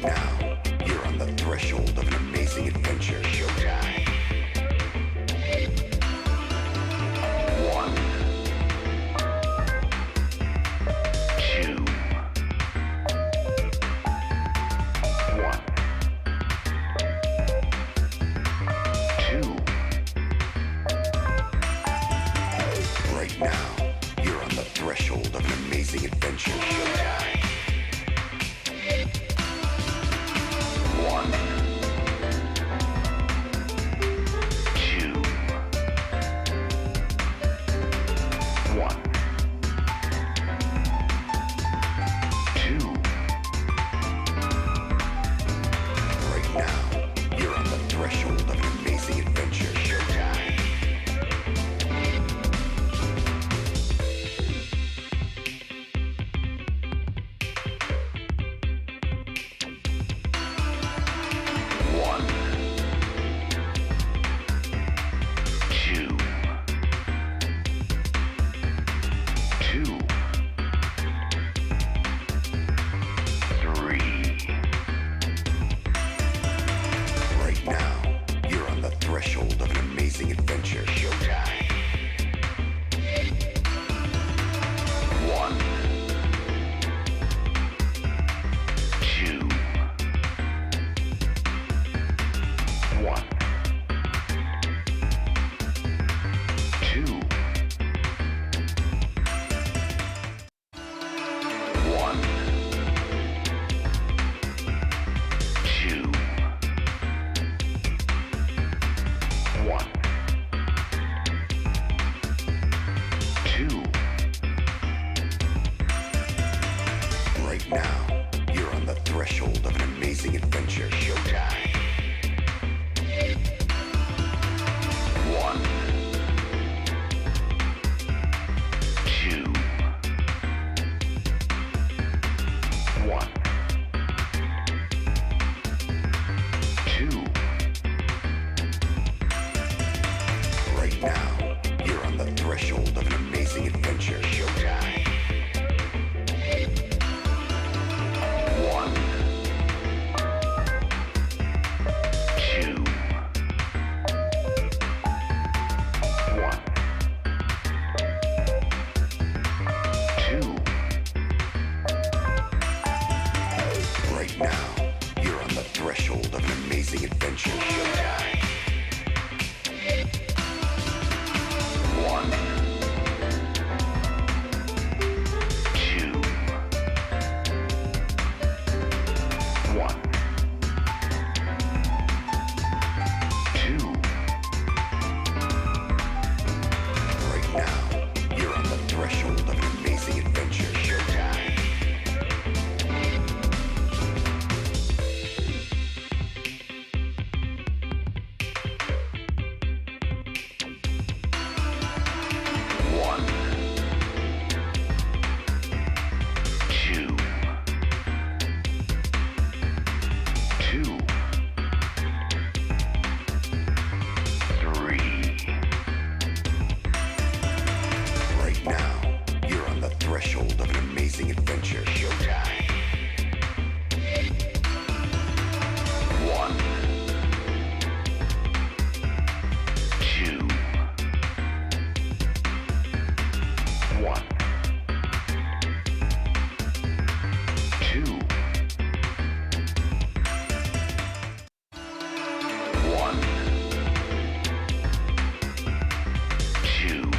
Right now, you're on the threshold of an amazing adventure. Showtime. One. Two. One. Two. Right now, you're on the threshold of an amazing adventure. Showtime. One. Two. One. Two. Right now, you're on the threshold of an amazing adventure. Showtime. One. Two. Two. Three. Right now, you're on the threshold of an amazing adventure. Showtime. One. Two. One. Two. One. Two. One. Two. Right now, you're on the threshold of an amazing adventure. Showtime. One. Two. One. Two. Right now, you're on the threshold of an amazing adventure. Showtime. One. Two. One. Two. Right now, you're on the threshold of an amazing adventure. Showtime. One. Two. One. Two. Right now, you're on the threshold of an amazing adventure. Showtime. One. Two. Two. Three. Right now, you're on the threshold of an amazing adventure. Showtime. One. Two. One. Two. One. Two.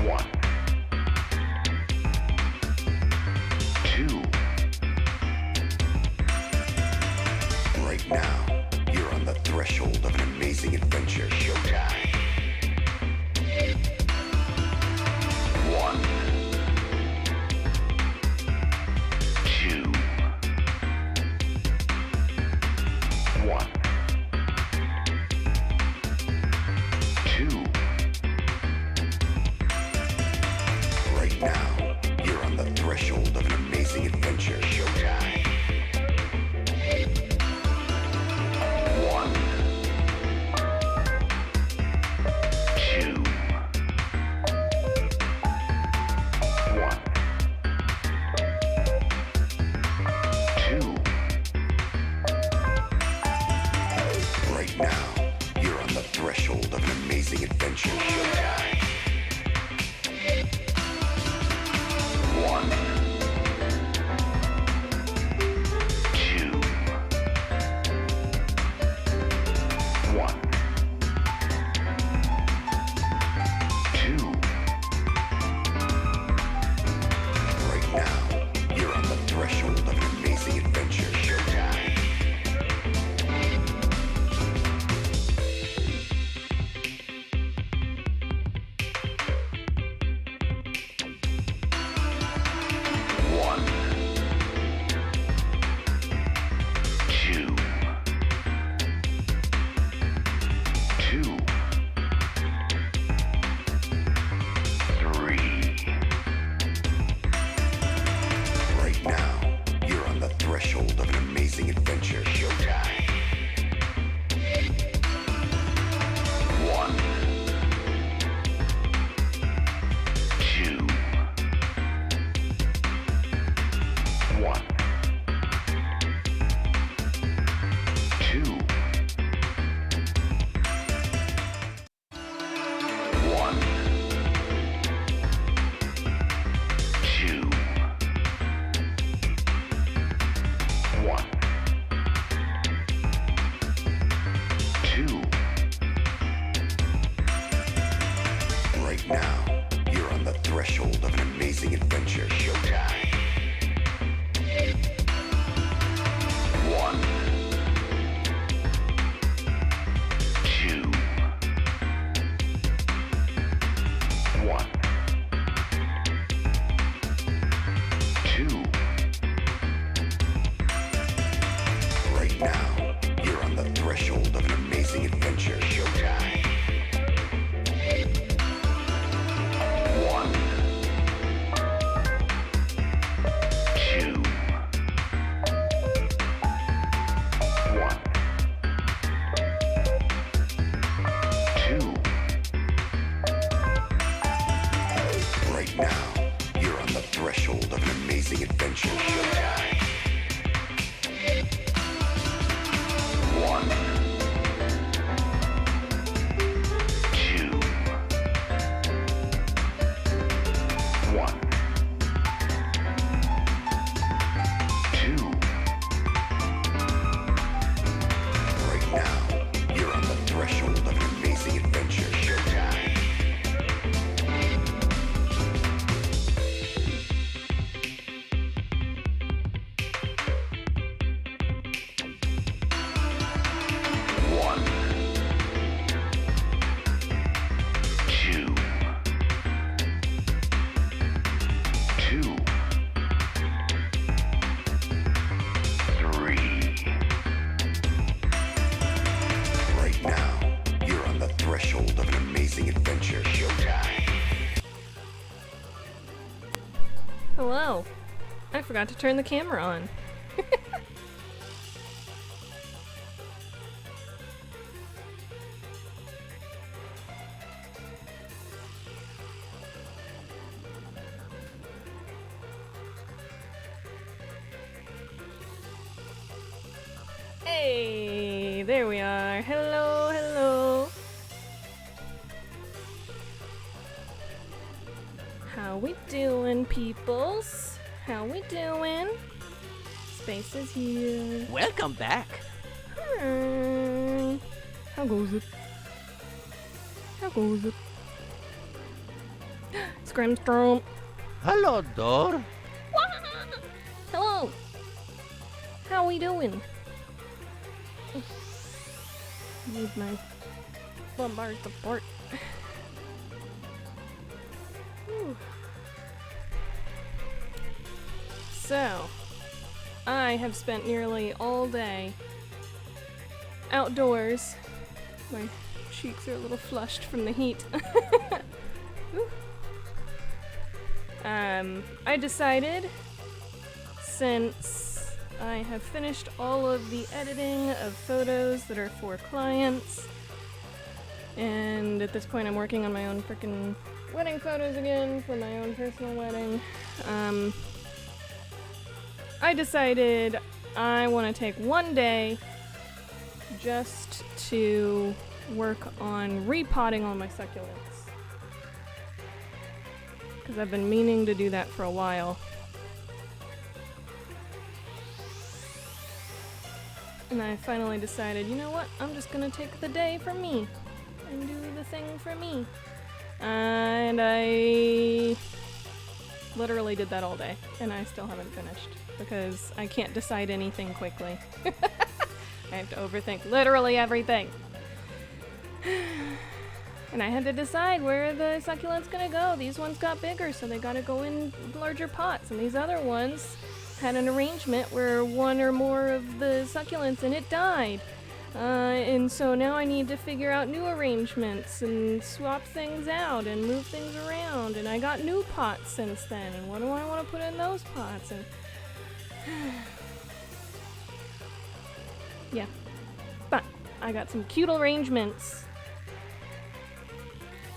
One. Two. Right now, you're on the threshold of an amazing adventure. Showtime. One. Two. One. Two. Right now, you're on the threshold of an amazing adventure. Showtime. One. threshold of an amazing adventure. Showtime. 1, 2, 1, 2, 1, 2, 1, 2. Right now, you're on the threshold of an amazing adventure. Showtime. 1, 2, 1, 2. Right now, you're on the threshold of an amazing adventure. Showtime. 1, 2, 1, 2. Right now, you're on the threshold of an amazing adventure. Showtime. 1, 2, 1, 2. Right now, you're on the threshold of an amazing adventure. Showtime. 1, 2, 2, 3. Right now, you're on the threshold of an amazing adventure. Showtime. Hello. I forgot to turn the camera on. Hey, there we are. Hello, hello. How we doing, peoples? How we doing? Space is here. Welcome back. Hi. How goes it? How goes it? Scrimstromp. Hello, door. Hello. How we doing? Need my lumbar support. Whew. So, I have spent nearly all day outdoors. My cheeks are a little flushed from the heat. Whew. I decided, since I have finished all of the editing of photos that are for clients, and at this point I'm working on my own frickin' wedding photos again for my own personal wedding, I decided I want to take one day just to work on repotting all my succulents. Because I've been meaning to do that for a while. And I finally decided, you know what, I'm just gonna take the day for me and do the thing for me. And I literally did that all day, and I still haven't finished because I can't decide anything quickly. I have to overthink literally everything. And I had to decide where the succulent's gonna go. These ones got bigger, so they gotta go in larger pots, and these other ones had an arrangement where one or more of the succulents in it died. And so now I need to figure out new arrangements and swap things out and move things around. And I got new pots since then, and what do I want to put in those pots? And Yeah. But I got some cute arrangements.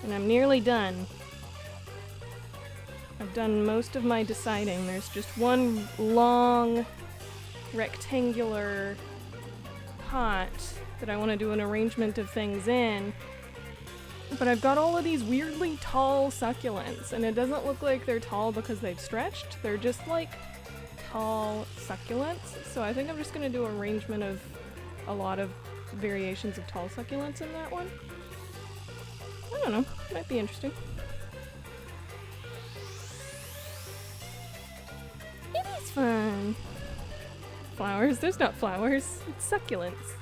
And I'm nearly done. I've done most of my deciding. There's just one long rectangular pot that I want to do an arrangement of things in. But I've got all of these weirdly tall succulents, and it doesn't look like they're tall because they've stretched. They're just like tall succulents. So I think I'm just going to do an arrangement of a lot of variations of tall succulents in that one. I don't know. Might be interesting. It is fun. Flowers? There's not flowers. It's succulents.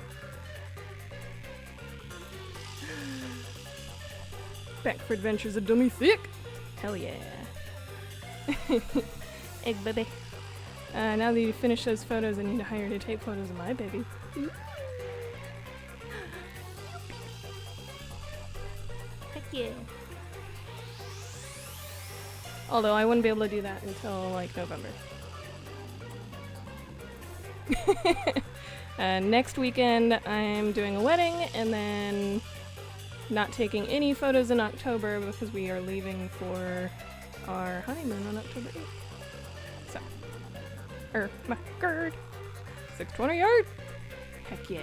Back for Adventures of Dummy Thick. Hell yeah. Egg baby. Now that you finish those photos, I need to hire you to take photos of my baby. Heck yeah. Although I wouldn't be able to do that until like November. Next weekend I'm doing a wedding, and then not taking any photos in October because we are leaving for our honeymoon on October 8th. So, my gird. 620 yard. Heck yeah.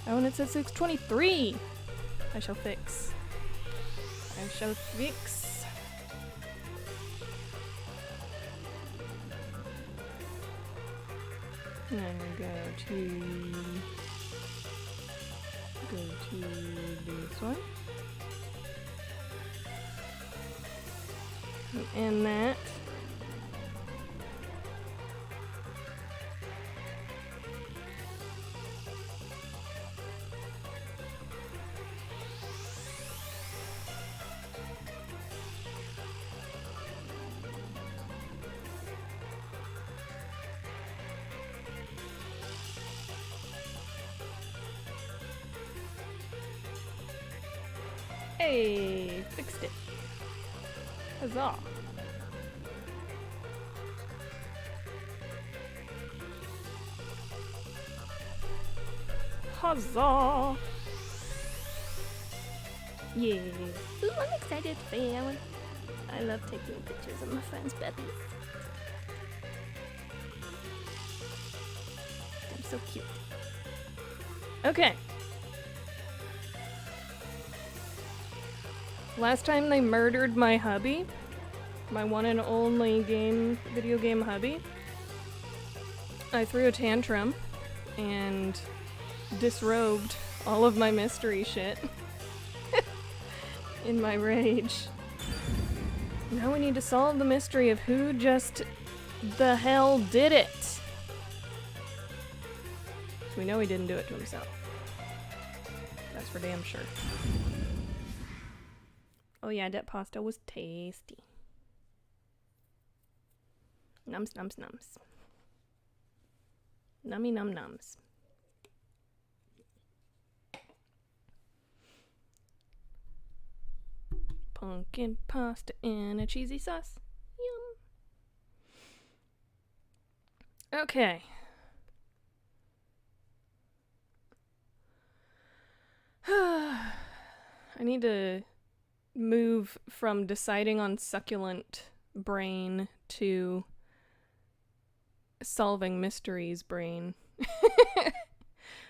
Oh, and it says 623. I shall fix. I shall fix. And go to this one. And that. Hey, fixed it. Huzzah. Huzzah. Yeah. Ooh, I'm excited for you. I love taking pictures of my friends' babies. They're so cute. Okay. Last time they murdered my hubby, my one and only video game hubby, I threw a tantrum and disrobed all of my mystery shit in my rage. Now we need to solve the mystery of who just the hell did it. So we know he didn't do it to himself. That's for damn sure. Oh yeah, that pasta was tasty. Nums, nums, nums. Nummy num nums. Pumpkin pasta in a cheesy sauce. Yum. Okay. I need to move from deciding on succulent brain to solving mysteries brain.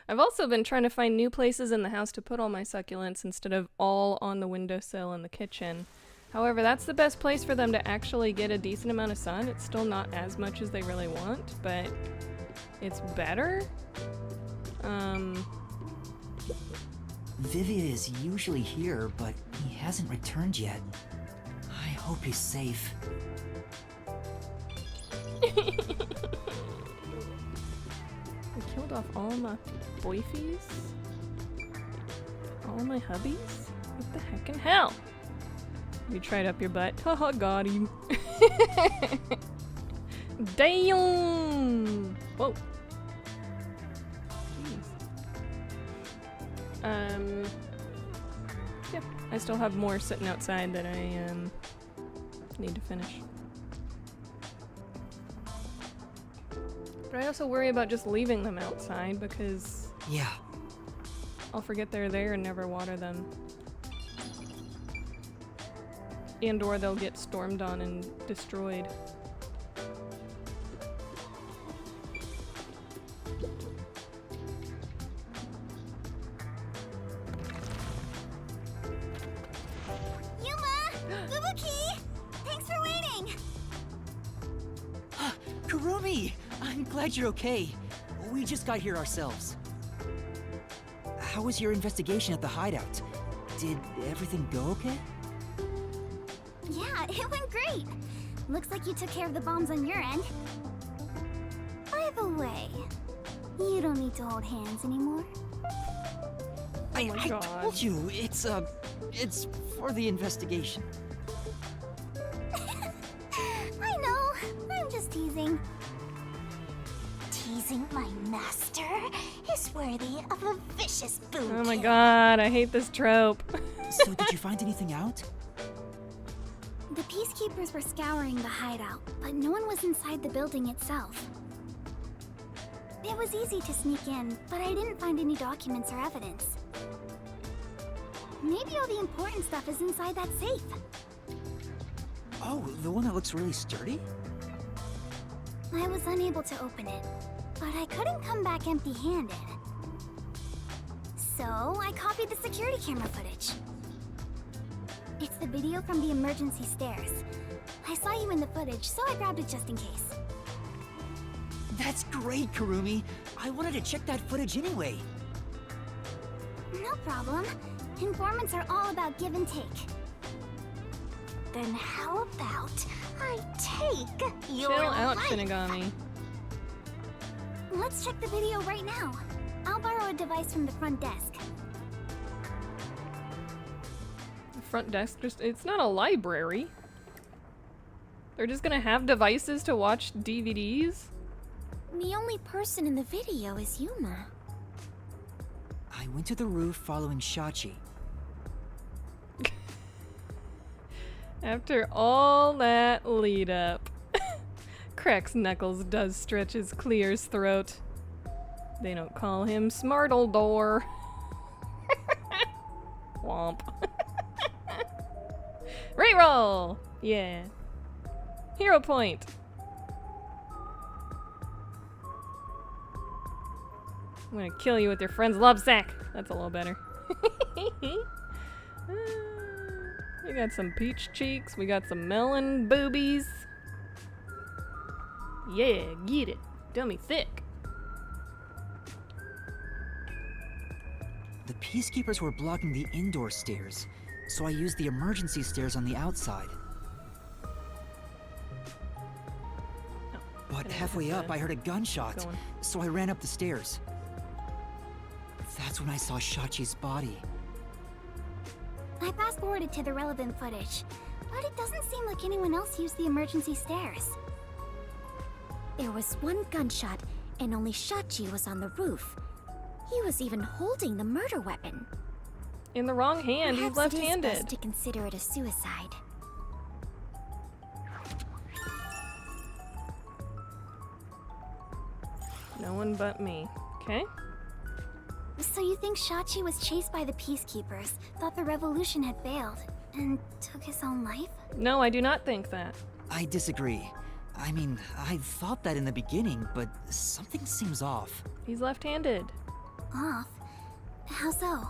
I've also been trying to find new places in the house to put all my succulents instead of all on the windowsill in the kitchen. However, that's the best place for them to actually get a decent amount of sun. It's still not as much as they really want, but it's better. Vivia is usually here, but he hasn't returned yet. I hope he's safe. I killed off all my boyfies? All my hubbies? What the heck in hell? You tried up your butt. Haha, got him. Damn! Whoa. Yeah, I still have more sitting outside that I need to finish. But I also worry about just leaving them outside because Yeah. I'll forget they're there and never water them. And or they'll get stormed on and destroyed. Kurumi! I'm glad you're okay. We just got here ourselves. How was your investigation at the hideout? Did everything go okay? Yeah, it went great. Looks like you took care of the bombs on your end. By the way, you don't need to hold hands anymore. Oh my I God. told you, it's for the investigation. I know, I'm just teasing. Teasing my master is worthy of a vicious boot. Oh my god, I hate this trope. So did you find anything out? The peacekeepers were scouring the hideout, but no one was inside the building itself. It was easy to sneak in, but I didn't find any documents or evidence. Maybe all the important stuff is inside that safe. Oh, the one that looks really sturdy? I was unable to open it, but I couldn't come back empty-handed. So I copied the security camera footage. It's the video from the emergency stairs. I saw you in the footage, so I grabbed it just in case. That's great, Kurumi. I wanted to check that footage anyway. No problem. Informants are all about give and take. Then how about I take your Chill out, life? Shinigami. Let's check the video right now. I'll borrow a device from the front desk. The front desk it's not a library. They're just gonna have devices to watch DVDs? The only person in the video is Yuma. I went to the roof following Shachi. After all that lead up. Cracks knuckles does stretch his Clear's throat. They don't call him Smartledore. Womp. Reroll! Yeah. Hero point. I'm gonna kill you with your friend's love sack. That's a little better. We got some peach cheeks. We got some melon boobies. Yeah, get it. Dummy thick. The peacekeepers were blocking the indoor stairs, so I used the emergency stairs on the outside. But halfway up, I heard a gunshot, Going. so I ran up the stairs. That's when I saw Shachi's body. I fast-forwarded to the relevant footage, but it doesn't seem like anyone else used the emergency stairs. There was one gunshot, and only Shachi was on the roof. He was even holding the murder weapon. In the wrong hand, he's Perhaps it is left-handed. best to consider it a suicide. No one but me. Okay. So you think Shachi was chased by the peacekeepers, thought the revolution had failed, and took his own life? No, I do not think that. I disagree. I mean, I thought that in the beginning, but something seems off. He's left-handed. Off? How so?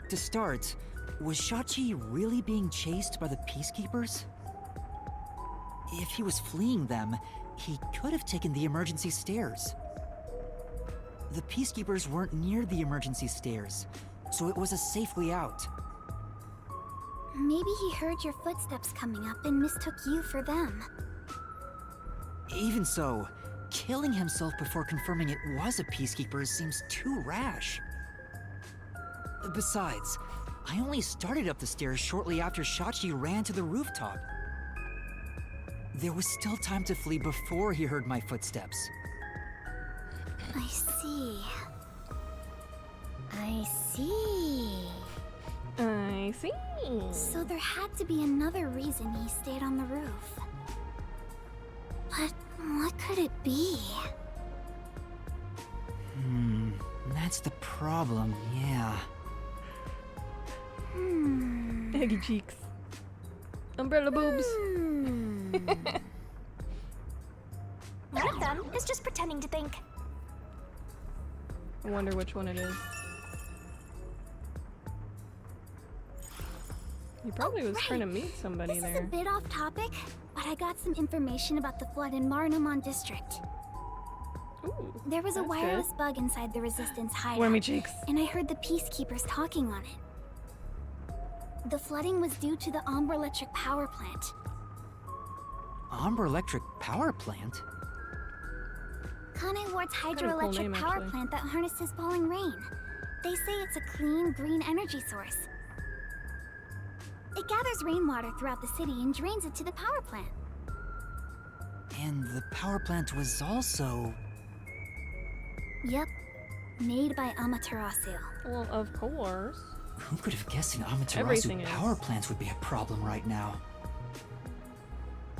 To start, was Shachi really being chased by the peacekeepers? If he was fleeing them, he could have taken the emergency stairs. The peacekeepers weren't near the emergency stairs, so it was a safe way out. Maybe he heard your footsteps coming up and mistook you for them. Even so, killing himself before confirming it was a peacekeeper seems too rash. Besides, I only started up the stairs shortly after Shachi ran to the rooftop. There was still time to flee before he heard my footsteps. I see. I see. I see. So there had to be another reason he stayed on the roof. But what could it be? That's the problem, yeah. Eggy cheeks. Umbrella boobs. One of them is just pretending to think. I wonder which one it is. He probably was trying to meet somebody This is a there. bit off topic, but I got some information about the flood in Marnamon District. Ooh, There was a that's wireless good. bug inside the Resistance hideout, Wormy cheeks. and I heard the Peacekeepers talking on it. The flooding was due to the Ombre Electric Power Plant. Ombre Electric Power Plant? Kane Ward's cool hydroelectric name, power actually. plant that harnesses falling rain. They say it's a clean, green energy source. It gathers rainwater throughout the city and drains it to the power plant. And the power plant was also... Yep, made by Amaterasu. Well, of course. Who could have guessed an Amaterasu Everything is. power plant would be a problem right now?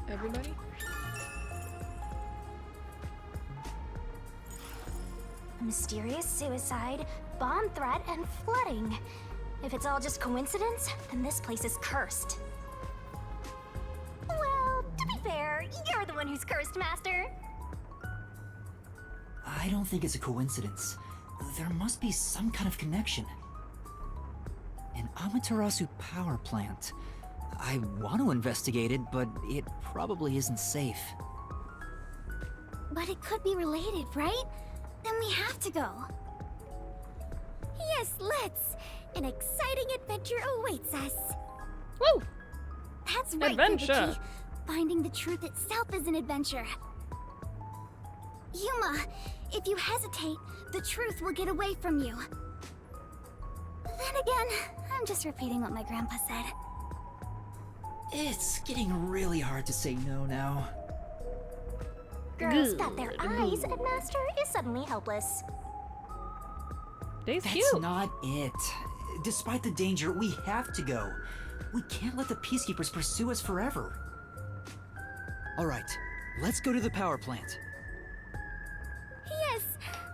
Everybody? Mysterious suicide, bomb threat, and flooding. If it's all just coincidence, then this place is cursed. Well, to be fair, you're the one who's cursed, Master. I don't think it's a coincidence. There must be some kind of connection. An Amaterasu power plant. I want to investigate it, but it probably isn't safe. But it could be related, right? Then we have to go. Yes, let's! An exciting adventure awaits us. Woo! That's right, Adventure. Kabuki. Finding the truth itself is an adventure. Yuma, if you hesitate, the truth will get away from you. Then again, I'm just repeating what my grandpa said. It's getting really hard to say no now. Girls got their eyes, and Master is suddenly helpless. Dave's That's cute. not it. Despite the danger, we have to go. We can't let the Peacekeepers pursue us forever. All right, let's go to the power plant. Yes,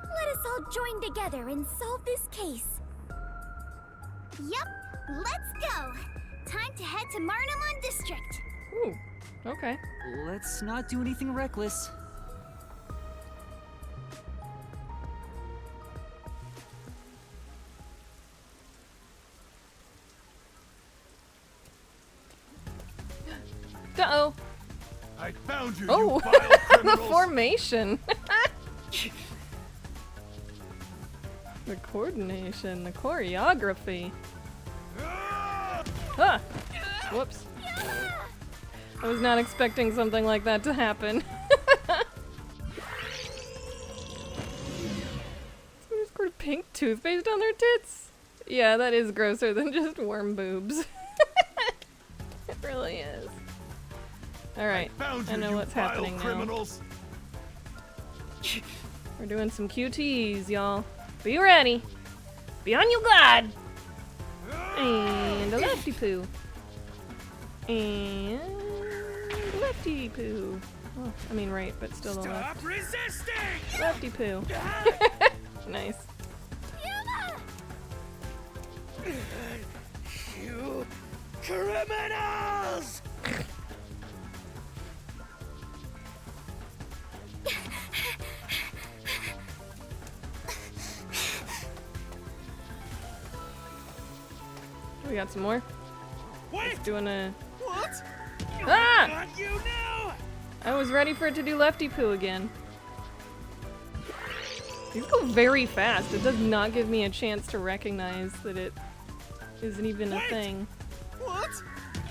let us all join together and solve this case. Yep, let's go. Time to head to Marnamon District. Ooh, okay. Let's not do anything reckless. Uh-oh. I found you, Oh, you vile the criminals! formation. The coordination, the choreography. Ah! Whoops. I was not expecting something like that to happen. Someone scored pink toothpaste on their tits? Yeah, that is grosser than just worm boobs. It really is. Alright, Found you, I know you what's vile happening now. criminals! We're doing some QTs, y'all. Be ready. Be on your guard. And a lefty poo. And a lefty poo. Oh, I mean right, but still the left. Stop resisting! Lefty poo. Nice. You criminals! We got some more. Wait! Doing a. What? Ah! Got you now! I was ready for it to do lefty poo again. These go very fast. It does not give me a chance to recognize that it isn't even a Wait! thing. What?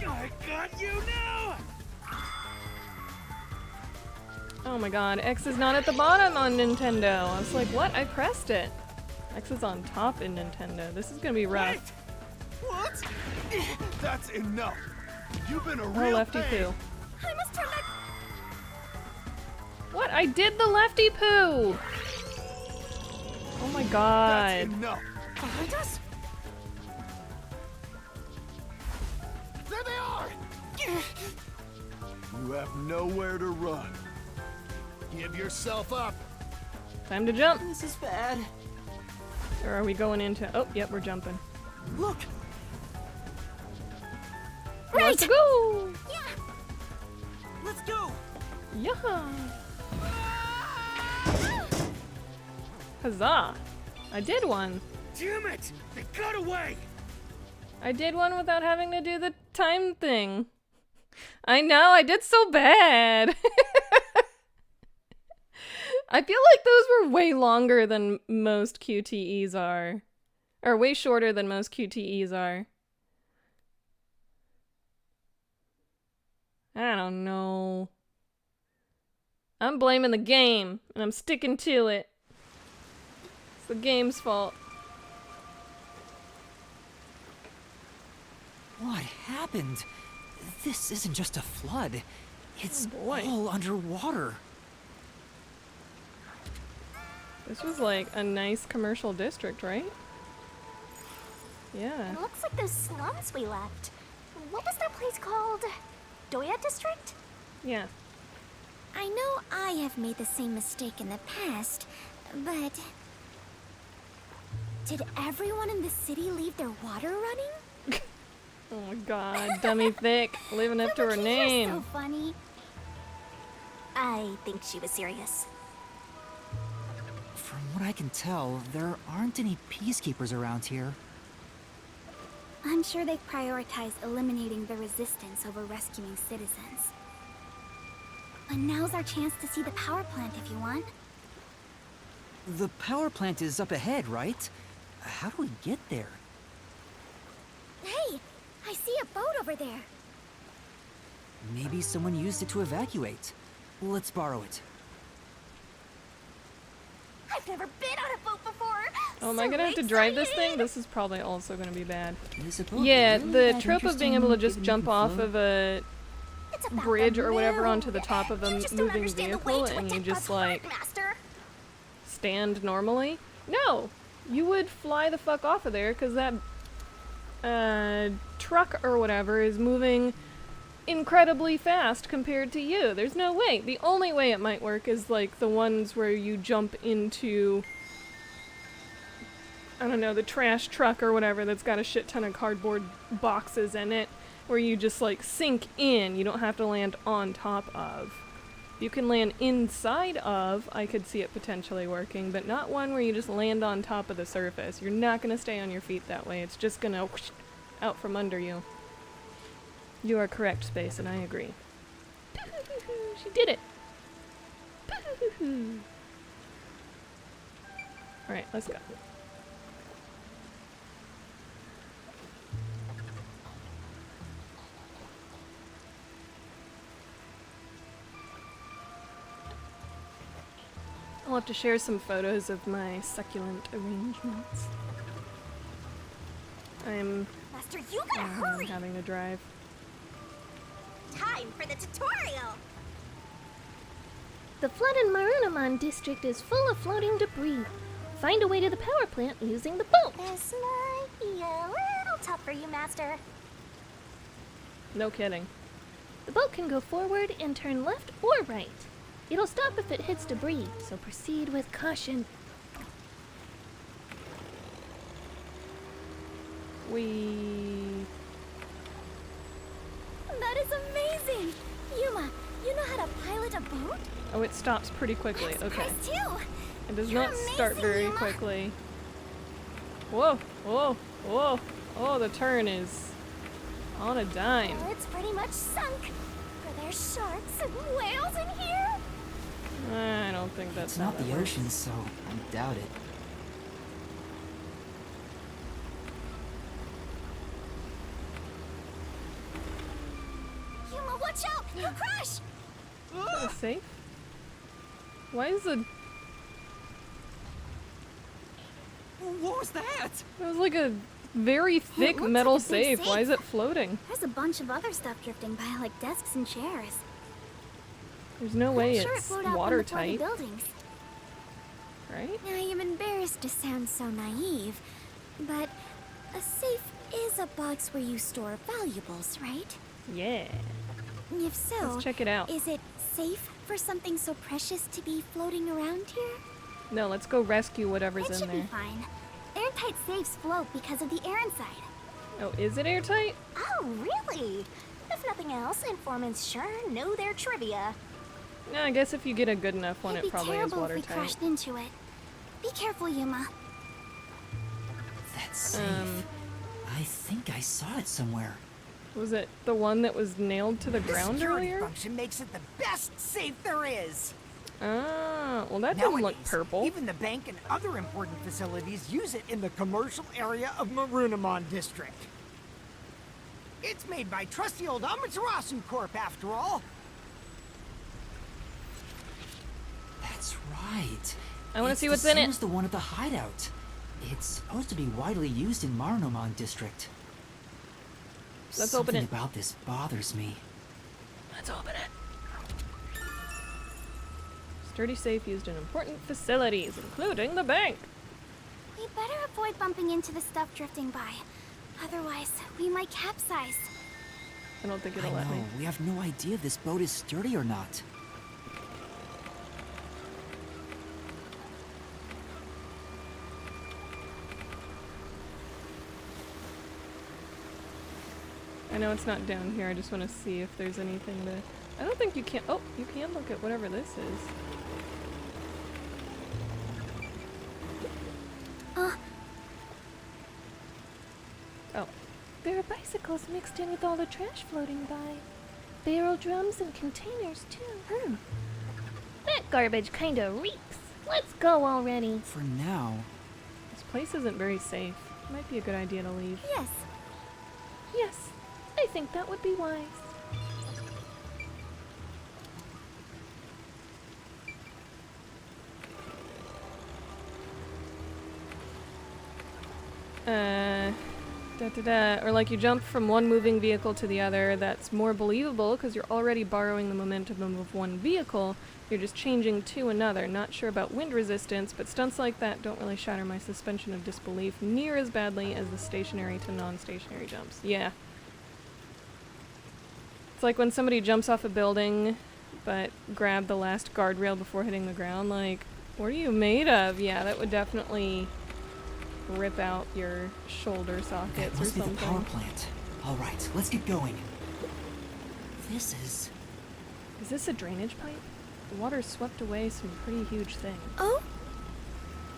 I got you now! Oh my god, X is not at the bottom on Nintendo. I was like, what? I pressed it. X is on top in Nintendo. This is gonna be rough. Wait! What? That's enough! You've been a Oh, real lefty pain! poo. I must turn back. What? I did the lefty poo! Oh my god. That's enough! Behind us? There they are! You have nowhere to run. Give yourself up. Time to jump. This is bad. Or are we going into... Oh, yep, we're jumping. Look! Let's go! Let's go! Yeah! Huzzah! I did one! Damn it! They got away! I did one without having to do the time thing. I know, I did so bad! I feel like those were way longer than most QTEs are. Or way shorter than most QTEs are. I don't know. I'm blaming the game, and I'm sticking to it. It's the game's fault. What happened? This isn't just a flood. It's boy. all underwater. This was like a nice commercial district, right? Yeah. It looks like those slums we left. What was that place called? Doya District? Yeah. I know I have made the same mistake in the past, but... Did everyone in the city leave their water running? Oh my god, Dummy Thick, living up to her You're name. so funny. I think she was serious. From what I can tell, there aren't any peacekeepers around here. I'm sure they prioritize eliminating the resistance over rescuing citizens. But now's our chance to see the power plant if you want. The power plant is up ahead, right? How do we get there? Hey, I see a boat over there. Maybe someone used it to evacuate. Let's borrow it. I've never been on a boat before! Oh, am I gonna have to drive this thing? This is probably also gonna be bad. Is a boat Yeah, really the that trope of being able to just interesting jump if you off float? of a It's about bridge the or whatever moon. onto the top of a You just don't moving understand the vehicle way to and you it just does like work, Master. stand normally. No! You would fly the fuck off of there because that truck or whatever is moving incredibly fast compared to you. There's no way. The only way it might work is like the ones where you jump into, I don't know, the trash truck or whatever that's got a shit ton of cardboard boxes in it, where you just like sink in. You don't have to land on top of. You can land inside of, I could see it potentially working, but not one where you just land on top of the surface. You're not going to stay on your feet that way. It's just going to whoosh out from under you. You are correct, Space, and I agree. She did it! Alright, let's go. I'll have to share some photos of my succulent arrangements. I'm Master, you gotta hurry! having to drive. Time for the tutorial! The flood in Marunamon district is full of floating debris. Find a way to the power plant using the boat. This might be a little tough for you, Master. No kidding. The boat can go forward and turn left or right. It'll stop if it hits debris, so proceed with caution. That is amazing! Yuma, you know how to pilot a boat? Oh, it stops pretty quickly. I'm Okay. surprised too! It does You're not start amazing, very Yuma. quickly. Whoa, whoa, whoa. Oh, the turn is on a dime. Well, it's pretty much sunk. Are there sharks and whales in here? I don't think that's It's how not that the works. ocean, so I doubt it. Yuma, watch out! You'll crash! Is that safe? Why is it? What was that? It was like a very thick looks metal like a big safe. Why safe. is it floating? There's a bunch of other stuff drifting by, like desks and chairs. There's no way I'm sure it it's flowed out from the watertight, flooded buildings. right? I am embarrassed to sound so naive, but a safe is a box where you store valuables, right? Yeah. If so, Let's check it out. is it safe for something so precious to be floating around here? No, let's go rescue It whatever's should in be there. fine. Airtight safes float because of the air inside. Oh, is it airtight? Oh, really? If nothing else, informants sure know their trivia. Yeah, I guess if you get a good enough one, It'd it be probably is terrible if we watertight. crashed into it. Be careful, Yuma. That's safe. I think I saw it somewhere. Was it the one that was nailed to the The ground security earlier? function makes it the best safe there is. Ah, well that doesn't look Nowadays, purple. even the bank and other important facilities use it in the commercial area of Marunamon District. It's made by trusty old Amaterasu Corp, after all. That's right. I want to It's see the what's in same it. as the one at the hideout. It's supposed to be widely used in Marunamon District. Let's open Something it. about this bothers me. Let's open it. Sturdy safe used in important facilities, including the bank. We better avoid bumping into the stuff drifting by. Otherwise, we might capsize. I don't think I it'll let me. know, we have no idea if this boat is sturdy or not. I know it's not down here. I just want to see if there's anything to... I don't think you can... Oh, you can look at whatever this is. Oh. There are bicycles mixed in with all the trash floating by. Barrel drums and containers, too. That garbage kinda reeks. Let's go already. For now, This place isn't very safe. Might be a good idea to leave. Yes, Yes, I think that would be wise. Or like you jump from one moving vehicle to the other. That's more believable because you're already borrowing the momentum of one vehicle. You're just changing to another. Not sure about wind resistance, but stunts like that don't really shatter my suspension of disbelief near as badly as the stationary to non-stationary jumps. Yeah. It's like when somebody jumps off a building but grab the last guardrail before hitting the ground. Like, what are you made of? Yeah, that would definitely rip out your shoulder that sockets or must be the power something. plant. All right, let's get going. This is... Is this a drainage pipe? The water swept away some pretty huge things. Oh?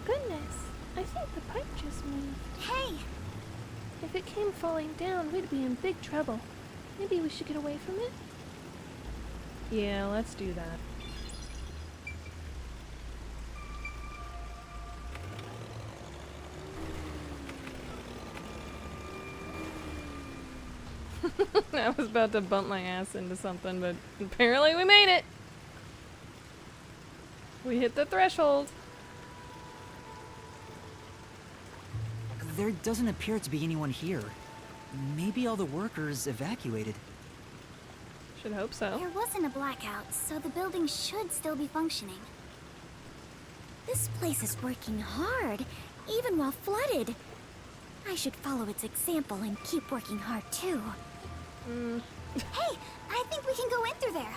Goodness, I think the pipe just moved. hey, If it came falling down, we'd be in big trouble. Maybe we should get away from it? Yeah, let's do that. I was about to bump my ass into something, but apparently we made it! We hit the threshold. There doesn't appear to be anyone here. Maybe all the workers evacuated. Should hope so. there wasn't a blackout, so the building should still be functioning. This place is working hard, even while flooded. I should follow its example and keep working hard too. Hey, I think we can go in through there.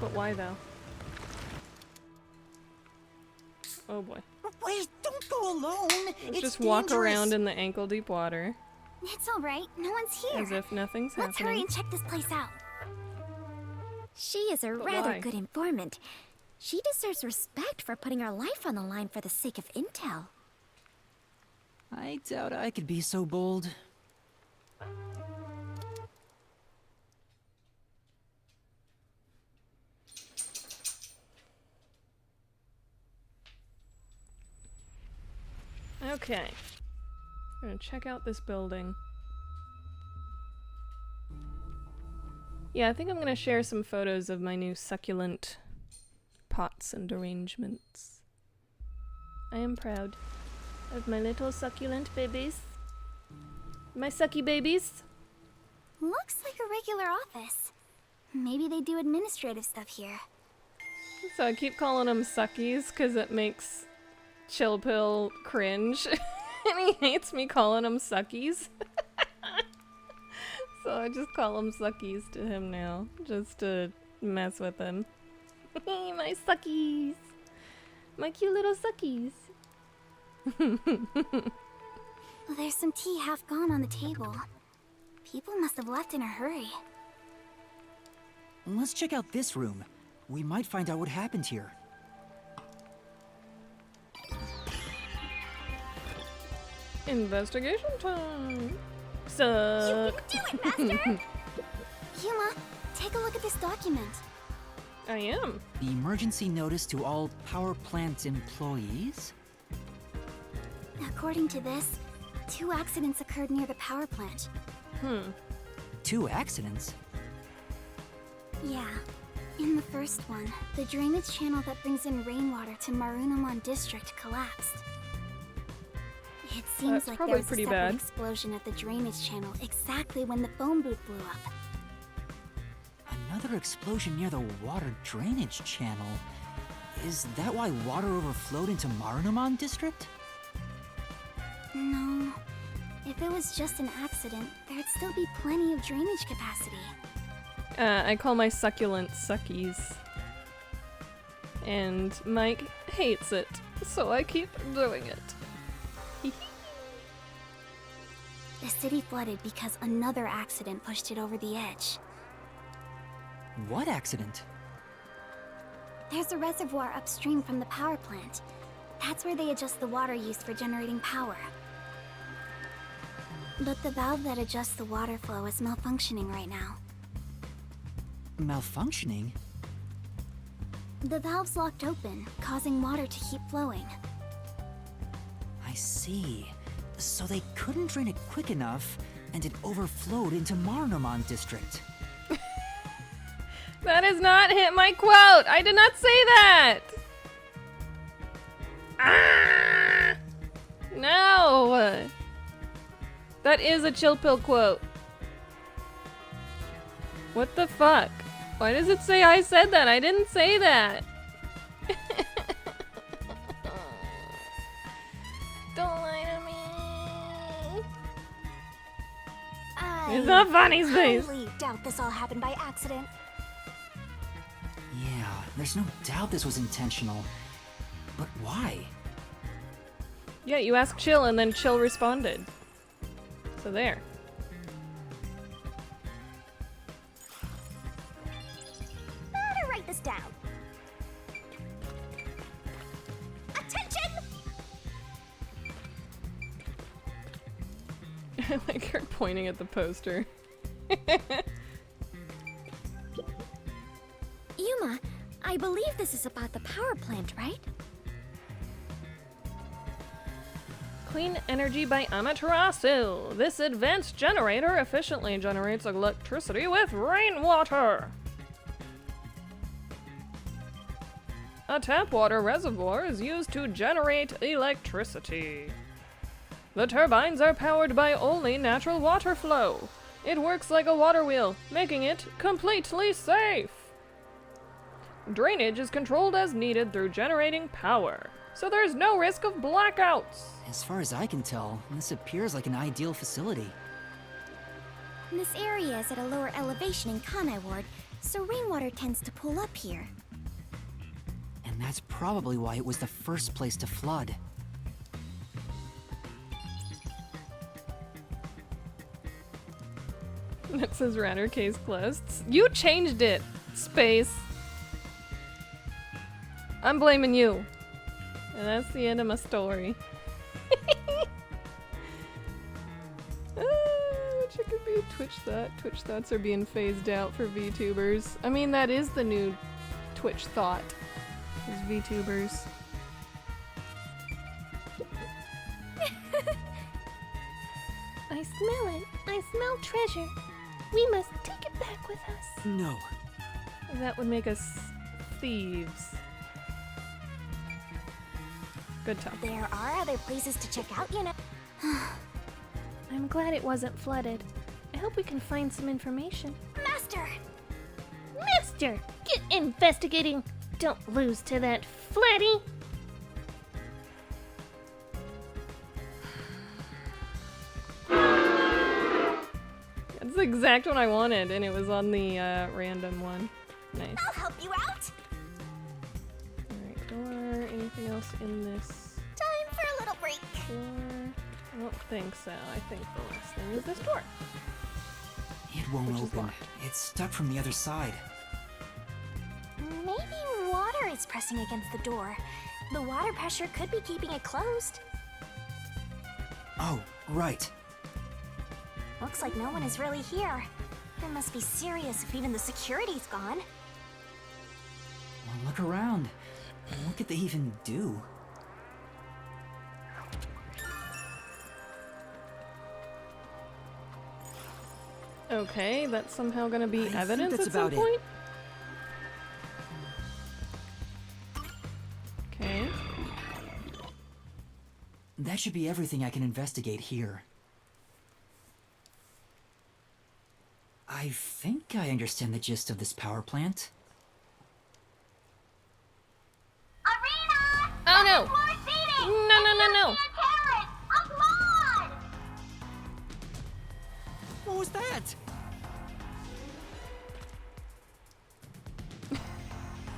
But why though? Oh boy. Wait, don't go alone. Let's It's just walk dangerous. around in the ankle deep water It's all right. No one's here. as if nothing's Let's hurry happening. and check this place out. She is a But rather why? good informant. She deserves respect for putting her life on the line for the sake of intel. I doubt I could be so bold. Okay. I'm gonna check out this building. Yeah, I think I'm gonna share some photos of my new succulent pots and arrangements. I am proud of my little succulent babies. My sucky babies. Looks like a regular office. Maybe they do administrative stuff here. So I keep calling them suckies because it makes Chill Pill cringe. And he hates me calling them suckies. So I just call them suckies to him now, just to mess with him. My suckies! My cute little suckies! There's some tea half gone on the table. People must have left in a hurry. Let's check out this room. We might find out what happened here. Investigation time. Suck. Do it, Master! Yuma, take a look at this document. I am. The emergency notice to all power plant employees? According to this, 2 accidents occurred near the power plant. 2 accidents? Yeah. In the first one, the drainage channel that brings in rainwater to Marunamon District collapsed. It seems That's like probably there was a pretty separate bad. explosion at the drainage channel exactly when the phone booth blew up. Another explosion near the water drainage channel. Is that why water overflowed into Marunamon District? No. If it was just an accident, there'd still be plenty of drainage capacity. I call my succulent suckies. And Mike hates it, so I keep doing it. The city flooded because another accident pushed it over the edge. What accident? There's a reservoir upstream from the power plant. That's where they adjust the water used for generating power. But the valve that adjusts the water flow is malfunctioning right now. Malfunctioning? The valve's locked open, causing water to keep flowing. I see. So they couldn't drain it quick enough, and it overflowed into Marunamon District. That has not hit my quote! I did not say that! Ah! No! That is a chill pill quote. What the fuck? Why does it say I said that? I didn't say that. Don't lie to me. It's not funny, Space. I highly doubt this all happened by accident. Yeah, there's no doubt this was intentional. But why? Yeah, you asked Chill and then Chill responded. So there. Better write this down. Attention! I like her pointing at the poster. Yuma, I believe this is about the power plant, right? Clean energy by Amaterasu. This advanced generator efficiently generates electricity with rainwater. A tap water reservoir is used to generate electricity. The turbines are powered by only natural water flow. It works like a water wheel, making it completely safe. Drainage is controlled as needed through generating power, so there's no risk of blackouts. As far as I can tell, this appears like an ideal facility. This area is at a lower elevation in Kanai Ward, so rainwater tends to pool up here. And that's probably why it was the first place to flood. That says Radar case closed. You changed it, Space. I'm blaming you. And that's the end of my story. Which could be a Twitch thought. Twitch thoughts are being phased out for VTubers. I mean, that is the new Twitch thought. Is VTubers. I smell it. I smell treasure. We must take it back with us. No. That would make us thieves. Good talk. There are other places to check out, you know. I'm glad it wasn't flooded. I hope we can find some information. Master! Mister, get investigating. Don't lose to that flatty. That's the exact one I wanted, and it was on the random one. Nice. I'll help you out! Alright, door. Anything else in this? Time for a little break. door? I don't think so. I think the last thing is this door. It won't Which is open. locked. It's stuck from the other side. Maybe water is pressing against the door. The water pressure could be keeping it closed. Oh, right. Looks like no one is really here. It must be serious if even the security's gone. Well, look around. What could they even do? Okay, that's somehow gonna be I think evidence that's at some about it. point? Okay. That should be everything I can investigate here. I think I understand the gist of this power plant. Arena! Oh no! More seating! No. Terrace! Applaud! What was that?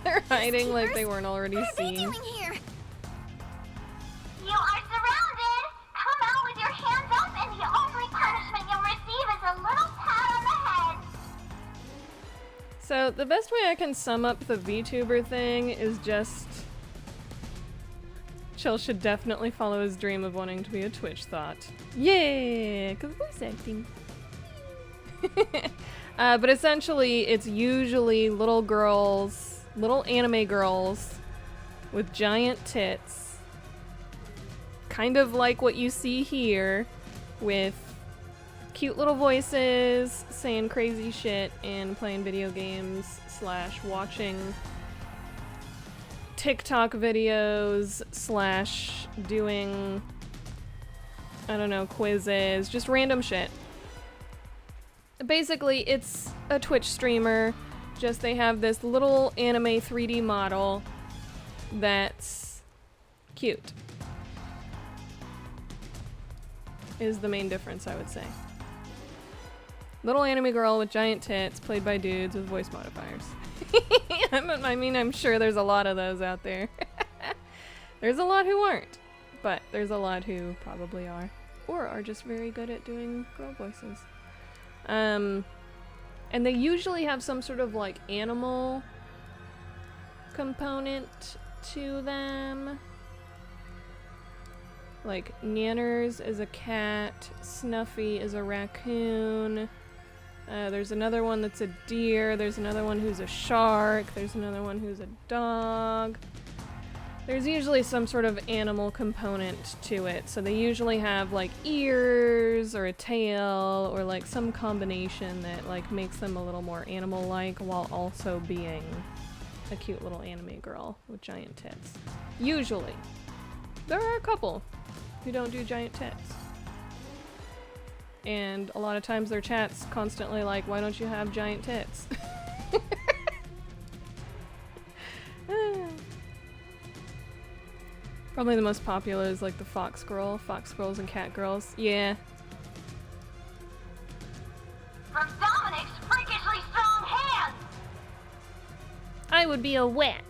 They're hiding like they weren't already What are they seen. doing here? You are surrounded! Come out with your hands up and the only punishment you'll receive is a little pat on the head! So the best way I can sum up the VTuber thing is just Chill should definitely follow his dream of wanting to be a Twitch thought. Yeah, cause voice acting. But essentially, it's usually little girls, little anime girls with giant tits, kind of like what you see here, with cute little voices, saying crazy shit, and playing video games / watching TikTok videos / doing, I don't know, quizzes, just random shit. Basically, it's a Twitch streamer, just they have this little anime 3D model that's cute. Is the main difference, I would say. Little anime girl with giant tits, played by dudes with voice modifiers. I mean, I'm sure there's a lot of those out there. There's a lot who aren't, but there's a lot who probably are. Or are just very good at doing girl voices. And they usually have some sort of like animal component to them. Like Nanners is a cat, Snuffy is a raccoon. There's another one that's a deer, there's another one who's a shark, there's another one who's a dog. There's usually some sort of animal component to it, so they usually have like ears or a tail or like some combination that like makes them a little more animal-like while also being a cute little anime girl with giant tits. Usually. There are a couple who don't do giant tits. And a lot of times their chat's constantly like, why don't you have giant tits? Probably the most popular is like the fox girls and cat girls. Yeah. From Dominic's freakishly strong hands! I would be a wet.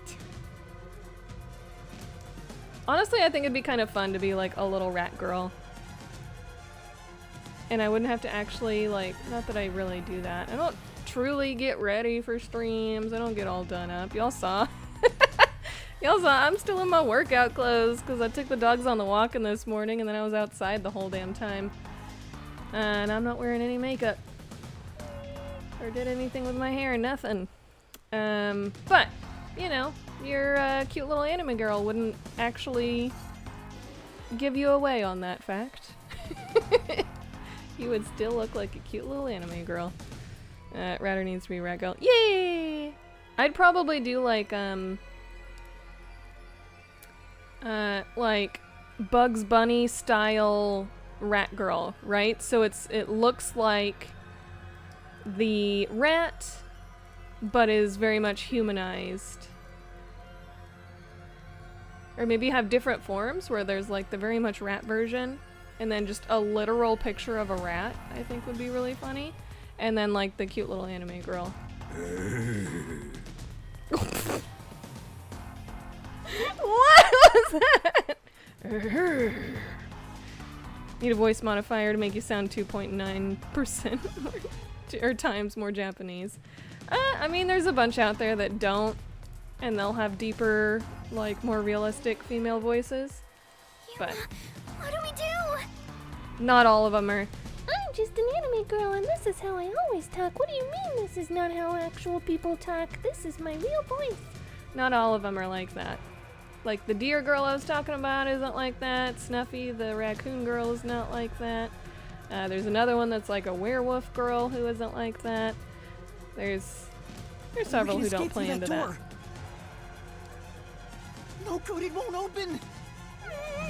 Honestly, I think it'd be kind of fun to be like a little rat girl. And I wouldn't have to actually like, not that I really do that. I don't truly get ready for streams. I don't get all done up. Y'all saw. Y'all saw I'm still in my workout clothes because I took the dogs on the walking this morning and then I was outside the whole damn time. And I'm not wearing any makeup. Or did anything with my hair, nothing. But, you know, your cute little anime girl wouldn't actually give you away on that fact. You would still look like a cute little anime girl. Ratter needs to be rat girl. Yay! I'd probably do like Bugs Bunny style rat girl, right? So it looks like the rat, but is very much humanized. Or maybe have different forms where there's like the very much rat version and then just a literal picture of a rat, I think would be really funny. And then like the cute little anime girl. What was that? Need a voice modifier to make you sound 2.9% or times more Japanese. I mean, there's a bunch out there that don't, and they'll have deeper, like, more realistic female voices. But What do we do? not all of them are. I'm just an anime girl and this is how I always talk. What do you mean this is not how actual people talk? This is my real voice. Not all of them are like that. Like the deer girl I was talking about isn't like that. Snuffy, the raccoon girl, is not like that. There's another one that's like a werewolf girl who isn't like that. There's several We who can don't escape play through into that that. door. No, code, it won't open.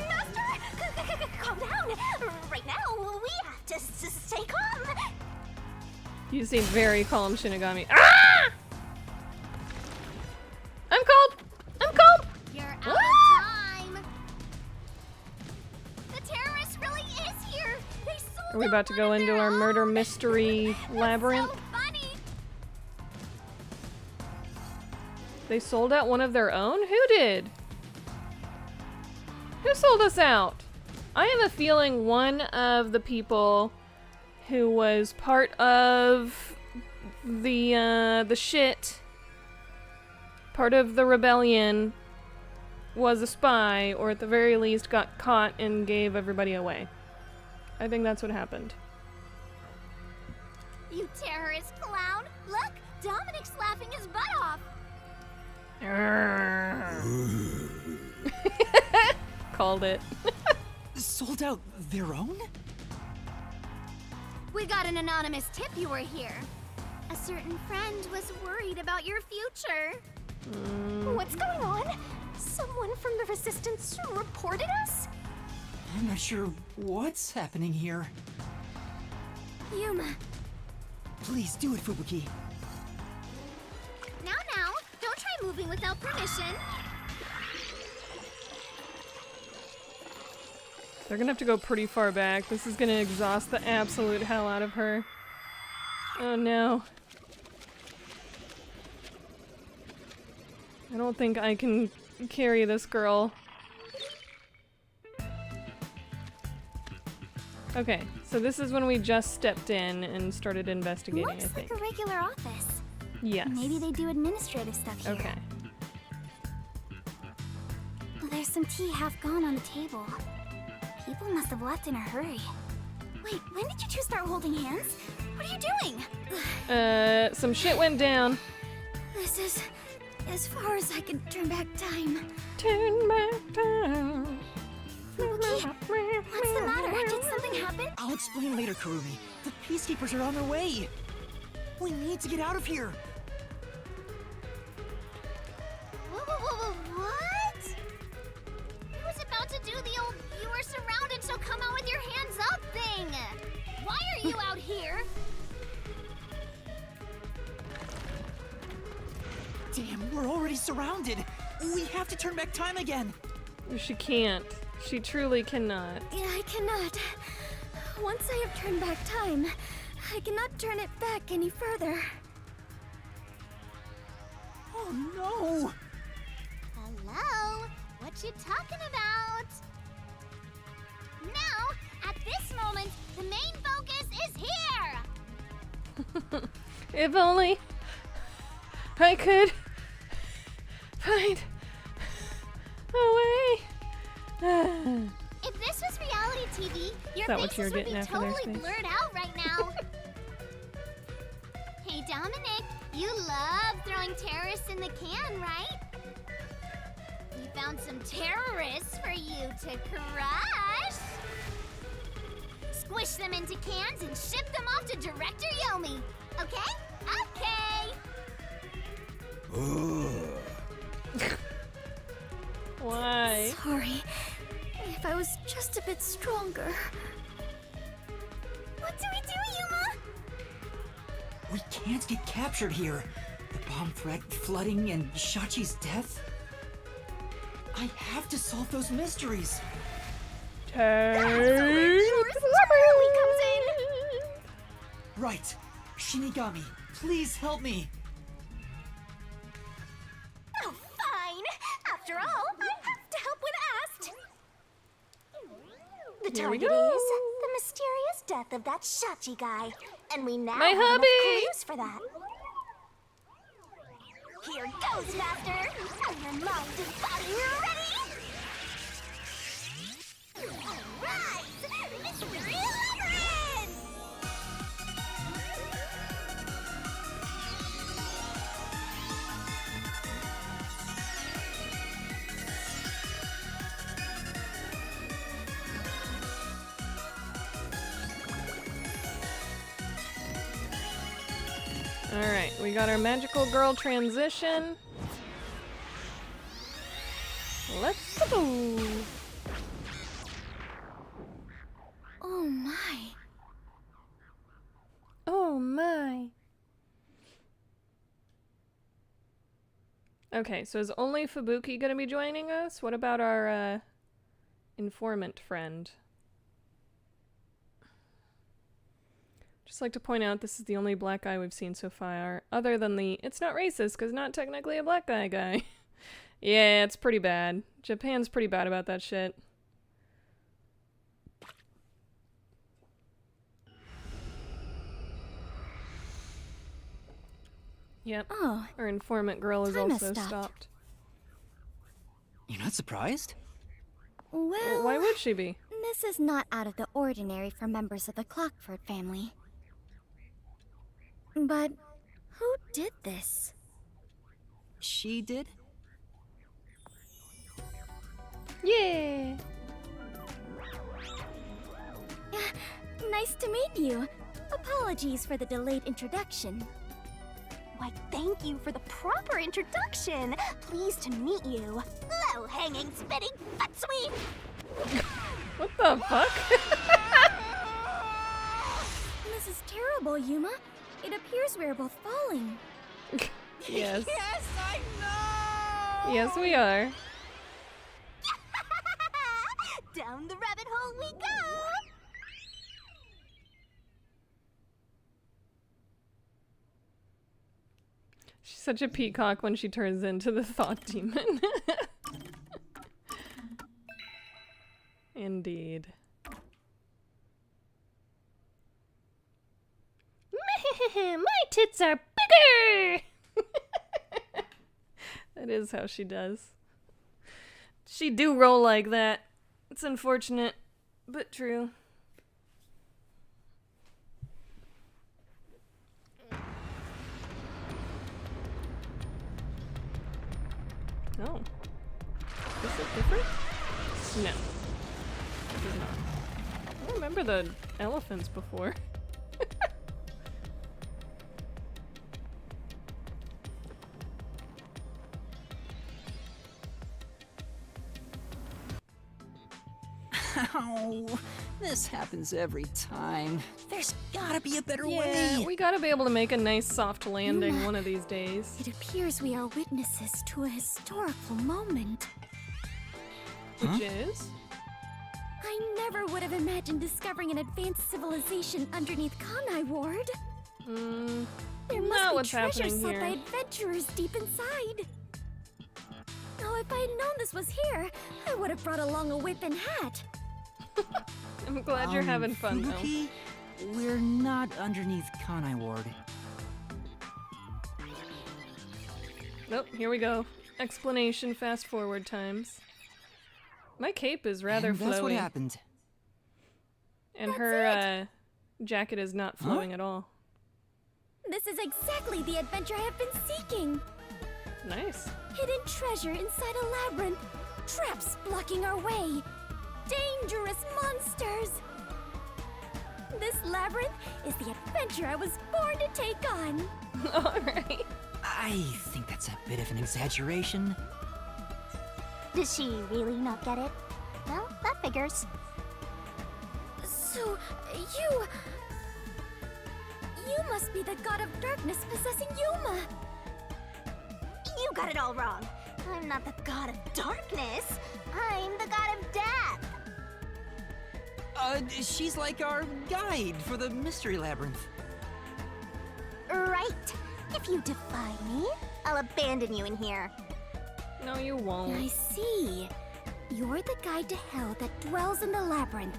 Master, calm down. Right now, we have to stay calm. You seem very calm, Shinigami. Ah! I'm cold! I'm cold! You're out Ah! of time. The terrorist really is here. They sold Are we about to go into our murder mystery labyrinth? So funny. They sold out one of their own? Who did? Who sold us out? I have a feeling one of the people who was part of the shit, part of the rebellion, was a spy, or at the very least got caught and gave everybody away. I think that's what happened. You terrorist clown. Look, Dominic's laughing his butt off. Called it. Sold out their own? We got an anonymous tip you were here. A certain friend was worried about your future. What's going on? Someone from the Resistance reported us? I'm not sure what's happening here. Yuma. Please do it, Fubuki. Now, don't try moving without permission. They're gonna have to go pretty far back. This is gonna exhaust the absolute hell out of her. Oh no. I don't think I can carry this girl. Okay, so this is when we just stepped in and started investigating, I Looks think. like a regular office. Yes. Maybe they do administrative stuff here. Okay. There's some tea half gone on the table. People must have left in a hurry. Wait, when did you two start holding hands? What are you doing? Some shit went down. This is as far as I can turn back time. Turn back time. Fubuki, what's the matter? Did something happen? I'll explain later, Kurumi. The peacekeepers are on their way. We need to get out of here. What? I was about to do the old "you are surrounded, so come out with your hands up" thing. Why are you out here? Damn, we're already surrounded. We have to turn back time again. She can't. She truly cannot. Yeah, I cannot. Once I have turned back time, I cannot turn it back any further. Oh no! Hello? What you talking about? Now, at this moment, the main focus is here! If only I could find a way. If this was reality TV, your that what faces you're would be getting after their totally space? blurred out right now. Hey Dominic, you love throwing terrorists in the can, right? We found some terrorists for you to crush. Squish them into cans and ship them off to Director Yomi. Okay? Okay. Why? Sorry. If I was just a bit stronger. What do we do, Yuma? We can't get captured here. The bomb threat, flooding, and Shachi's death. I have to solve those mysteries. Right. Shinigami, please help me. Oh, fine. After all, I have to help when asked. the Here we target go. is the mysterious death of that Shachi guy. And we now My have enough hubby! clues for that. Here goes, Master! Are your mind and body ready? Alright! Mystery Labyrinth! Alright, we got our magical girl transition. Let's go! Oh my. Oh my. Okay, so is only Fubuki gonna be joining us? What about our, informant friend? Just like to point out, this is the only black guy we've seen so far, other than the "it's not racist because not technically a black guy." Yeah, it's pretty bad. Japan's pretty bad about that shit. Yep. Oh, Our informant girl is Time has also stopped. stopped. You're not surprised? well, Why would she be? this is not out of the ordinary for members of the Clockford family. But who did this? She did? Yeah. Nice to meet you. Apologies for the delayed introduction. Why, thank you for the proper introduction. Pleased to meet you. Low-hanging, spitting butt sweep. What the fuck? This is terrible, Yuma. It appears we are both falling. Yes. Yes, I know! Yes, we are. Down the rabbit hole we go. She's such a peacock when she turns into the thought demon. Indeed. My tits are bigger! That is how she does. She do roll like that. It's unfortunate, but true. Oh. Is it different? No. It is not. I don't remember the elephants before. Ow. This happens every time. There's gotta be a better Yeah, way. we gotta be able to make a nice soft landing Yuma. one of these days. It appears we are witnesses to a historical moment. Which is? I never would have imagined discovering an advanced civilization underneath Kanai Ward. There must Not be what's treasure happening sought here. by adventurers deep inside. Now, if I had known this was here, I would have brought along a whip and hat. I'm glad you're having fun though. Fubuki, we're not underneath Kanai Ward. Nope, here we go. Explanation fast forward times. My cape is rather And that's what flowy. happened. And her jacket is not flowing at all. This is exactly the adventure I have been seeking. Nice. Hidden treasure inside a labyrinth. Traps blocking our way. Dangerous monsters. This labyrinth is the adventure I was born to take on. Alright. I think that's a bit of an exaggeration. Does she really not get it? Well, that figures. So, you must be the god of darkness possessing Yuma. You got it all wrong. I'm not the god of darkness. I'm the god of death. She's like our guide for the mystery labyrinth. Right. If you defy me, I'll abandon you in here. No, you I won't. see. You're the guide to hell that dwells in the labyrinth.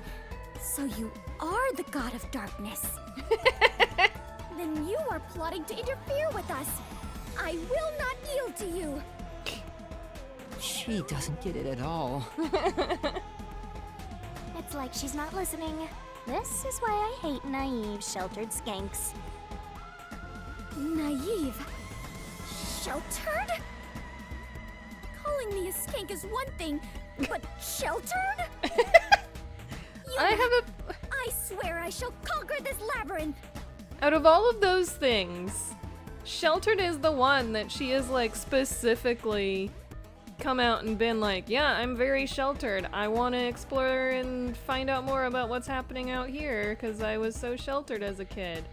So you are the god of darkness. Then you are plotting to interfere with us. I will not yield to you. She doesn't get it at all. It's like she's not listening. This is why I hate naive, sheltered skanks. Naive. Sheltered? Calling me a skank is one thing, but sheltered? I swear I shall conquer this labyrinth. Out of all of those things, sheltered is the one that she is like specifically come out and been like, yeah, I'm very sheltered. I want to explore and find out more about what's happening out here because I was so sheltered as a kid.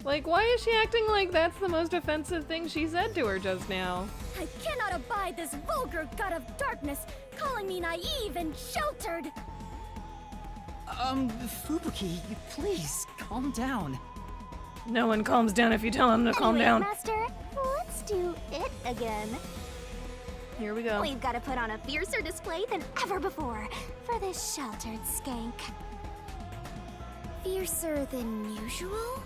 Like, why is she acting like that's the most offensive thing she said to her just now? I cannot abide this vulgar god of darkness calling me naive and sheltered. Fubuki, please, calm down. No one calms down if you tell him to calm Anyway, down. Master, let's do it again. Here we go. We've got to put on a fiercer display than ever before for this sheltered skank. Fiercer than usual?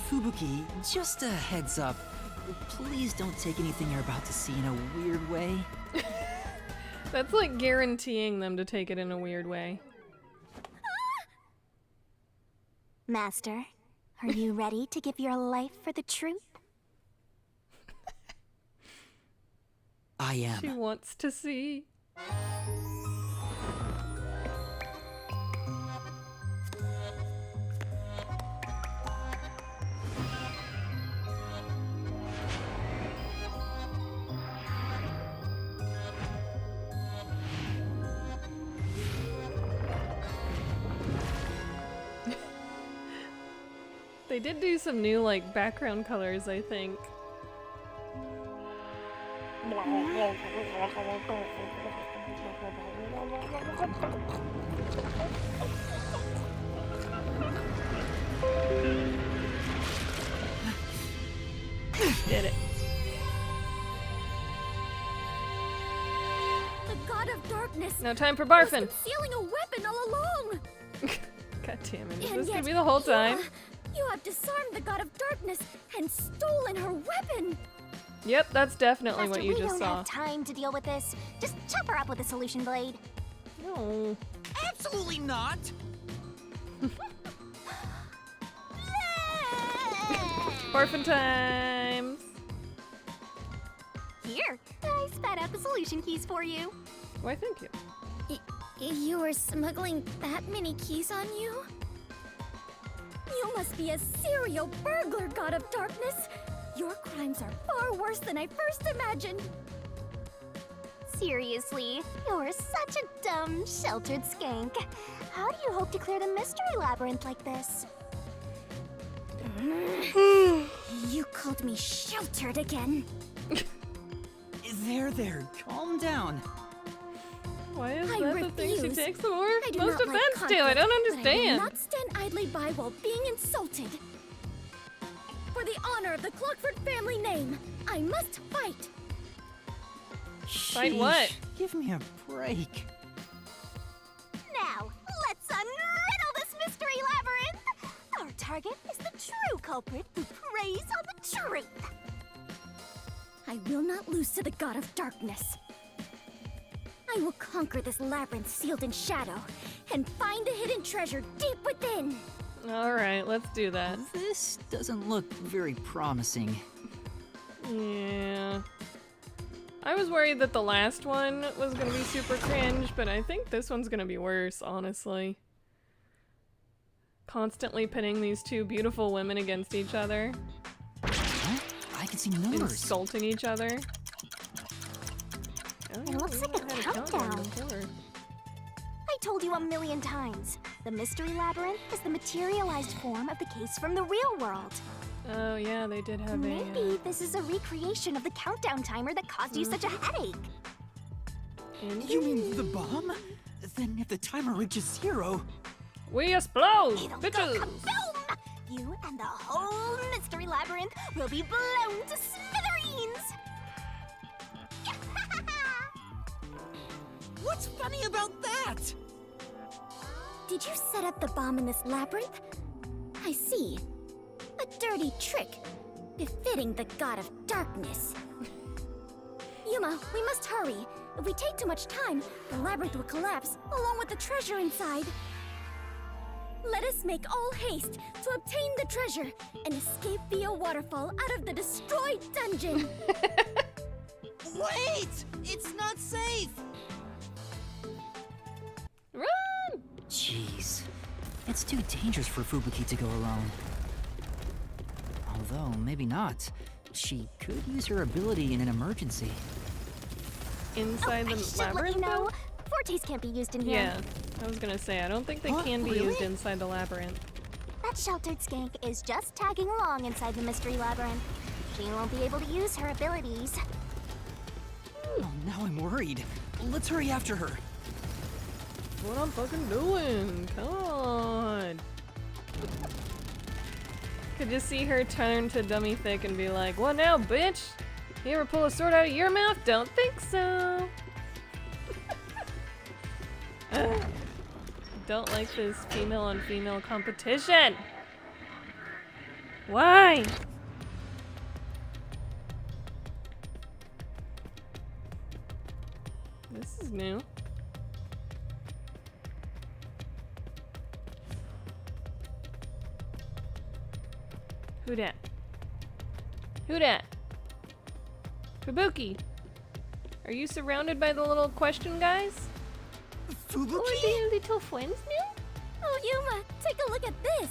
Fubuki, just a heads up. Please don't take anything you're about to see in a weird way. That's like guaranteeing them to take it in a weird way. Master, are you ready to give your life for the truth? I am. She wants to see. They did do some new, like, background colors, I think. Did it. The god of darkness Now time for was barfing. concealing a weapon all along. God damn it. Is And this gonna yet be the whole time? You have disarmed the god of darkness and stolen her weapon. Yep, that's definitely Master, what you we just don't saw. have time to deal with this. Just chop her up with a solution blade. No. Absolutely not! Barfing times. Here, I spat out the solution keys for you. Why, thank you. You were smuggling that many keys on you? You must be a serial burglar, god of darkness. Your crimes are far worse than I first imagined. Seriously, you're such a dumb, sheltered skank. How do you hope to clear the mystery labyrinth like this? You called me sheltered again. There, calm down. Why is I that the thing she refuse. takes the more I do most not like offense to? I conflict, don't but I will understand. not stand idly by while being insulted. For the honor of the Clockford family name, I must fight. Fight what? Sheesh, give me a break. Now, let's unriddle this mystery labyrinth! Our target is the true culprit who preys on the truth. I will not lose to the god of darkness. I will conquer this labyrinth sealed in shadow and find the hidden treasure deep within. Alright, let's do that. This doesn't look very promising. Yeah. I was worried that the last one was gonna be super cringe, but I think this one's gonna be worse, honestly. Constantly pitting these two beautiful women against each other. Huh? I can see numbers. Insulting each other. It looks like a countdown. I told you 1,000,000 times. The mystery labyrinth is the materialized form of the case from the real world. Oh yeah, they did have Maybe this is a recreation of the countdown timer that caused you such a headache. You mean the bomb? Then if the timer reaches 0... We explode, It'll go bitches! kaboom! You and the whole mystery labyrinth will be blown to smithereens! What's funny about that? Did you set up the bomb in this labyrinth? I see. A dirty trick, befitting the god of darkness. Yuma, we must hurry. If we take too much time, the labyrinth will collapse, along with the treasure inside. Let us make all haste to obtain the treasure and escape via waterfall out of the destroyed dungeon. Wait! It's not safe! Run! Jeez. It's too dangerous for Fubuki to go alone. Although, maybe not. She could use her ability in an emergency. Inside I the should let labyrinth? you know. though? Fortes can't be used in here. Yeah, I was gonna say, I don't think they Huh? can be Really? used inside the labyrinth. That sheltered skank is just tagging along inside the mystery labyrinth. She won't be able to use her abilities. Oh, now I'm worried. Let's hurry after her. What I'm fucking doing? Come on. Could just see her turn to Dummy Thick and be like, "What now, bitch? You ever pull a sword out of your mouth? Don't think so." Don't like this female on female competition. Why? This is new. Who dat? Who dat? Fubuki, are you surrounded by the little question guys? Fubuki? Are they little friends now? Oh, Yuma, take a look at this.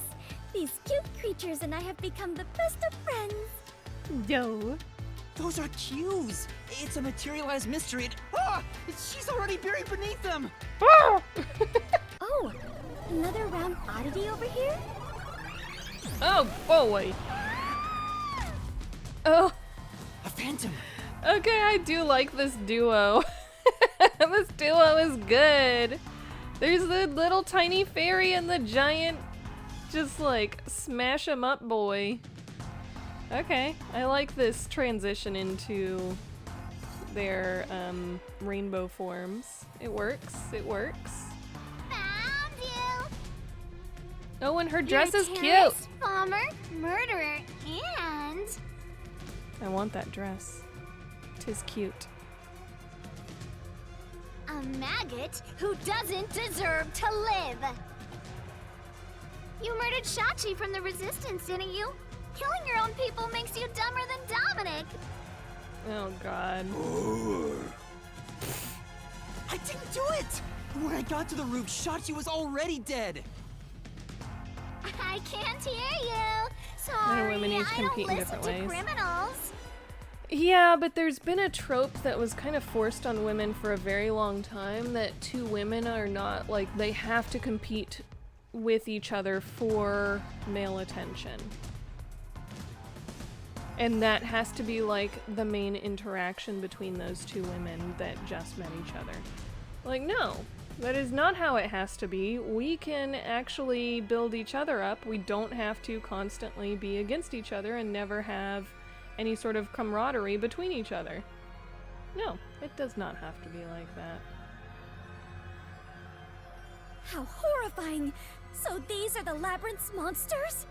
These cute creatures and I have become the best of friends. No. Those are cues! It's a materialized mystery. She's already buried beneath them! Oh, another round oddity over here? Oh boy. Oh, A phantom! okay, I do like this duo. This duo is good. There's the little tiny fairy and the giant, just like smash 'em up boy. Okay, I like this transition into their rainbow forms. It works, it works. Found you! Oh, and her dress You're a is cute. terrorist, bomber, murderer, and I want that dress. 'Tis cute. a maggot who doesn't deserve to live. You murdered Shachi from the Resistance, didn't you? Killing your own people makes you dumber than Dominic. Oh god. I didn't do it! When I got to the roof, Shachi was already dead! I can't hear you. Sorry, women each I don't compete in listen different to ways. criminals. Yeah, but there's been a trope that was kind of forced on women for a very long time that two women are not, like, they have to compete with each other for male attention. And that has to be, like, the main interaction between those two women that just met each other. Like, no, that is not how it has to be. We can actually build each other up. We don't have to constantly be against each other and never have any sort of camaraderie between each other. No, it does not have to be like that. How horrifying! So these are the labyrinth's monsters?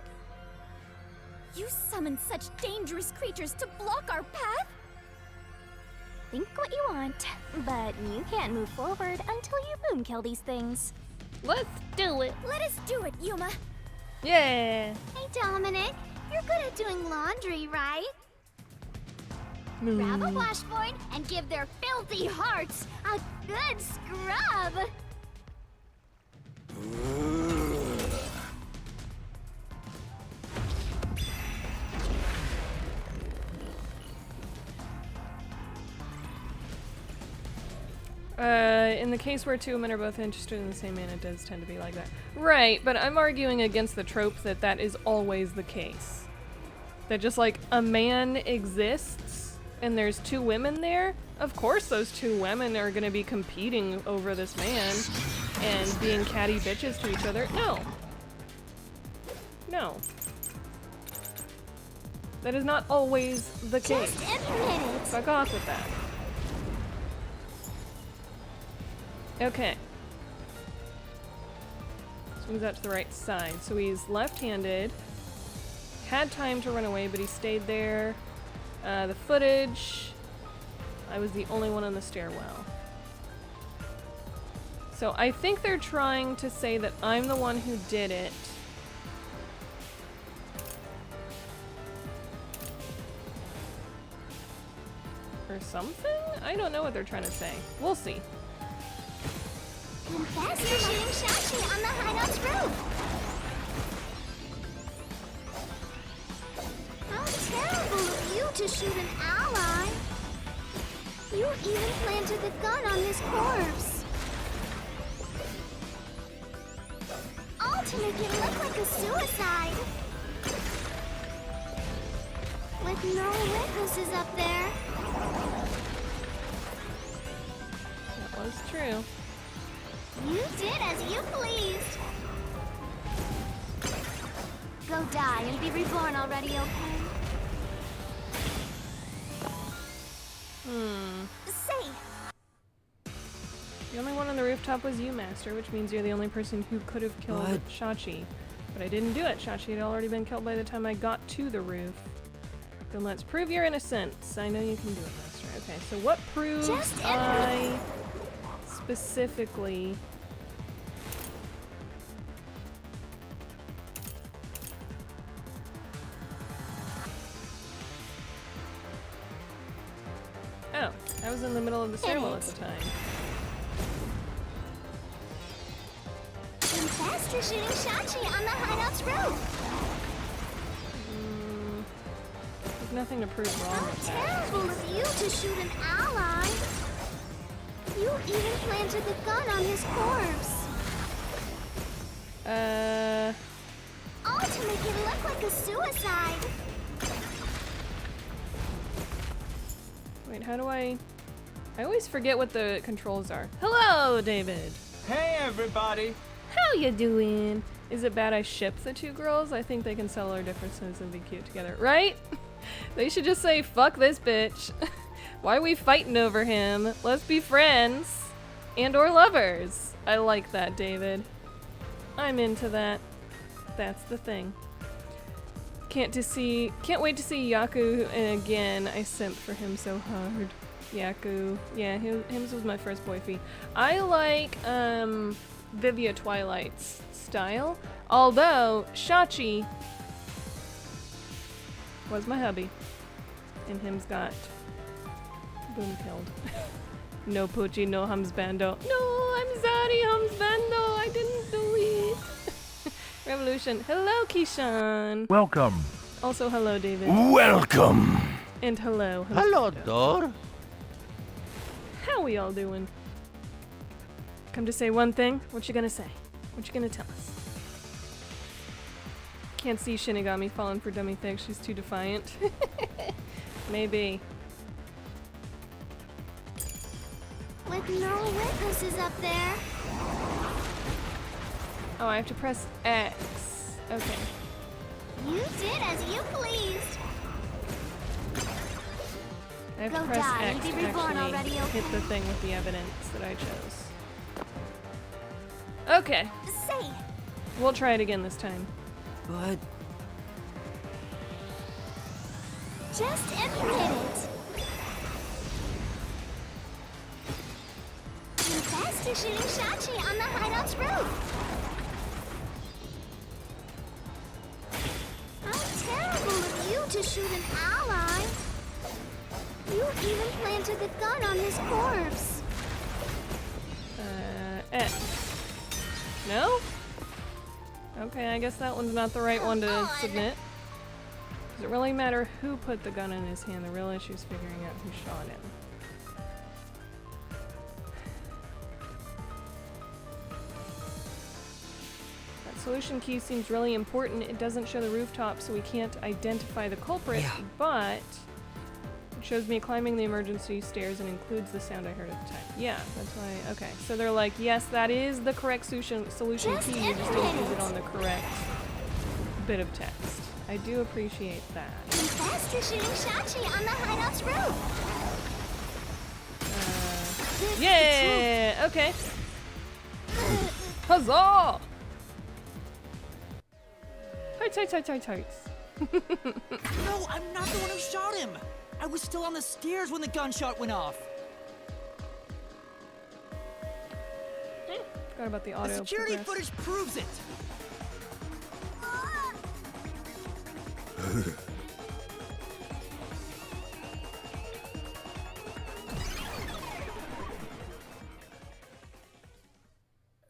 You summoned such dangerous creatures to block our path? Think what you want, but you can't move forward until you boom kill these things. Let's do it! Let us do it, Yuma! Yeah! Hey Dominic, you're good at doing laundry, right? Grab a washboard and give their filthy hearts a good scrub. In the case where two women are both interested in the same man, it does tend to be like that. Right, but I'm arguing against the trope that that is always the case. That just like a man exists and there's two women there, of course those two women are gonna be competing over this man and being catty bitches to each other. No. No. That is not always the case. Just admit it. Fuck off with that. Okay. Swings out to the right side. So he's left-handed. Had time to run away, but he stayed there. The footage. I was the only one on the stairwell. So I think they're trying to say that I'm the one who did it. Or something? I don't know what they're trying to say. We'll see. Confess you're shooting Shashi on the hideout's roof. How terrible of you to shoot an ally. You even planted the gun on his corpse. All to make it look like a suicide. With no witnesses up there. That was true. You did as you pleased. Go die and be reborn already, okay? Say. The only one on the rooftop was you, Master, which means you're the only person who could have killed What? Shachi. But I didn't do it. Shachi had already been killed by the time I got to the roof. Then let's prove your innocence. I know you can do it, Master. Okay, so what proves Just I specifically... Oh, I was in the middle of the stairwell at the time. Confess you're shooting Shachi on the hideout's roof. There's nothing to prove wrong How with that. terrible of you to shoot an ally. You even planted the gun on his corpse. All to make it look like a suicide. Wait, how do I always forget what the controls are. Hello, David. Hey, everybody. How you doing? Is it bad I ship the two girls? I think they can sell our differences and be cute together, right? They should just say, fuck this bitch. Why are we fighting over him? Let's be friends. And or lovers. I like that, David. I'm into that. That's the thing. Can't wait to see Yaku again. I simp for him so hard. Yaku. Yeah, him was my first boyfie. I like Vivia Twilight's style. Although Shachi was my hubby. And him's got boom killed. No Pucci, no Humsbando. No, I'm sorry, Humsbando. I didn't do it. Revolution. Hello, Keyshawn. Welcome. Also, hello, David. Welcome. And hello. Hello, Humsbando. Dor. How we all doing? Come to say one thing? What you gonna say? What you gonna tell us? Can't see Shinigami falling for dummy things. She's too defiant. Maybe. With no witnesses up there. Oh, I have to press X. Okay. You did as you pleased. I have to Go press die X and be to reborn actually already, hit the okay? thing with the evidence that I chose. Okay. Say. We'll try it again this time. But Just admit it. Confess to shooting Shachi on the hideout's roof. How terrible of you to shoot an ally. You even planted the gun on his corpse. X. No? Okay, I guess that one's not the right one to submit. Does it really matter who put the gun in his hand? The real issue is figuring out who shot him. That solution key seems really important. It doesn't show the rooftop, so we can't identify the culprit, but it shows me climbing the emergency stairs and includes the sound I heard at the time. Yeah, that's why. Okay, so they're like, yes, that is the correct solution key. You just didn't use it on the correct bit of text. I do appreciate that. Confess to shooting Shachi on the hideout's roof. Yeah. Okay. Huzzah! Heights. No, I'm not the one who shot him! I was still on the stairs when the gunshot went off! Forgot about the auto The security progress. footage proves it!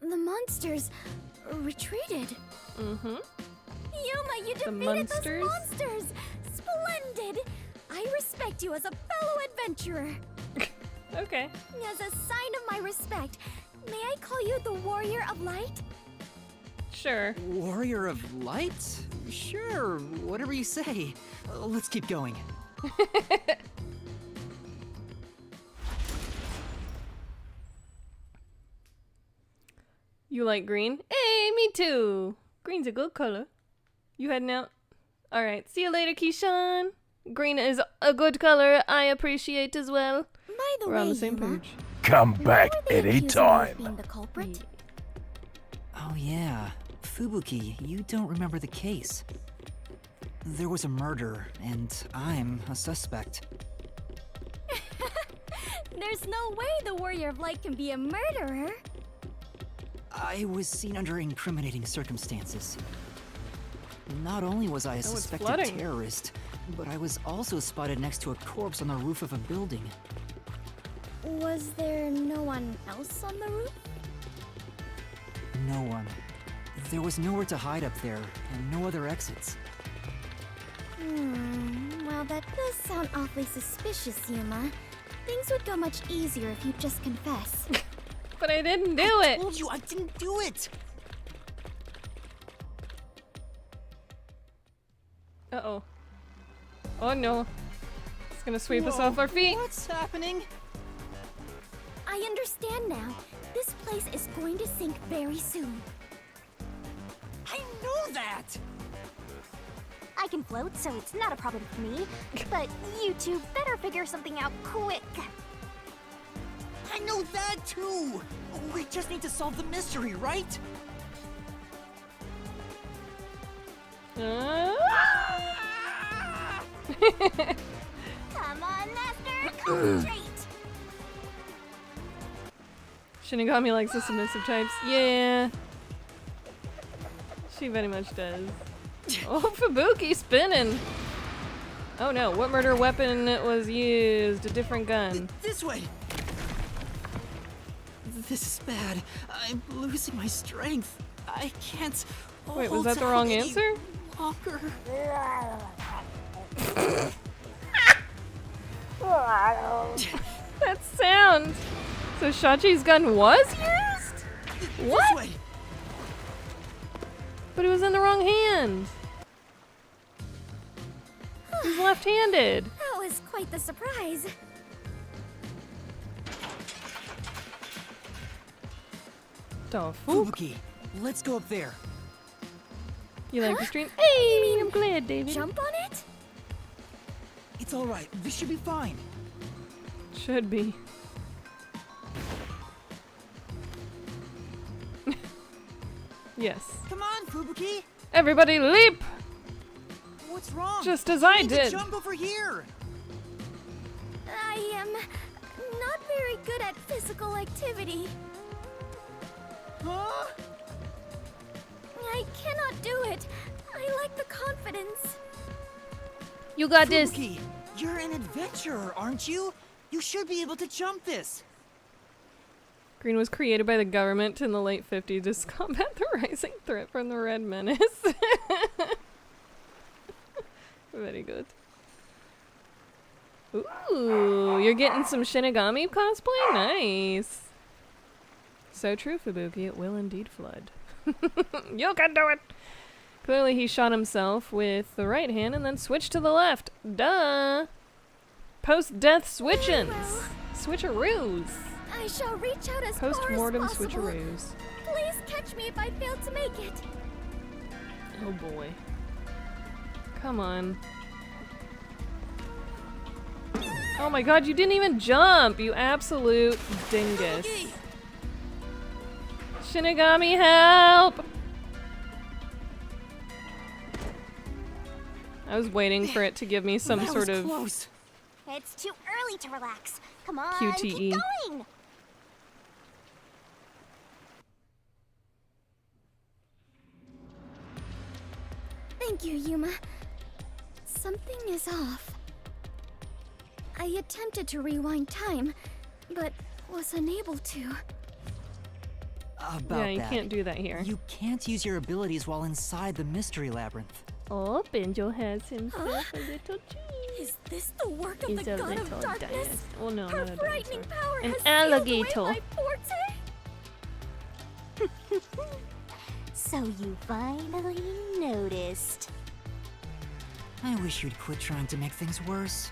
The monsters retreated. Mm-hmm. Yuma, you The defeated monsters? those monsters! Splendid! I respect you as a fellow adventurer. Okay. As a sign of my respect, may I call you the Warrior of Light? Sure. Warrior of Light? Sure, whatever you say. Let's keep going. You like green? Hey, me too. Green's a good color. You heading out? Alright, see you later, Keyshawn. Green is a good color I appreciate as well. By the We're way, on the same Yuma, page. Come back who are they accusing you of being anytime. the culprit? Oh yeah, Fubuki, you don't remember the case. There was a murder, and I'm a suspect. There's no way the Warrior of Light can be a murderer. I was seen under incriminating circumstances. Not only was I a it's suspected flooding. terrorist, but I was also spotted next to a corpse on the roof of a building. Was there no one else on the roof? No one. There was nowhere to hide up there, and no other exits. Well, that does sound awfully suspicious, Yuma. Things would go much easier if you'd just confess. But I didn't do I it. told you I didn't do it! Uh-oh. Oh no. It's gonna sweep us Whoa, off our feet. What's happening? I understand now. This place is going to sink very soon. I know that! I can float, so it's not a problem for me. But you two better figure something out quick. I know that too! We just need to solve the mystery, right? Come on, Master, concentrate. Shinigami likes the submissive types. Yeah. She very much does. Oh, Fubuki spinning. Oh no, what murder weapon was used? A different gun. This way! This is bad. I'm losing my strength. I can't. Wait, was hold that the out wrong any answer? Longer. That sound. So Shachi's gun was used? What? This way. But it was in the wrong hand. He's left-handed. That was quite the surprise. The fuck? Fubuki, let's go up there. You like the stream? Hey, mean I'm glad, David. Jump on it? It's all right. This should be fine. Should be. Yes. Come on, Fubuki. Everybody leap! What's wrong? Just as You I need to did. Jump over here. I am not very good at physical activity. Huh? I cannot do it. I lack the confidence. You got this. Fubuki, you're an adventurer, aren't you? You should be able to jump this. Green was created by the government in the late 50s to combat the rising threat from the Red Menace. Very good. Ooh, you're getting some Shinigami cosplay? Nice. So true, Fubuki. It will indeed flood. You can do it! Clearly he shot himself with the right hand and then switched to the left. Duh! Post-death switch-ins. Switcheroos. I shall reach out as far as Post-mortem possible. switcheroos. Please catch me if I fail to make it. Oh boy. Come on. Oh my god, you didn't even jump, you absolute dingus. Shinigami, help! I was waiting for it to give me some That sort was of close. It's too early to relax. Come on, QTE. keep going. Thank you, Yuma. Something is off. I attempted to rewind time, but was unable to. About Yeah, you that. can't do that here. You can't use your abilities while inside the mystery labyrinth. Oh, Benjo has himself a little tree. Is this the work of He's the a god little of darkness? dinosaur. Oh no, Her not a frightening dinosaur. power An has alligator. sealed away my forte. So you finally noticed. I wish you'd quit trying to make things worse.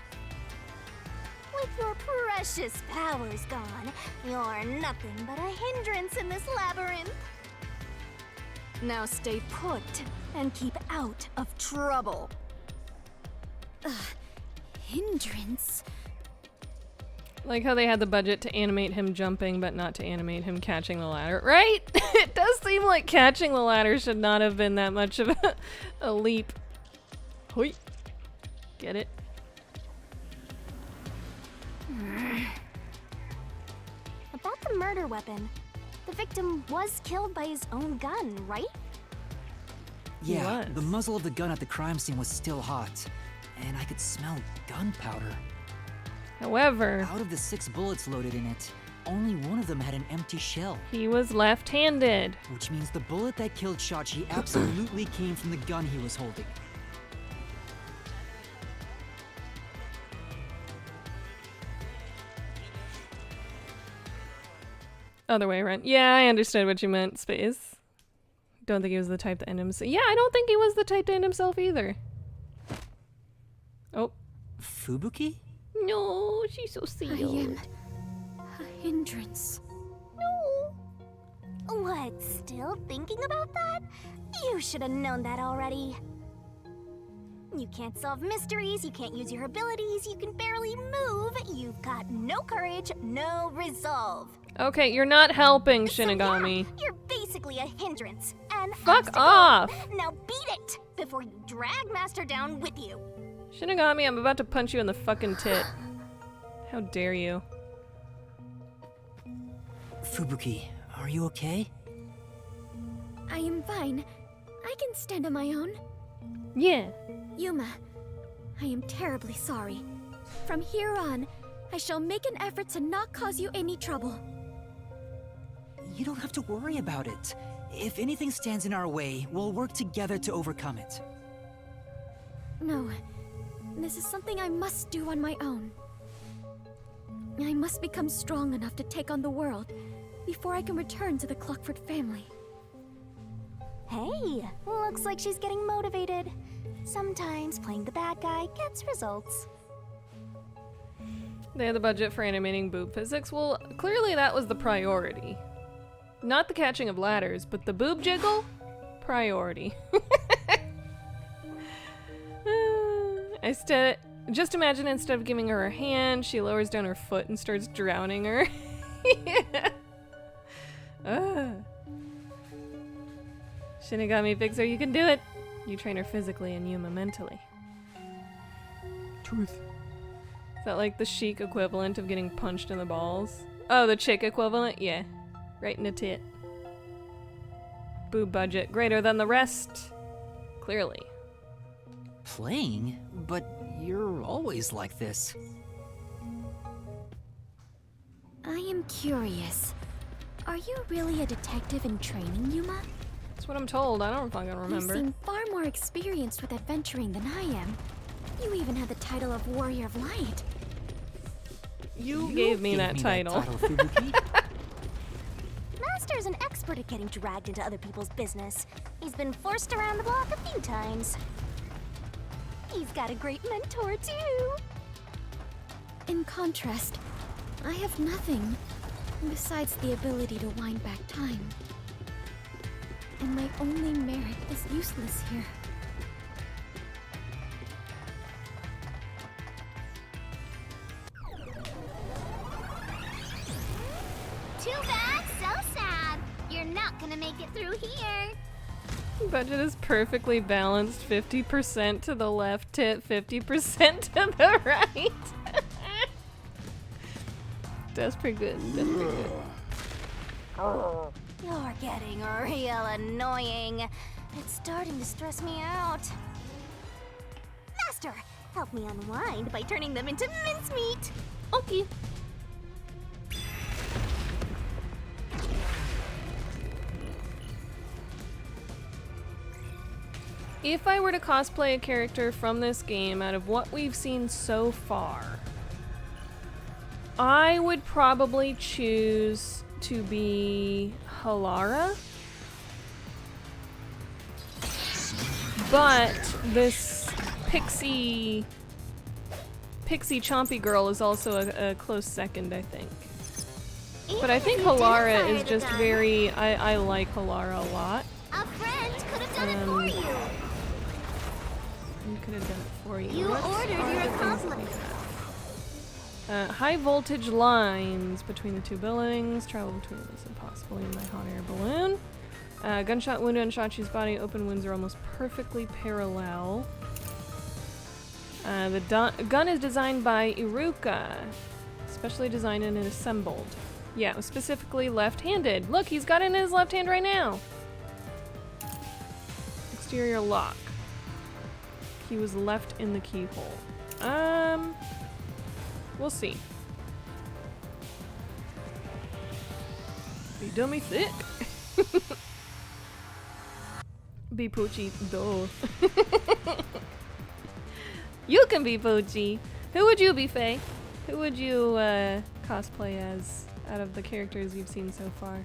With your precious powers gone, you're nothing but a hindrance in this labyrinth. Now stay put and keep out of trouble. Hindrance? Like how they had the budget to animate him jumping, but not to animate him catching the ladder, right? It does seem like catching the ladder should not have been that much of a leap. Hoi. Get it? About the murder weapon, the victim was killed by his own gun, right? Yeah, was. the muzzle of the gun at the crime scene was still hot, and I could smell gunpowder. However, Out of the 6 bullets loaded in it, only one of them had an empty shell, he was left-handed. which means the bullet that killed Shachi absolutely came from the gun he was holding. Other way around. Yeah, I understood what you meant, Space. Don't think he was the type to end himself. Yeah, I don't think he was the type to end himself either. Oh. Fubuki? No, she's so I sealed. am a hindrance. What, still thinking about that? You should have known that already. You can't solve mysteries, you can't use your abilities, you can barely move, you've got no courage, no resolve. Okay, you're not helping, So Shinigami. yeah, you're basically a hindrance. An Fuck obstacle. off! Now beat it before you drag Master down with you. Shinigami, I'm about to punch you in the fucking tit. How dare you? Fubuki, are you okay? I am fine. I can stand on my own. Yeah. Yuma, I am terribly sorry. From here on, I shall make an effort to not cause you any trouble. You don't have to worry about it. If anything stands in our way, we'll work together to overcome it. No, this is something I must do on my own. I must become strong enough to take on the world before I can return to the Clockford family. Hey, looks like she's getting motivated. Sometimes playing the bad guy gets results. They had the budget for animating boob physics. Well, clearly that was the priority. Not the catching of ladders, but the boob jiggle? Priority. Just imagine instead of giving her a hand, she lowers down her foot and starts drowning her. Yeah. Shinigami Fixer, you can do it! You train her physically and Yuma mentally. Truth. Is that like the chic equivalent of getting punched in the balls? Oh, the chick equivalent? Yeah. Right in the tit. Boob budget greater than the rest. Clearly. Playing? But you're always like this. I am curious. Are you really a detective in training, Yuma? That's what I'm told. I don't fucking remember. You seem far more experienced with adventuring than I am. You even had the title of Warrior of Light. You gave me that title. Fubuki. Master's an expert at getting dragged into other people's business. He's been forced around the block a few times. He's got a great mentor, too. In contrast, I have nothing besides the ability to wind back time. And my only merit is useless here. Too bad, so sad. You're not gonna make it through here. Budget is perfectly balanced. 50% to the left tip, 50% to the right. That's pretty good. That's pretty good. You're getting real annoying. It's starting to stress me out. Master, help me unwind by turning them into mincemeat. Okay. If I were to cosplay a character from this game out of what we've seen so far, I would probably choose to be Halara. But this pixie chompy girl is also a close second, I think. But I think Halara is just very... I like Halara a lot. A friend could have done it for you. You could have done it for you. You What ordered are your the things that we accomplice. have? High voltage lines between the two buildings. Travel between them is impossible in my hot air balloon. Gunshot wound on Shachi's body. Open wounds are almost perfectly parallel. The gun is designed by Iruka. Specially designed and assembled. Yeah, it was specifically left-handed. Look, he's got it in his left hand right now. Exterior lock. He was left in the keyhole. We'll see. Be dummy thick. Be Poochie, though. You can be Poochie. Who would you be, Faye? Who would you cosplay as out of the characters you've seen so far?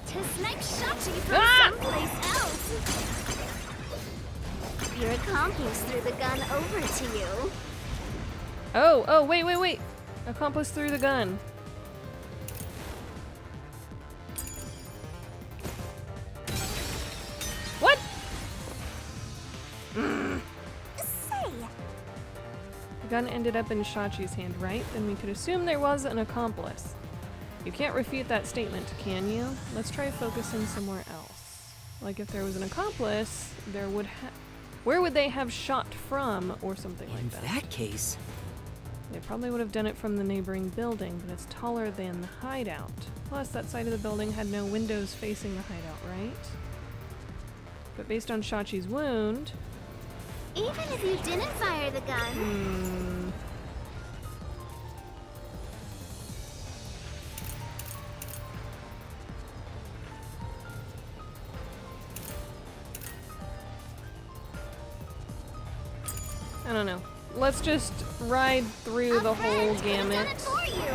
To snipe Shachi from someplace else. Your accomplice threw the gun over to you. Oh, wait. Accomplice through the gun. What? Say, The gun ended up in Shachi's hand, right? Then we could assume there was an accomplice. You can't refute that statement, can you? Let's try focusing somewhere else. Like if there was an accomplice, there would where would they have shot from or something like In that? that case, They probably would have done it from the neighboring building, but it's taller than the hideout. Plus, that side of the building had no windows facing the hideout, right? But based on Shachi's wound... Even if you didn't fire the gun, I don't know. Let's just ride through the whole gamut. done it for you.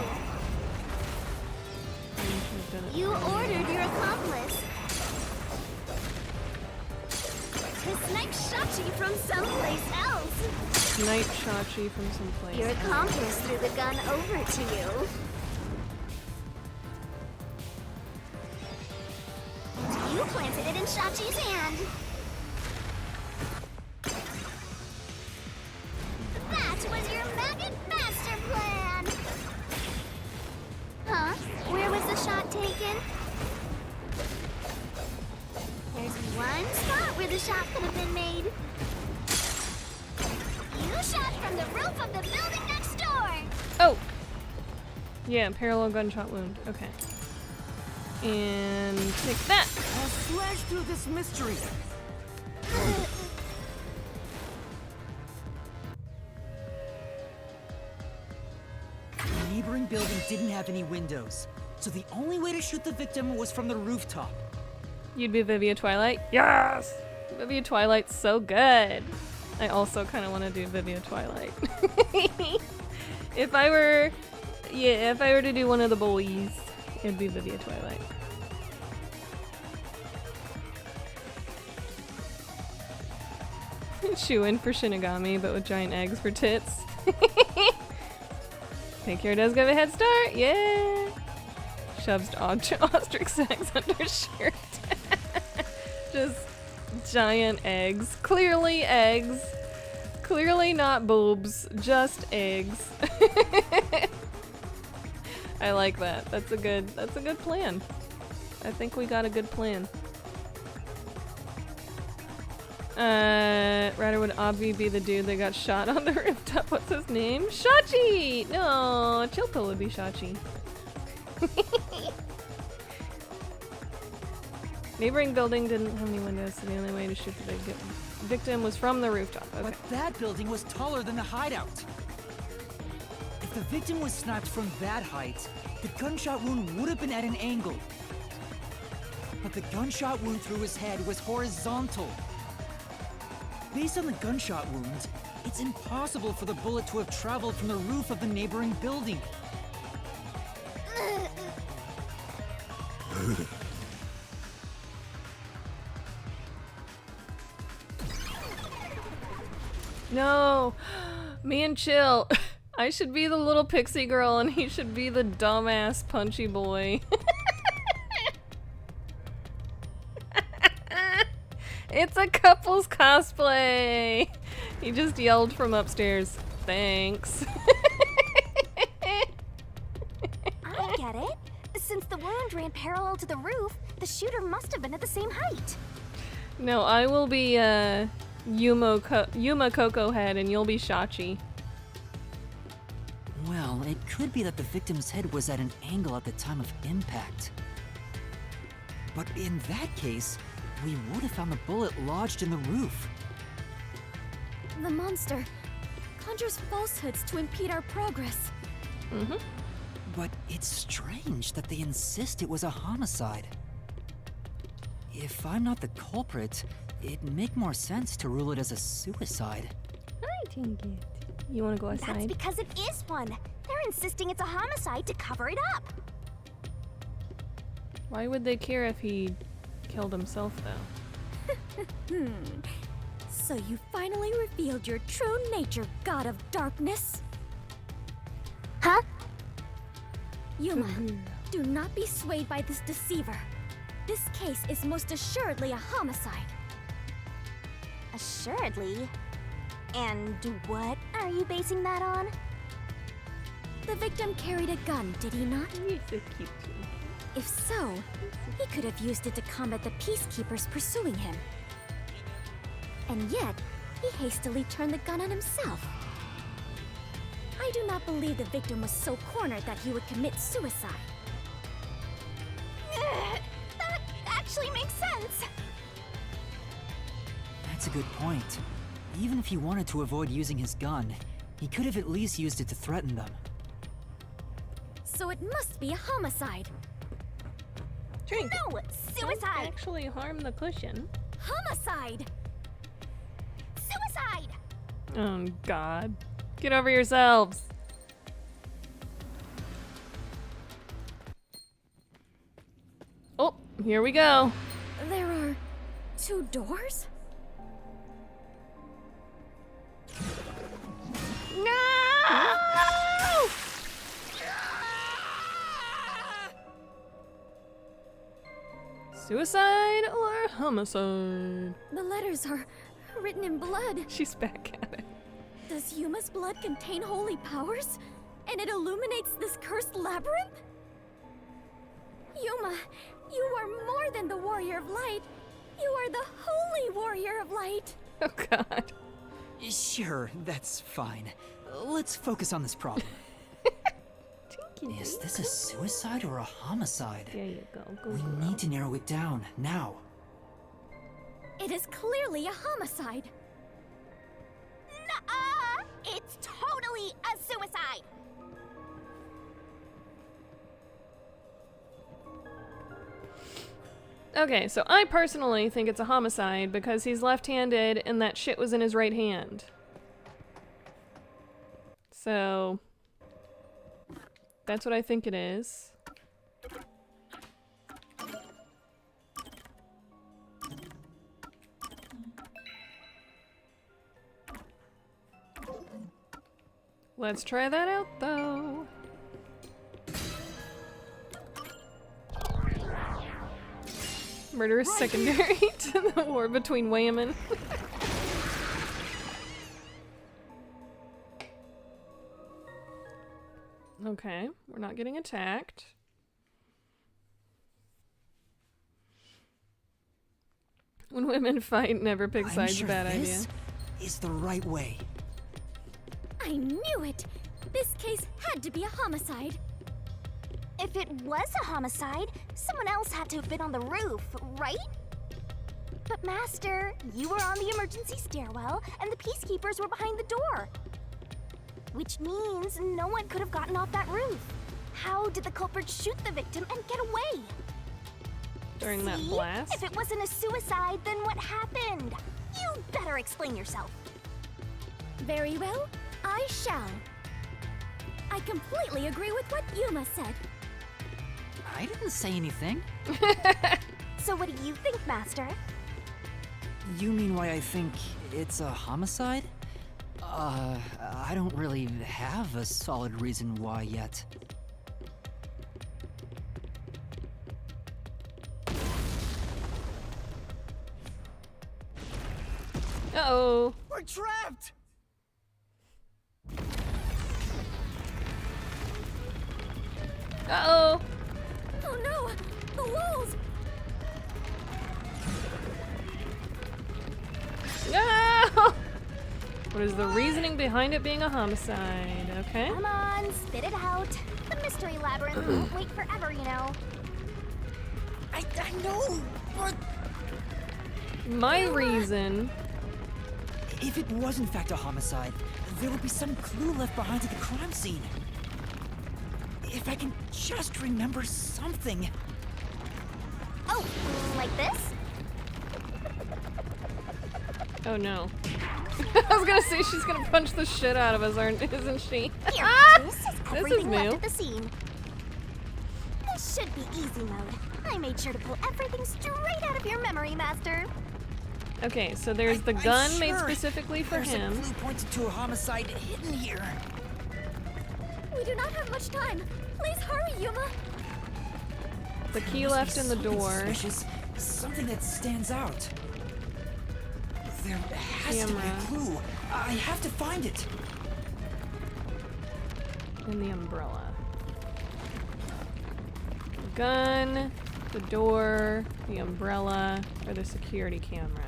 You ordered your accomplice to snipe Shachi from someplace else. Snipe Shachi from someplace. Your accomplice threw the gun over to you. You planted it in Shachi's hand. That was your maggot master plan! Huh? Where was the shot taken? There's one spot where the shot could have been made. You shot from the roof of the building next door! Oh! Yeah, parallel gunshot wound. Okay. And take that! I'll slash through this mystery. the neighboring building didn't have any windows, so the only way to shoot the victim was from the rooftop. You'd be Vivia Twilight? Yes! Vivia Twilight's so good. I also kind of want to do Vivia Twilight. If I were to do one of the boys, it'd be Vivia Twilight. Shoe in for Shinigami, but with giant eggs for tits. Pink does give a head start, yeah! Shoves ostrich eggs under shirt. Just giant eggs. Clearly eggs. Clearly not boobs, just eggs. I like that. That's a good plan. I think we got a good plan. Rather would Obvi be the dude that got shot on the rooftop. What's his name? Shachi! No, Chillpill would be Shachi. Neighboring building didn't have any windows, so the only way to shoot the victim was from the rooftop. Okay. But that building was taller than the hideout. If the victim was snapped from that height, the gunshot wound would have been at an angle. But the gunshot wound through his head was horizontal. Based on the gunshot wound, it's impossible for the bullet to have traveled from the roof of the neighboring building. No! Me and Chill. I should be the little pixie girl and he should be the dumbass punchy boy. It's a couple's cosplay! He just yelled from upstairs. Thanks. I get it. Since the wound ran parallel to the roof, the shooter must have been at the same height. No, I will be Yuma Coco Head and you'll be Shachi. Well, it could be that the victim's head was at an angle at the time of impact. But in that case, we would have found the bullet lodged in the roof. The monster conjures falsehoods to impede our progress. Mm-hmm. But it's strange that they insist it was a homicide. If I'm not the culprit, it'd make more sense to rule it as a suicide. I think it. You wanna go outside? That's because it is one. They're insisting it's a homicide to cover it up. Why would they care if he killed himself, though? So you finally revealed your true nature, God of Darkness. Huh? Yuma, do not be swayed by this deceiver. This case is most assuredly a homicide. Assuredly. And what are you basing that on? The victim carried a gun, did he not? You're so cute. If so, he could have used it to combat the peacekeepers pursuing him. And yet, he hastily turned the gun on himself. I do not believe the victim was so cornered that he would commit suicide. That actually makes sense. That's a good point. Even if he wanted to avoid using his gun, he could have at least used it to threaten them. So it must be a homicide. Drink. No, Don't suicide. actually harm the cushion. Homicide! Suicide. Oh, God. Get over yourselves. Oh, here we go. There are 2 doors? No! Suicide or homicide? The letters are written in blood. She's back at it. Does Yuma's blood contain holy powers? And it illuminates this cursed labyrinth? Yuma, you are more than the warrior of light. You are the holy warrior of light. Oh, God. Sure, that's fine. Let's focus on this problem. Is this a suicide or a homicide? There you go. We need to narrow it down, now. It is clearly a homicide. Nuh-uh! It's totally a suicide. Okay, so I personally think it's a homicide because he's left-handed and that shit was in his right hand. So that's what I think it is. Let's try that out, though. Murder is secondary to the war between Wayman. Okay, we're not getting attacked. When women fight, never pick I'm sides. sure Bad idea. this is the right way. I knew it! This case had to be a homicide. If it was a homicide, someone else had to have been on the roof, right? But Master, you were on the emergency stairwell, and the peacekeepers were behind the door. Which means no one could have gotten off that roof. How did the culprit shoot the victim and get away? During that See? blast? If it wasn't a suicide, then what happened? You better explain yourself. Very well, I shall. I completely agree with what Yuma said. I didn't say anything. So what do you think, Master? You mean why I think it's a homicide? I don't really have a solid reason why yet. Uh-oh. We're trapped! Uh-oh. Oh no! The walls! No! What is the reasoning behind it being a homicide? Okay. Come on, spit it out. The mystery labyrinth won't wait forever, you know. I know, but My reason. if it was in fact a homicide, there would be some clue left behind at the crime scene. If I can just remember something. Oh, like this? Oh no. I was gonna say she's gonna punch the shit out of us, isn't she? Here, this is This is everything left new. at the scene. This should be easy mode. I made sure to pull everything straight out of your memory, Master. Okay, so there's the I'm gun made sure specifically for there's him. a clue pointing to a homicide hidden here. We do not have much time. Please hurry, Yuma. The key There must left be in the something door. Suspicious, something that stands out. There has to be Camera. a clue. I have to find it. And the umbrella. The gun, the door, the umbrella, or the security camera.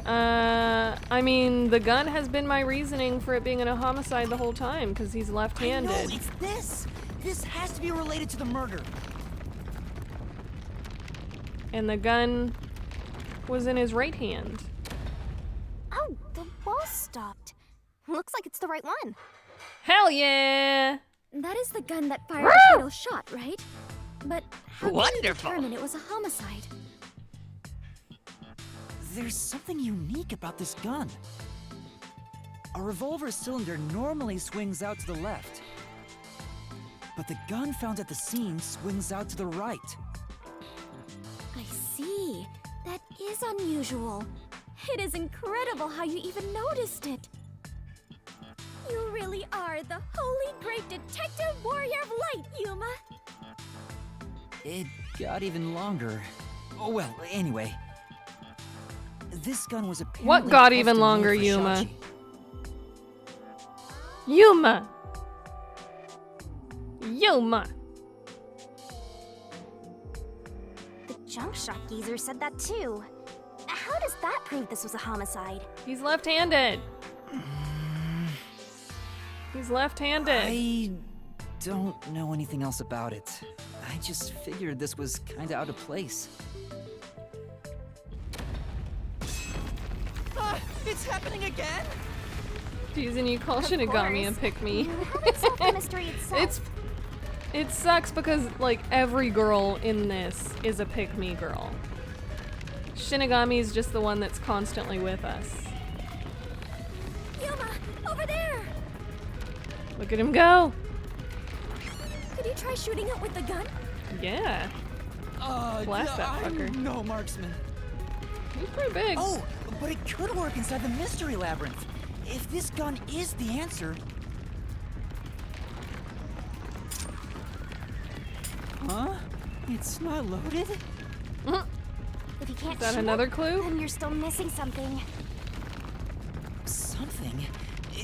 I mean, the gun has been my reasoning for it being a homicide the whole time, because he's I know, left-handed. it's this. This has to be related to the murder. And the gun was in his right hand. Oh, the wall stopped. Looks like it's the right one. Hell yeah! That is the gun that fired the fatal shot, right? But how can you Wonderful. determine it was a homicide? There's something unique about this gun. A revolver cylinder normally swings out to the left. But the gun found at the scene swings out to the right. I see. That is unusual. It is incredible how you even noticed it. You really are the holy great detective warrior of light, Yuma. It got even longer. Oh well, anyway. This gun was apparently What got custom even made longer, for Yuma? Shachi. Yuma! Yuma! The junk shop geezer said that too. How does that prove this was a homicide? He's left-handed. He's left-handed. I don't know anything else about it. I just figured this was kinda out of place. It's happening again? Teasing you call Shinigami and pick me. You haven't solved the mystery itself. It sucks because like every girl in this is a pick me girl. Shinigami is just the one that's constantly with us. Yuma, over there! Look at him go. Could you try shooting it with the gun? Yeah. Blast that fucker. I'm no marksman. He's pretty big. Oh, but it could work inside the mystery labyrinth. If this gun is the answer... Huh? It's not loaded? If you can't Is that shoot another it, clue? then you're still missing something. Something?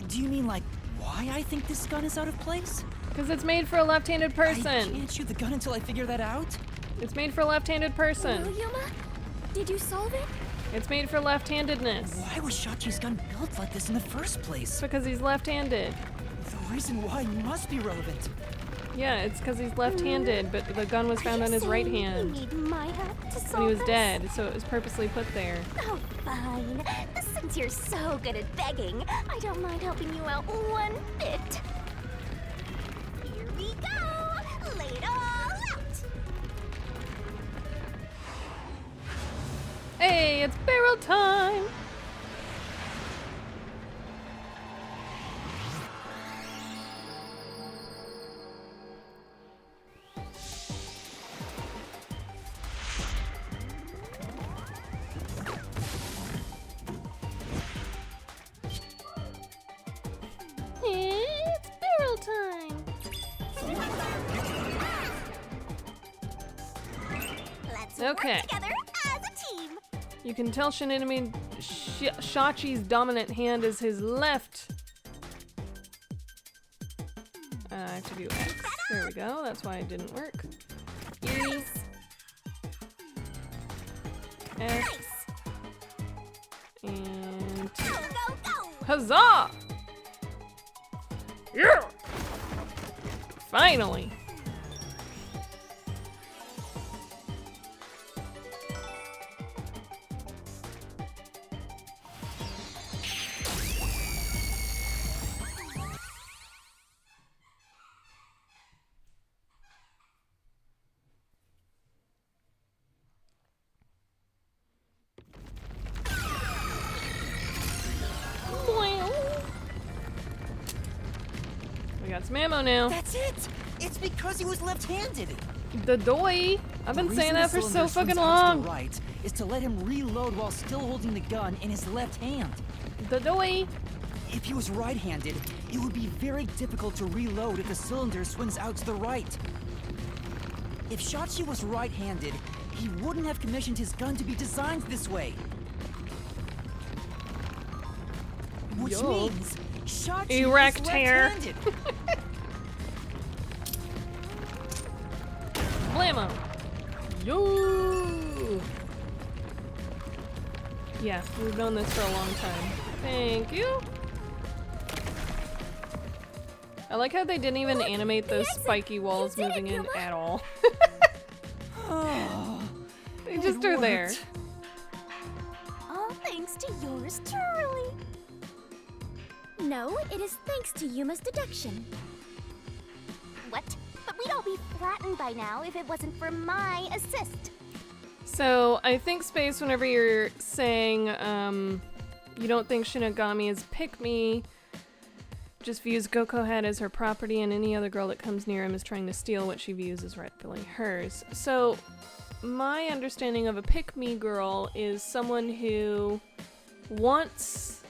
Do you mean like why I think this gun is out of place? Because it's made for a left-handed I person. can't shoot the gun until I figure that out. It's made for a left-handed person. Well, Yuma, did you solve it? It's made for left-handedness. Why was Shachi's gun built like this in the first place? It's because he's left-handed. The reason why must be relevant. Yeah, it's because he's left-handed, but the gun was found on his right You hand need my help to solve when he was this? dead, so it was purposely put there. Oh, fine. Since you're so good at begging, I don't mind helping you out one bit. Here we go! Lay it all out! Hey, it's barrel time! It's barrel time. Let's Okay. work together as a team! You can tell Shachi's dominant hand is his left. I have to do X. There we go. That's why it didn't work. E. F. Nice! And Go, go, go! huzzah! Yeah! Finally! We got some ammo now. That's it! It's because he was left-handed! The doy. I've been The saying reason that the for so cylinder fucking swings out to long. the right is to let him reload while still holding the gun in his left hand. The doy. If he was right-handed, it would be very difficult to reload if the cylinder swings out to the right. If Shachi was right-handed, he wouldn't have commissioned his gun to be designed this way. Which Yo. means Shachi Erect is hair. left-handed. Blammo. Yo. Yeah, we've known this for a long time. Thank you. I like how they didn't even animate those spiky walls You did moving it, in Yuma. at all. Oh, They just it are there. worked. All thanks to yours truly. No, it is thanks to Yuma's deduction. What? But we'd all be flattened by now if it wasn't for my assist. So I think, Space, whenever you're saying you don't think Shinigami is pick-me, just views Goko Head as her property, and any other girl that comes near him is trying to steal what she views as rightfully hers. So my understanding of a pick-me girl is someone who wants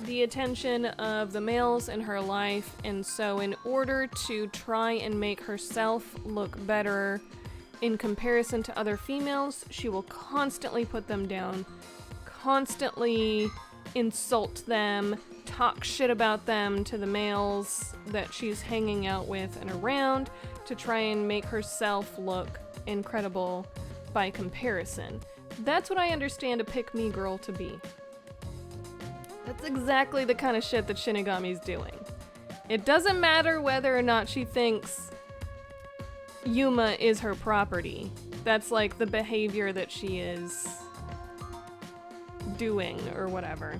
the attention of the males in her life, and so in order to try and make herself look better in comparison to other females, she will constantly put them down, constantly insult them, talk shit about them to the males that she's hanging out with and around to try and make herself look incredible by comparison. That's what I understand a pick-me girl to be. That's exactly the kind of shit that Shinigami's doing. It doesn't matter whether or not she thinks Yuma is her property. That's like the behavior that she is doing or whatever.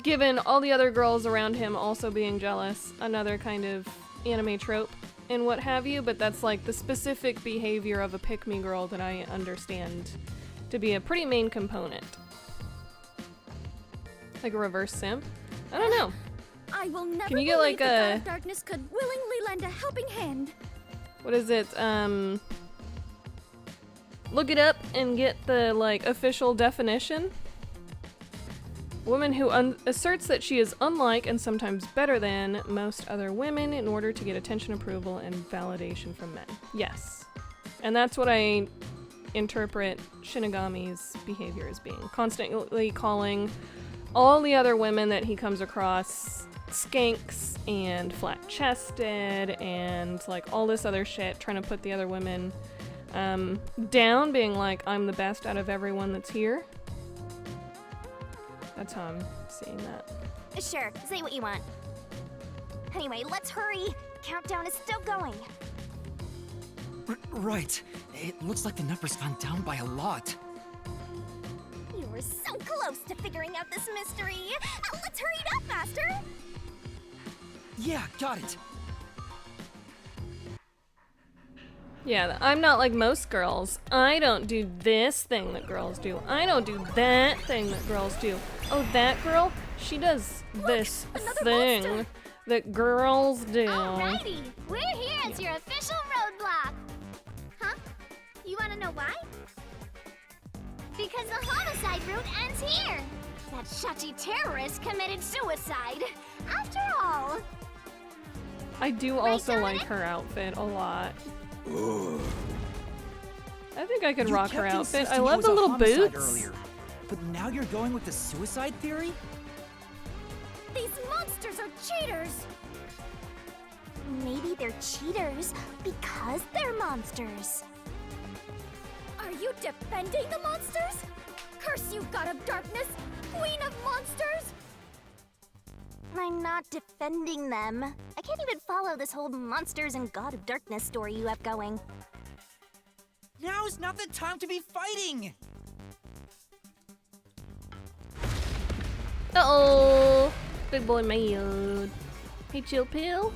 Given all the other girls around him also being jealous, another kind of anime trope and what have you, but that's like the specific behavior of a pick-me girl that I understand to be a pretty main component. Like a reverse simp? I don't know. I will never Can you get, believe like, the God a- of Darkness could willingly lend a helping hand. What is it? Look it up and get the, like, official definition. Woman who asserts that she is unlike and sometimes better than most other women in order to get attention, approval, and validation from men. Yes. And that's what I interpret Shinigami's behavior as being. Constantly calling all the other women that he comes across, skanks and flat-chested and like all this other shit, trying to put the other women down, being like, I'm the best out of everyone that's here. That's how I'm seeing that. Sure, say what you want. Anyway, let's hurry. Countdown is still going. Right. It looks like the number's gone down by a lot. You were so close to figuring out this mystery. Let's hurry it up, Master. Yeah, got it. Yeah, I'm not like most girls. I don't do this thing that girls do. I don't do that thing that girls do. Oh, that girl? She does this thing monster. that girls do. Alrighty, we're here as your official roadblock. Huh? You wanna know why? Because the homicide route ends here. That Shachi terrorist committed suicide. After all. I do also like her outfit a lot. I think I could rock her kept outfit. I insisting it love was the a little homicide boots. earlier, but now you're going with the suicide theory? These monsters are cheaters. Maybe they're cheaters because they're monsters. Are you defending the monsters? Curse you, God of Darkness, Queen of Monsters! I'm not defending them. I can't even follow this whole monsters and God of Darkness story you have going. Now's not the time to be fighting! Uh-oh! Big boy made. Hey, chill pill.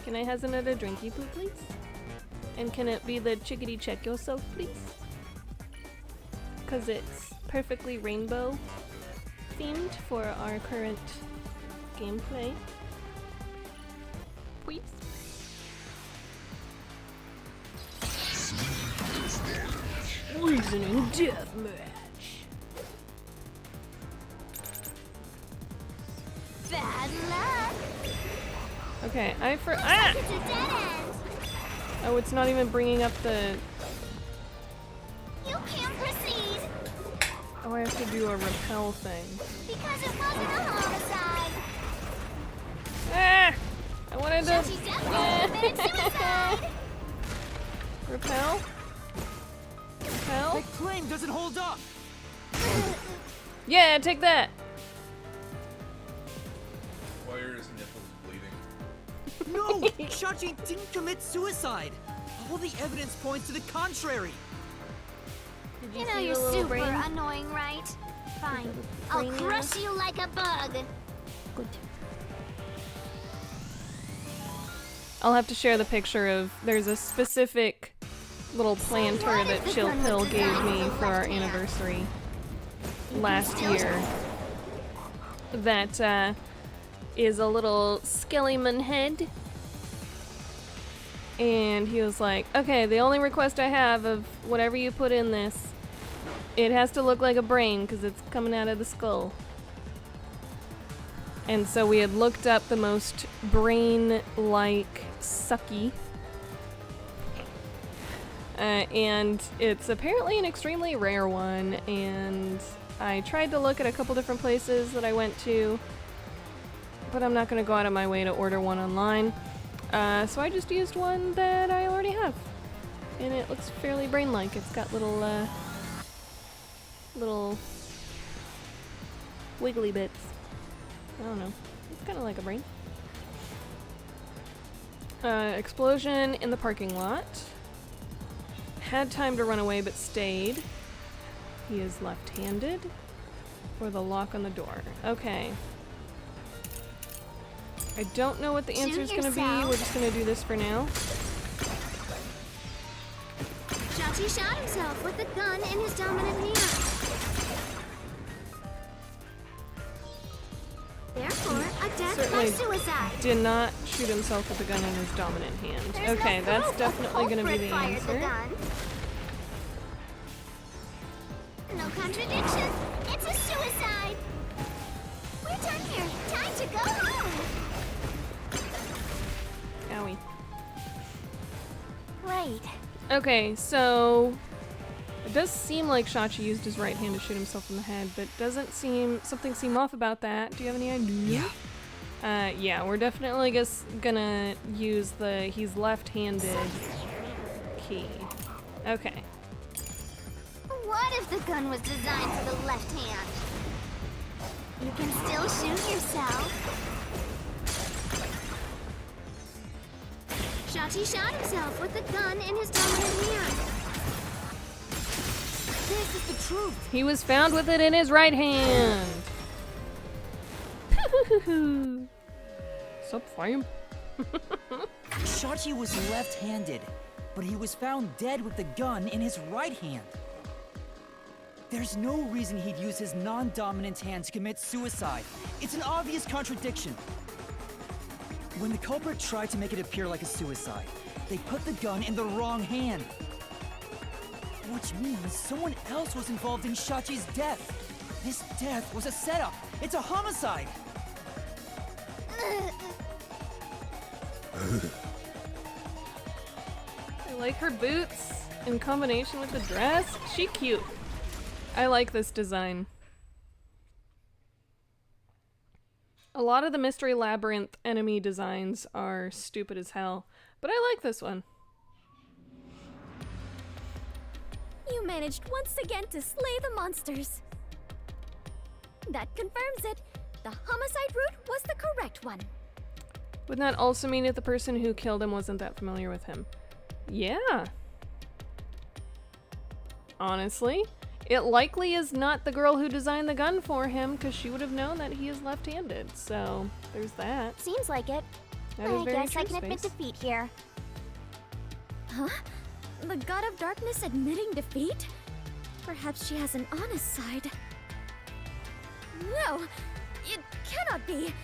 Can I have another drinky poo, please? And can it be the chickadee check yourself, please? Because it's perfectly rainbow themed for our current gameplay. Please. Reasoning deathmatch. Bad luck. Okay, I It's a dead end. Oh, it's not even bringing up the. You can't proceed Oh, I have to do a repel thing. because it wasn't a homicide. Ah! I wanted Shachi to. definitely committed suicide. Repel? Repel? That claim doesn't hold up! Yeah, take that! Why are his nipples bleeding? No! Shachi didn't commit suicide! All the evidence points to the contrary! Did You know see you're the little super brain? annoying, right? Fine. I'll brain crush you like a bug. Good. I'll have to share the picture of. There's a specific little planter what that if the Chill gun was Pill gave designed me for for our left hand? anniversary last year. That is a little Skellyman head. And he was like, okay, the only request I have of whatever you put in this, it has to look like a brain because it's coming out of the skull. And so we had looked up the most brain-like sucky. And it's apparently an extremely rare one, and I tried to look at a couple different places that I went to, but I'm not going to go out of my way to order one online. So I just used one that I already have, and it looks fairly brain-like. It's got little wiggly bits. I don't know. It's kind of like a brain. Explosion in the parking lot. Had time to run away but stayed. He is left-handed. Or the lock on the door. Okay. I don't know what the answer is going to be. yourself. We're just going to do this for now. Shachi shot himself with the gun in his dominant hand. Therefore, a death by Certainly suicide. did not shoot himself with the gun in his dominant hand. There's Okay, no that's proof definitely a going to be culprit the fired answer. gun. No contradiction. It's a suicide. We're done here. Time to go home. Owie. Right. Okay, so does seem like Shachi used his right hand to shoot himself in the head, but doesn't something seem off about that. Do you have any idea? Yeah, we're definitely gonna use the he's left-handed key. Okay. What if the gun was designed for the left hand? You can still shoot yourself. Shachi shot himself with the gun in his dominant hand. This is the truth. He was found with it in his right hand. Sup, fam? Shachi was left-handed, but he was found dead with the gun in his right hand. There's no reason he'd use his non-dominant hand to commit suicide. It's an obvious contradiction. When the culprit tried to make it appear like a suicide, they put the gun in the wrong hand. Which means someone else was involved in Shachi's death. This death was a setup. It's a homicide. I like her boots in combination with the dress. She cute. I like this design. A lot of the Mystery Labyrinth enemy designs are stupid as hell, but I like this one. You managed once again to slay the monsters. That confirms it. The homicide route was the correct one. Wouldn't that also mean that the person who killed him wasn't that familiar with him? Yeah. Honestly, it likely is not the girl who designed the gun for him, because she would have known that he is left-handed, so there's that. Seems like it. That is I very guess true, I can admit Space. defeat here. Huh? The God of Darkness admitting defeat? Perhaps she has an honest side. No! It cannot be!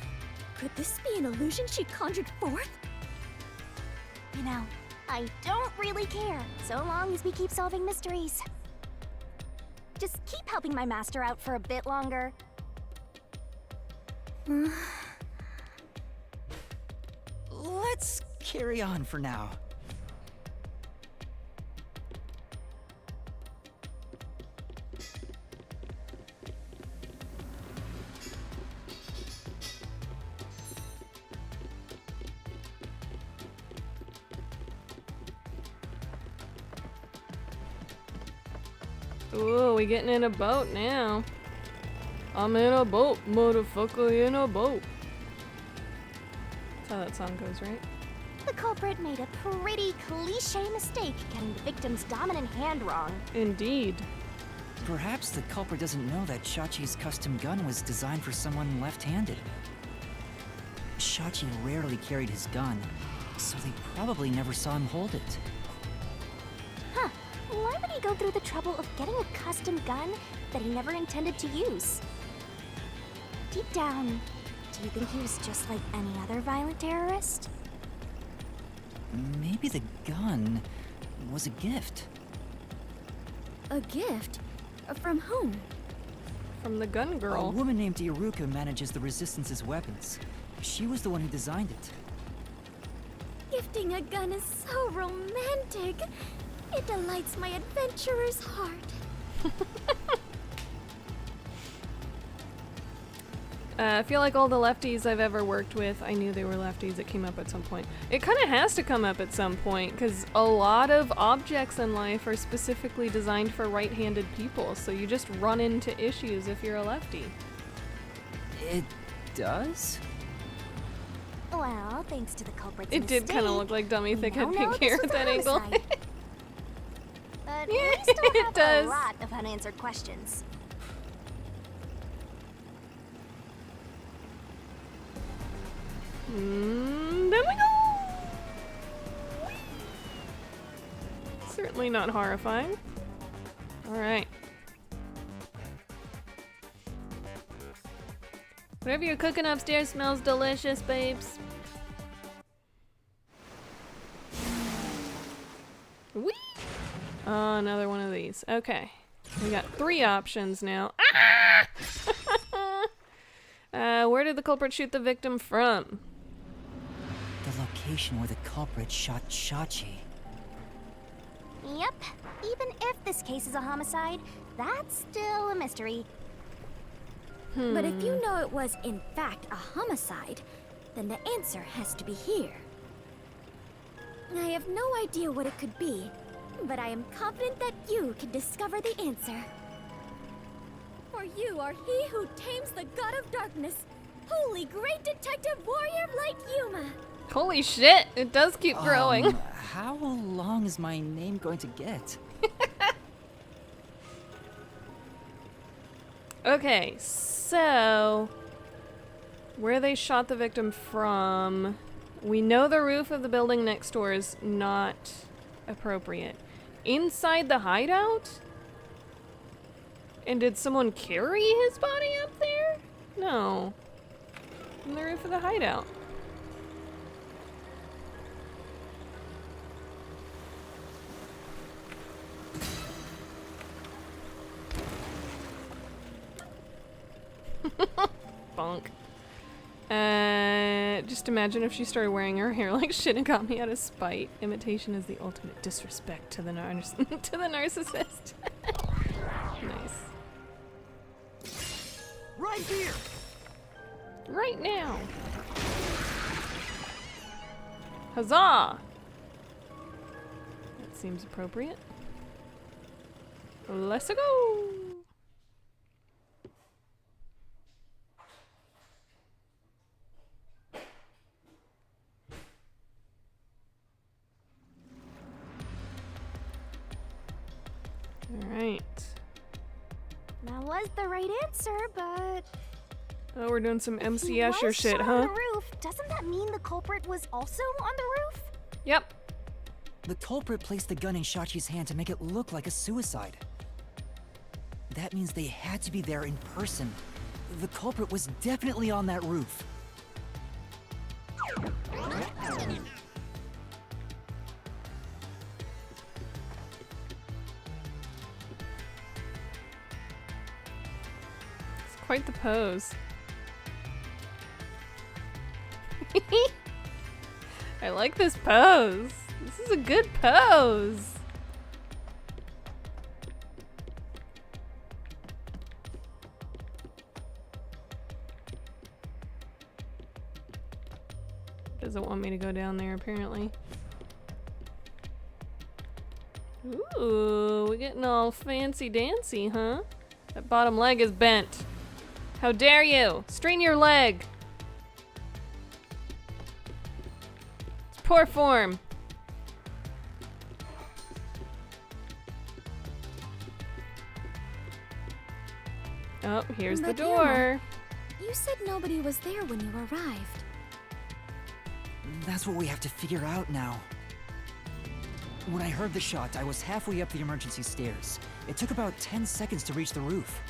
Could this be an illusion she conjured forth? You know, I don't really care, so long as we keep solving mysteries. Just keep helping my master out for a bit longer. Let's carry on for now. Ooh, we getting in a boat now. I'm in a boat, motherfucker, in a boat. That's how that song goes, right? The culprit made a pretty cliche mistake getting the victim's dominant hand wrong. Indeed. Perhaps the culprit doesn't know that Shachi's custom gun was designed for someone left-handed. Shachi rarely carried his gun, so they probably never saw him hold it. Huh. Why would he go through the trouble of getting a custom gun that he never intended to use? Deep down, do you think he was just like any other violent terrorist? Maybe the gun was a gift. A gift? From whom? From the gun A girl. woman named Iruka manages the Resistance's weapons. She was the one who designed it. Gifting a gun is so romantic. It delights my adventurer's heart. I feel like all the lefties I've ever worked with, I knew they were lefties. It came up at some point. It kind of has to come up at some point, because a lot of objects in life are specifically designed for right-handed people, so you just run into issues if you're a lefty. It does? Well, thanks to the culprit's It did kind of mistake, look like Dummy we Thick now had know pink this hair was at a that angle. homicide. But we Yeah, still it have does. a lot of unanswered questions. There we go! Certainly not horrifying. Alright. Whatever you're cooking upstairs smells delicious, babes. Whee! Oh, another one of these. Okay. We got 3 options now. Ah! Where did the culprit shoot the victim from? The location where the culprit shot Shachi. Yep. Even if this case is a homicide, that's still a mystery. But if you know it was, in fact, a homicide, then the answer has to be here. I have no idea what it could be, but I am confident that you can discover the answer. For you are he who tames the god of darkness, holy great detective warrior of light Yuma. Holy shit, it does keep growing. How long is my name going to get? Okay, so where they shot the victim from, we know the roof of the building next door is not appropriate. Inside the hideout? And did someone carry his body up there? No. On the roof of the hideout. Bonk. Just imagine if she started wearing her hair like Shinigami out of spite. Imitation is the ultimate disrespect to the to the narcissist. Nice. Right here! Right now. Huzzah! That seems appropriate. Let's go! Alright. That was the right answer, but Oh, we're doing some MC he Escher was shit, shot huh? on the roof. Doesn't that mean the culprit was also on the roof? Yep. The culprit placed the gun in Shachi's hand to make it look like a suicide. That means they had to be there in person. The culprit was definitely on that roof. It's quite the pose. I like this pose. This is a good pose. Doesn't want me to go down there, apparently. Ooh, we're getting all fancy dancy, huh? That bottom leg is bent. How dare you? Straighten your leg. It's poor form. Oh, here's the But door. You said nobody was there when you arrived. That's what we have to figure out now. When I heard the shot, I was halfway up the emergency stairs. It took about 10 seconds to reach the roof.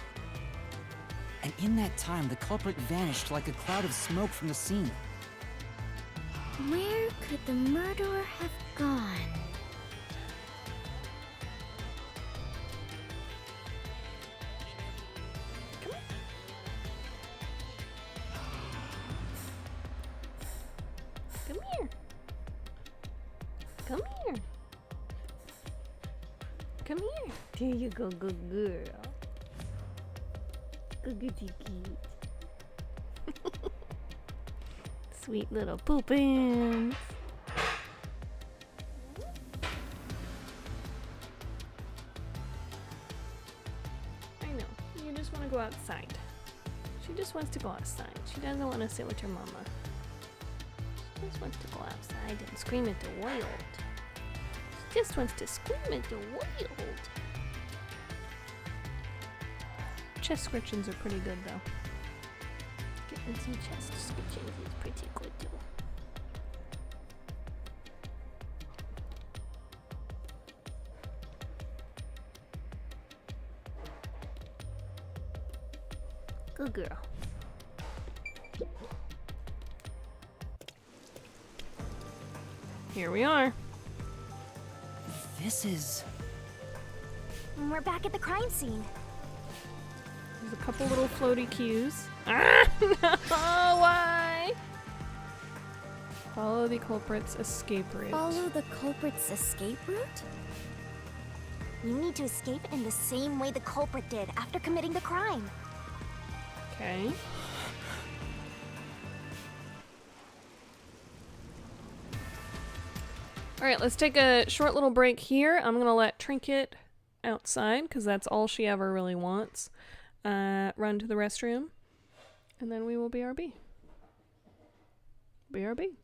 And in that time, the culprit vanished like a cloud of smoke from the scene. Where could the murderer have gone? Come here. Come here. Come here. There you go, good girl. Good cute. Sweet little poopins. I know. You just want to go outside. She just wants to go outside. She doesn't want to sit with her mama. She just wants to go outside and scream at the world. She just wants to scream at the world. Chest scratchings are pretty good, though. Getting some chest scratchings is pretty good, too. Good girl. Here we are. This is... We're back at the crime scene. There's a couple little floaty cues. Ah, no, why? Follow the culprit's escape route. Follow the culprit's escape route? You need to escape in the same way the culprit did after committing the crime. Okay. Alright, let's take a short little break here. I'm gonna let Trinket outside, because that's all she ever really wants. Run to the restroom, and then we will BRB. BRB.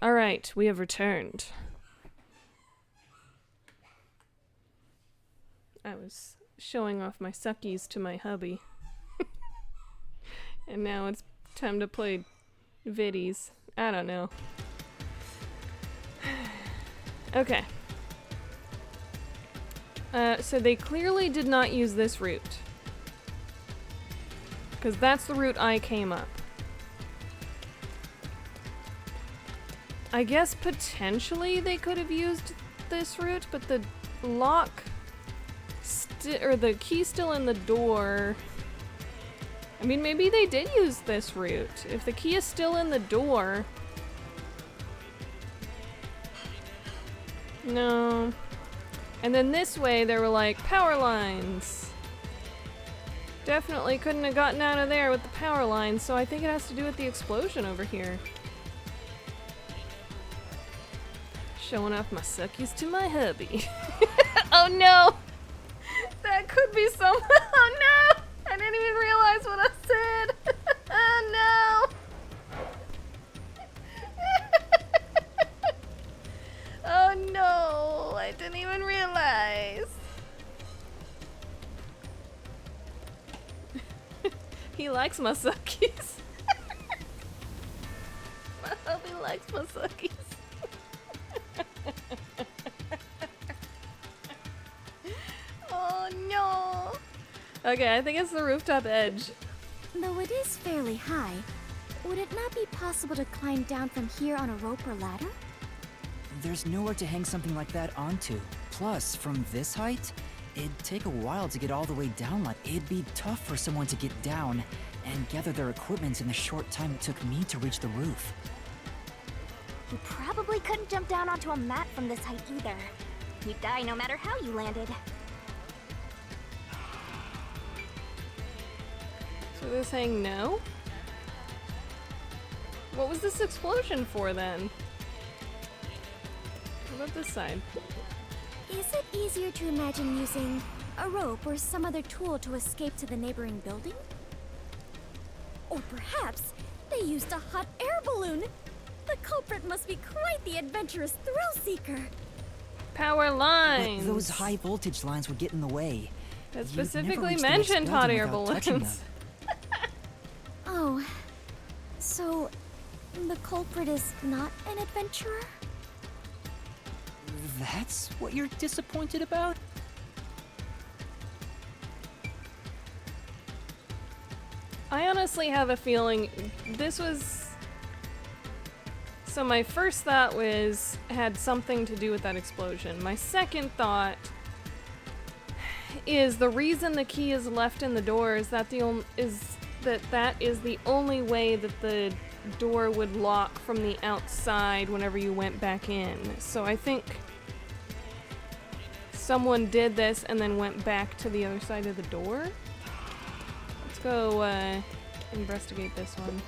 Alright, we have returned. I was showing off my suckies to my hubby. And now it's time to play viddies. I don't know. Okay. So they clearly did not use this route. Because that's the route I came up. I guess potentially they could have used this route, but the lock or the key's still in the door. I mean, maybe they did use this route. If the key is still in the door... No. And then this way, there were like power lines. Definitely couldn't have gotten out of there with the power lines, so I think it has to do with the explosion over here. Showing off my suckies to my hubby. Oh no! That could be some. Oh no! I didn't even realize what I said. Oh no! Oh no! I didn't even realize. He likes my suckies. My hubby likes my suckies. Oh no! Okay, I think it's the rooftop edge. Though it is fairly high, would it not be possible to climb down from here on a rope or ladder? There's nowhere to hang something like that onto. Plus, from this height, it'd take a while to get all the way down. Like, it'd be tough for someone to get down and gather their equipment in the short time it took me to reach the roof. You probably couldn't jump down onto a mat from this height either. You'd die no matter how you landed. So they're saying no? What was this explosion for then? What about this side? Is it easier to imagine using a rope or some other tool to escape to the neighboring building? Or perhaps they used a hot air balloon? The culprit must be quite the adventurous thrill-seeker. Power lines! But those high voltage lines would get in the way. That You'd never specifically reach the next mentioned hot building air without touching balloons. them. Oh, so the culprit is not an adventurer? That's what you're disappointed about? I honestly have a feeling this was... So my first thought was had something to do with that explosion. My second thought is the reason the key is left in the door is that that is the only way that the door would lock from the outside whenever you went back in. So I think someone did this and then went back to the other side of the door. Let's go investigate this one.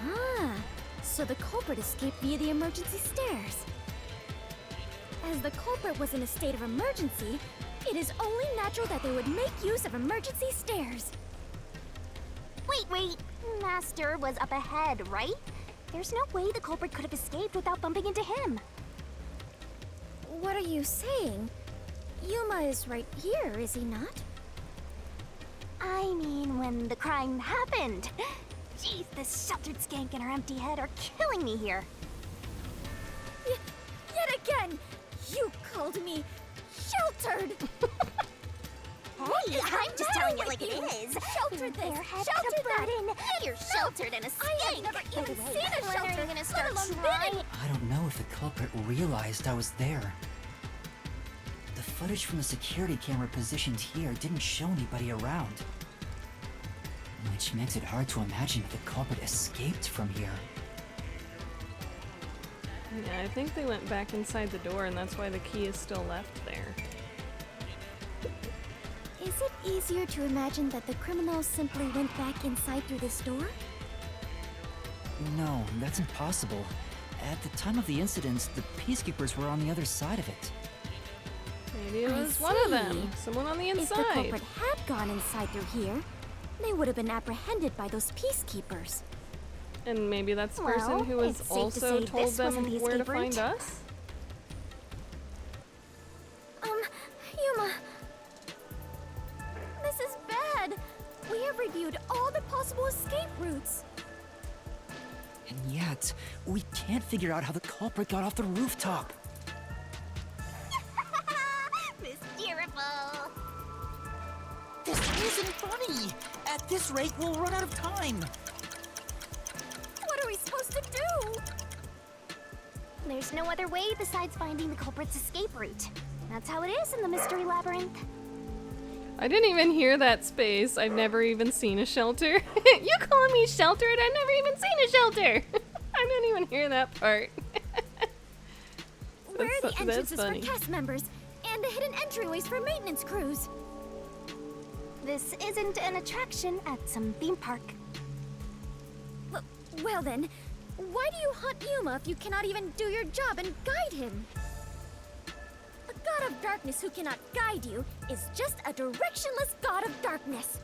Ah, so the culprit escaped via the emergency stairs. As the culprit was in a state of emergency, it is only natural that they would make use of emergency stairs. Wait. Master was up ahead, right? There's no way the culprit could have escaped without bumping into him. What are you saying? Yuma is right here, is he not? I mean, when the crime happened. Jeez, this sheltered skank and her empty head are killing me here. Yet again, you called me sheltered. Hey, I'm just telling it like it is. Sheltered this, Airhead sheltered that. burden. You're sheltered in a skank. I have never even seen a When are shelter, you gonna start let alone trying? been I don't know if the culprit realized I was there. The footage from the security camera positioned here didn't show anybody around. Which makes it hard to imagine that the culprit escaped from here. Yeah, I think they went back inside the door and that's why the key is still left there. Is it easier to imagine that the criminals simply went back inside through this door? No, that's impossible. At the time of the incident, the peacekeepers were on the other side of it. Maybe it I was one of them. see. Someone on the If the inside. culprit had gone inside through here, they would have been apprehended by those peacekeepers. And maybe that's the Well, person who has it's safe to also say told this wasn't them the where to escape find route. us? Yuma. This is bad. We have reviewed all the possible escape routes. And yet, we can't figure out how the culprit got off the rooftop. Mysteriful. This isn't funny! At this rate, we'll run out of time! What are we supposed to do? There's no other way besides finding the culprit's escape route. That's how it is in the mystery labyrinth. I didn't even hear that space. I've never even seen a shelter. You calling me sheltered? I've never even seen a shelter. I didn't even hear that part. Where are the That's entrances funny. for cast members and the hidden entryways for maintenance crews? This isn't an attraction at some theme park. Well then, why do you hunt Yuma if you cannot even do your job and guide him? A god of darkness who cannot guide you is just a directionless god of darkness.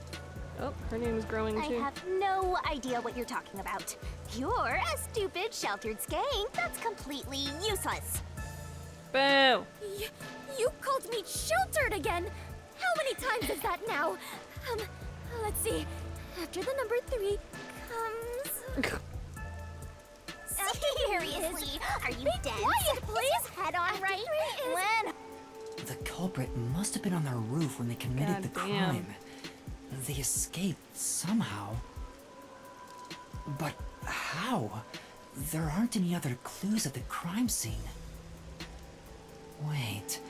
Oh, her name is growing I too. have no idea what you're talking about. You're a stupid, sheltered skank that's completely useless. Boo! You called me sheltered again! How many times is that now? Let's see. After the number 3 comes... Seriously, are you dense? quiet, please. Head on right? When? The culprit must have been on their roof when they committed the God damn. crime. They escaped somehow. But how? There aren't any other clues at the crime scene. Wait,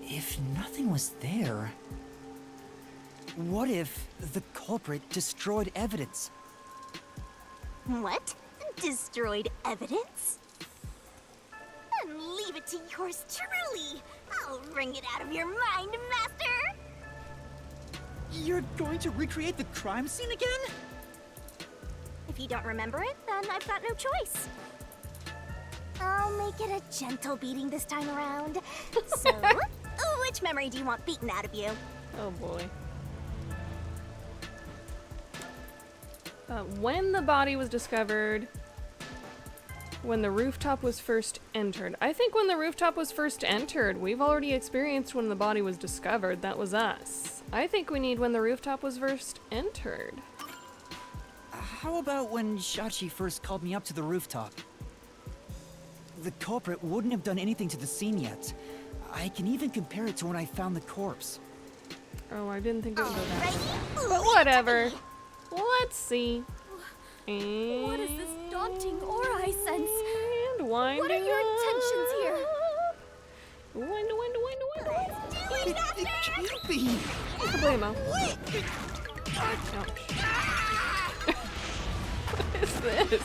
if nothing was there... What if the culprit destroyed evidence? What? Destroyed evidence? And leave it to yours truly. I'll wring it out of your mind, Master. You're going to recreate the crime scene again? If you don't remember it, then I've got no choice. I'll make it a gentle beating this time around. So, which memory do you want beaten out of you? Oh boy. When the body was discovered, when the rooftop was first entered. I think when the rooftop was first entered, we've already experienced when the body was discovered. That was us. I think we need when the rooftop was first entered. How about when Shachi first called me up to the rooftop? The culprit wouldn't have done anything to the scene yet. I can even compare it to when I found the corpse. Oh, I didn't think it would go that far. Alrighty, But whatever. Let's see. And What is this daunting aura I sense? winding What are your intentions here? Wind. It can't be! Problemo. Ouch. What is this?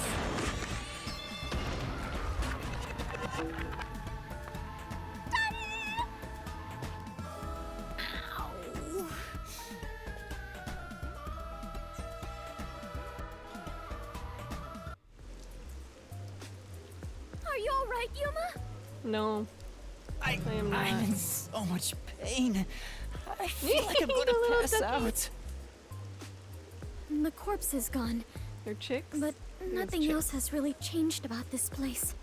Are you alright, Yuma? No. I am not. I'm in so much pain. I feel like I'm The gonna little pass ducky. out. The corpse is gone, They're chicks? but Yes, nothing chicks. else has really changed about this place.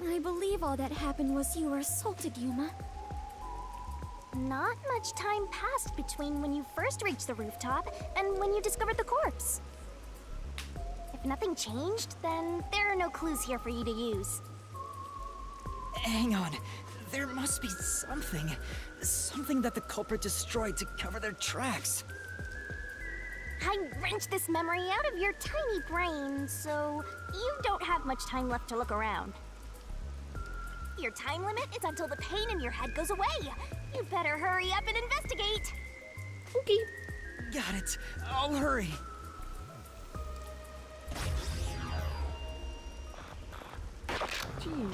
I believe all that happened was you were assaulted, Yuma. Not much time passed between when you first reached the rooftop and when you discovered the corpse. If nothing changed, then there are no clues here for you to use. Hang on. There must be something. Something that the culprit destroyed to cover their tracks. I wrenched this memory out of your tiny brain, so you don't have much time left to look around. Your time limit is until the pain in your head goes away. You better hurry up and investigate. Okay. Got it. I'll hurry. Jeez.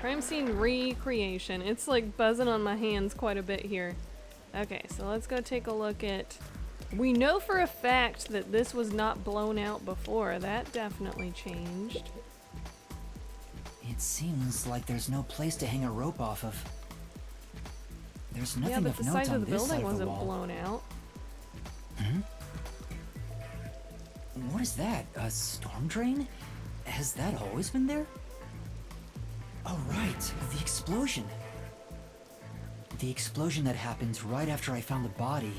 Crime scene recreation. It's like buzzing on my hands quite a bit here. Okay, so let's go take a look at... We know for a fact that this was not blown out before. That definitely changed. It seems like there's no place to hang a rope off of. There's nothing Yeah, but of the note sides on of the this building side of the wasn't wall. blown out. What is that? A storm drain? Has that always been there? Oh, right. The explosion. The explosion that happened right after I found the body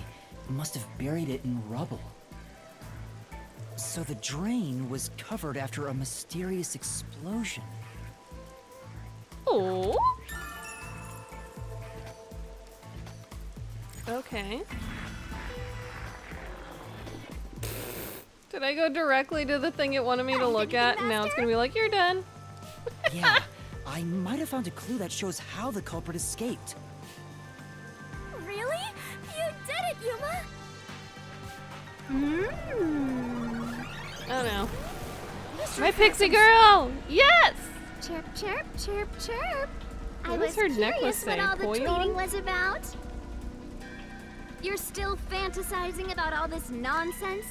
must have buried it in rubble. So the drain was covered after a mysterious explosion. Oh. Okay. Did I go directly to the thing it wanted me to look at, and now it's gonna be like, you're done. Yeah, I might have found a clue that shows how the culprit escaped. Really? You did it, Yuma! I don't know. My pixie girl! Yes! Chirp, chirp, chirp, chirp. I What was does her necklace curious what say? all the Poyon? tweeting was about. You're still fantasizing about all this nonsense?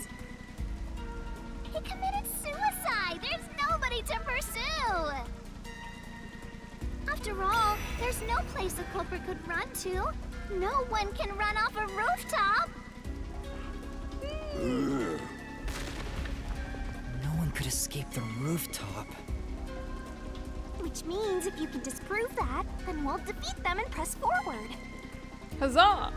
He committed suicide! There's nobody to pursue! After all, there's no place a culprit could run to. No one can run off a rooftop! No one could escape the rooftop. Which means if you can disprove that, then we'll defeat them and press forward. Huzzah!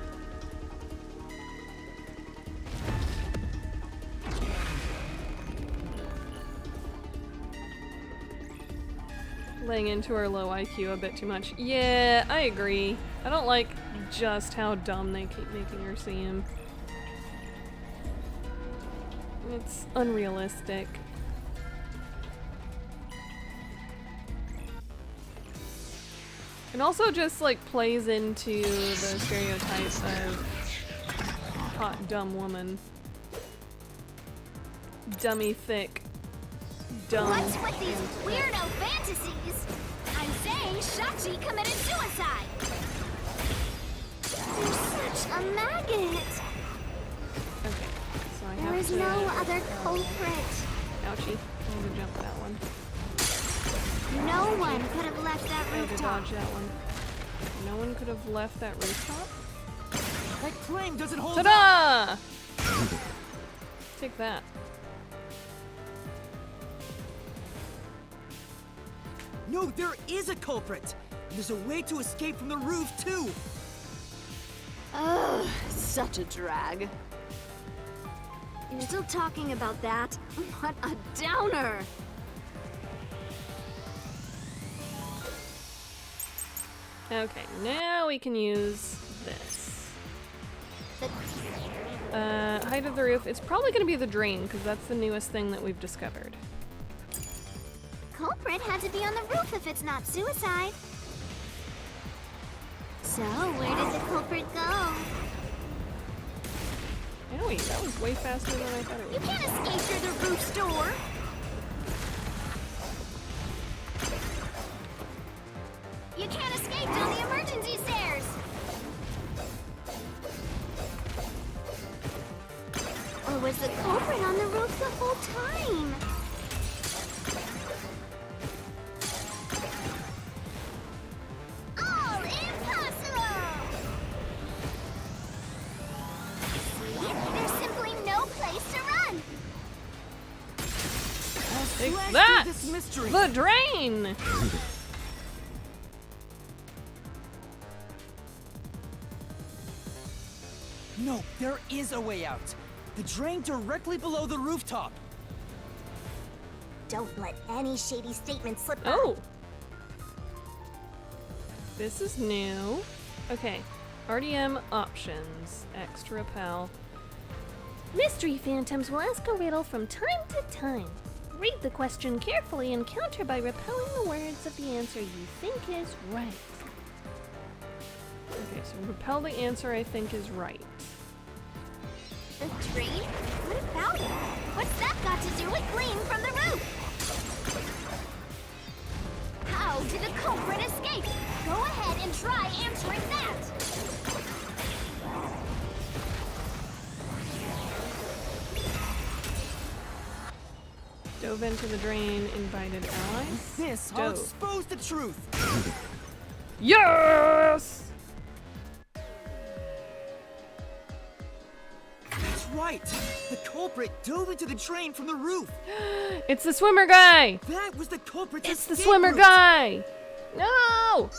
Laying into her low IQ a bit too much. Yeah, I agree. I don't like just how dumb they keep making her seem. It's unrealistic. It also just like plays into the stereotype of hot dumb woman. Dummy thick. Dumb. What's with these weirdo fantasies? I'm saying Shachi committed suicide! You're such a maggot! Okay, so I There have is to... no other culprit. Ouchie. I'm gonna jump that one. No one could have left that I had to rooftop. dodge that one. No one could have left that rooftop? That claim doesn't hold up! Ta-da! Take that. No, there is a culprit! And there's a way to escape from the roof, too! Ugh, such a drag. You're still talking about that? What a downer! Okay, now we can use this. Height of the roof. It's probably going to be the drain, because that's the newest thing that we've discovered. Culprit had to be on the roof if it's not suicide. So, where did the culprit go? Owie, that was way faster than I thought it You would. can't escape through the roof's door! You can't escape down the emergency stairs! Or was the culprit on the roof the whole time? All impossible! See? There's simply no place to run! Take Blast that! through this mystery! The drain! No, there is a way out. The drain directly below the rooftop. Don't let any shady statement slip by. Oh! This is new. Okay. RDM options. Extra repel. Mystery phantoms will ask a riddle from time to time. Read the question carefully and counter by repelling the words of the answer you think is right. Okay, so repel the answer I think is right. The drain? What about it? What's that got to do with gleam from the roof? How did the culprit escape? Go ahead and try answering that! Dove into the drain, invited allies. This, I'll Dope. expose the truth. Yes! That's right! The culprit dove into the drain from the roof! It's the swimmer guy! That was the culprit's It's the escape swimmer route. guy! No!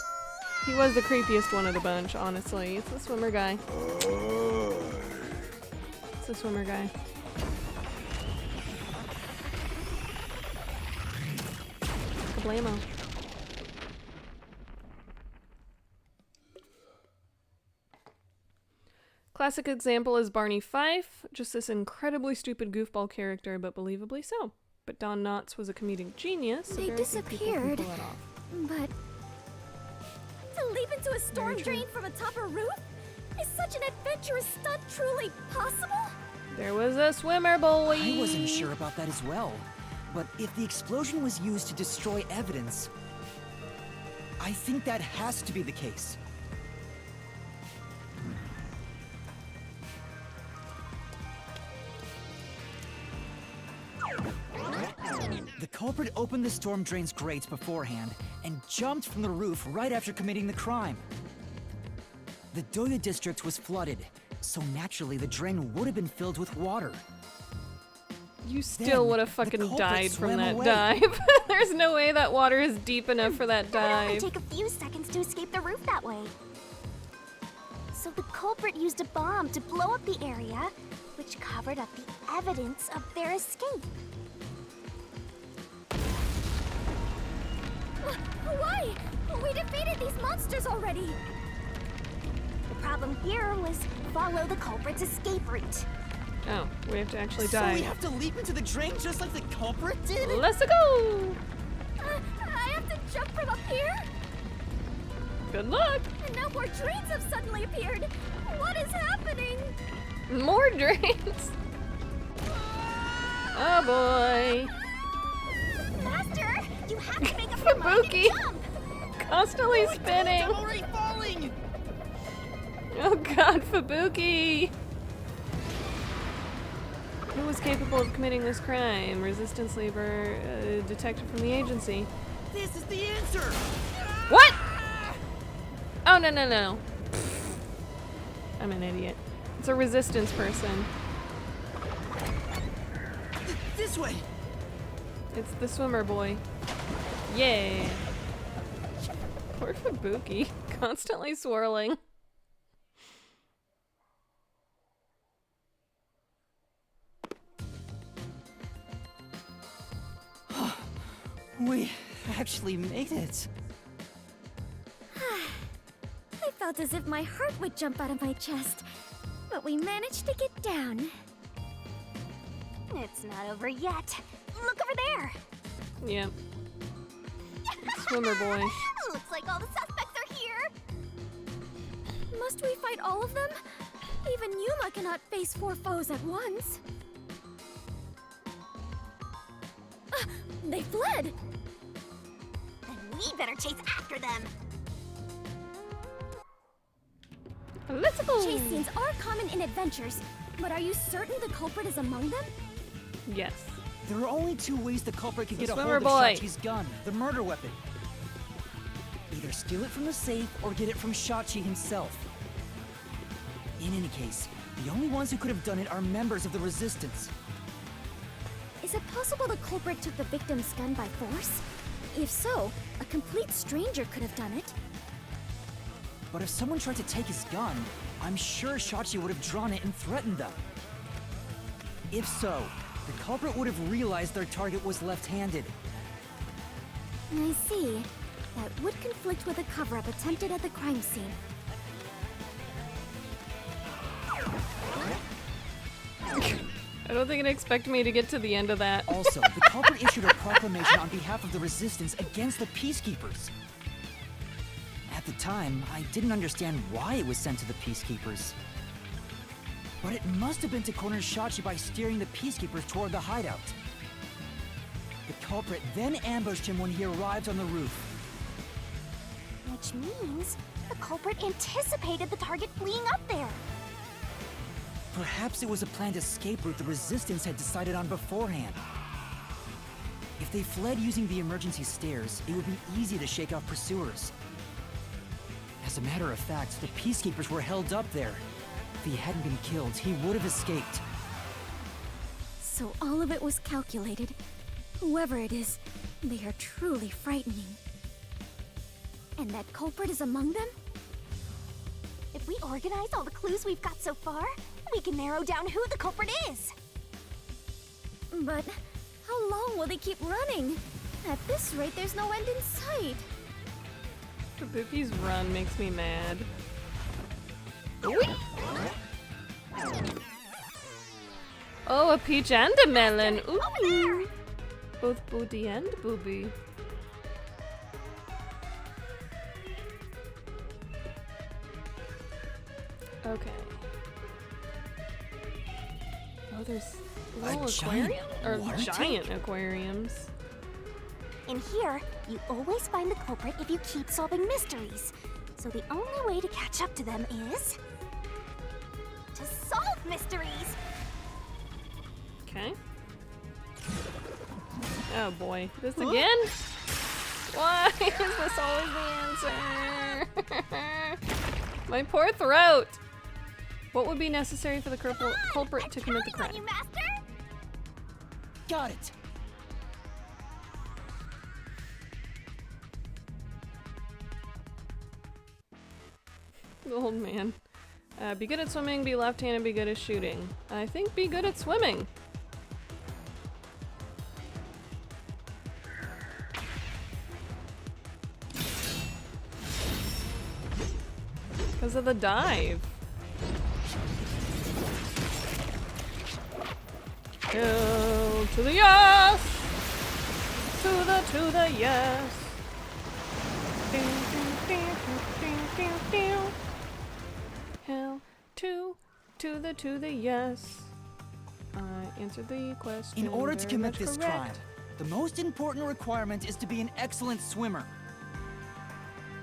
He was the creepiest one of the bunch, honestly. It's the swimmer guy. It's the swimmer guy. Kablamo. Classic example is Barney Fife, just this incredibly stupid goofball character, but believably so. But Don Knotts was a comedic genius, so They very few people can disappeared. pull that off. But To leap into a storm Very true. drain from atop a roof? Is such an adventurous stunt truly possible? There was a swimmer boy! I wasn't sure about that as well. But if the explosion was used to destroy evidence, I think that has to be the case. The culprit opened the storm drain's grates beforehand and jumped from the roof right after committing the crime. The Doya district was flooded, so naturally the drain would have been filled with water. You still Then, would have the fucking culprit died from swam that away. dive. There's no way that water is deep enough for that It would only dive. take a few seconds to escape the roof that way. So the culprit used a bomb to blow up the area, which covered up the evidence of their escape. Why? We defeated these monsters already! The problem here was follow the culprit's escape route. Oh, we have to actually So die. we have to leap into the drain just like the culprit did? Let's go! I have to jump from up here? Good luck! And now more drains have suddenly appeared. What is happening? More drains! Oh boy! Master, you have to make up your mind Kabuki! and jump. Constantly spinning! I'm already falling! Oh god, Fubuki! Who was capable of committing this crime? Resistance leaver, detective from the agency. This is the answer! What? Oh, no. I'm an idiot. It's a resistance person. This way! It's the swimmer boy. Yeah. Poor Fubuki. Constantly swirling. We actually made it. I felt as if my heart would jump out of my chest. But we managed to get down. It's not over yet. Look over there. Yep. Swimmer boy. Looks like all the suspects are here. Must we fight all of them? Even Yuma cannot face 4 foes at once. They fled! Then we better chase after them. Let's go! Chase scenes are common in adventures, but are you certain the culprit is among them? Yes. There are only 2 ways the culprit could The get a swimmer hold boy. of Shachi's gun, the murder weapon. Either steal it from the safe or get it from Shachi himself. In any case, the only ones who could have done it are members of the Resistance. Is it possible the culprit took the victim's gun by force? If so, a complete stranger could have done it. But if someone tried to take his gun, I'm sure Shachi would have drawn it and threatened them. If so, the culprit would have realized their target was left-handed. I see. That would conflict with a cover-up attempted at the crime scene. I don't think it expected me to get to the end of that. Also, the culprit issued a proclamation on behalf of the Resistance against the Peacekeepers. At the time, I didn't understand why it was sent to the Peacekeepers. But it must have been to corner Shachi by steering the Peacekeepers toward the hideout. The culprit then ambushed him when he arrived on the roof. Which means the culprit anticipated the target fleeing up there. Perhaps it was a planned escape route the Resistance had decided on beforehand. If they fled using the emergency stairs, it would be easy to shake off pursuers. As a matter of fact, the Peacekeepers were held up there. If he hadn't been killed, he would have escaped. So all of it was calculated. Whoever it is, they are truly frightening. And that culprit is among them? If we organize all the clues we've got so far, we can narrow down who the culprit is. But how long will they keep running? At this rate, there's no end in sight. Kabuki's run makes me mad. Oh, a peach and a melon. Ooh. Both booty and booby. Okay. Oh, there's little aquarium or giant aquariums. In here, you always find the culprit if you keep solving mysteries. So the only way to catch up to them is to solve mysteries. Okay. Oh boy, this again? Why is this always the answer? My poor throat. What would be necessary for the culprit to commit the crime? You, Master? Got it. The old man. Be good at swimming, be left-handed, be good at shooting. I think be good at swimming. Because of the dive. Hell to the yes! To the yes! Hell to the yes. I answered the question. In order to very commit much this correct. crime, the most important requirement is to be an excellent swimmer.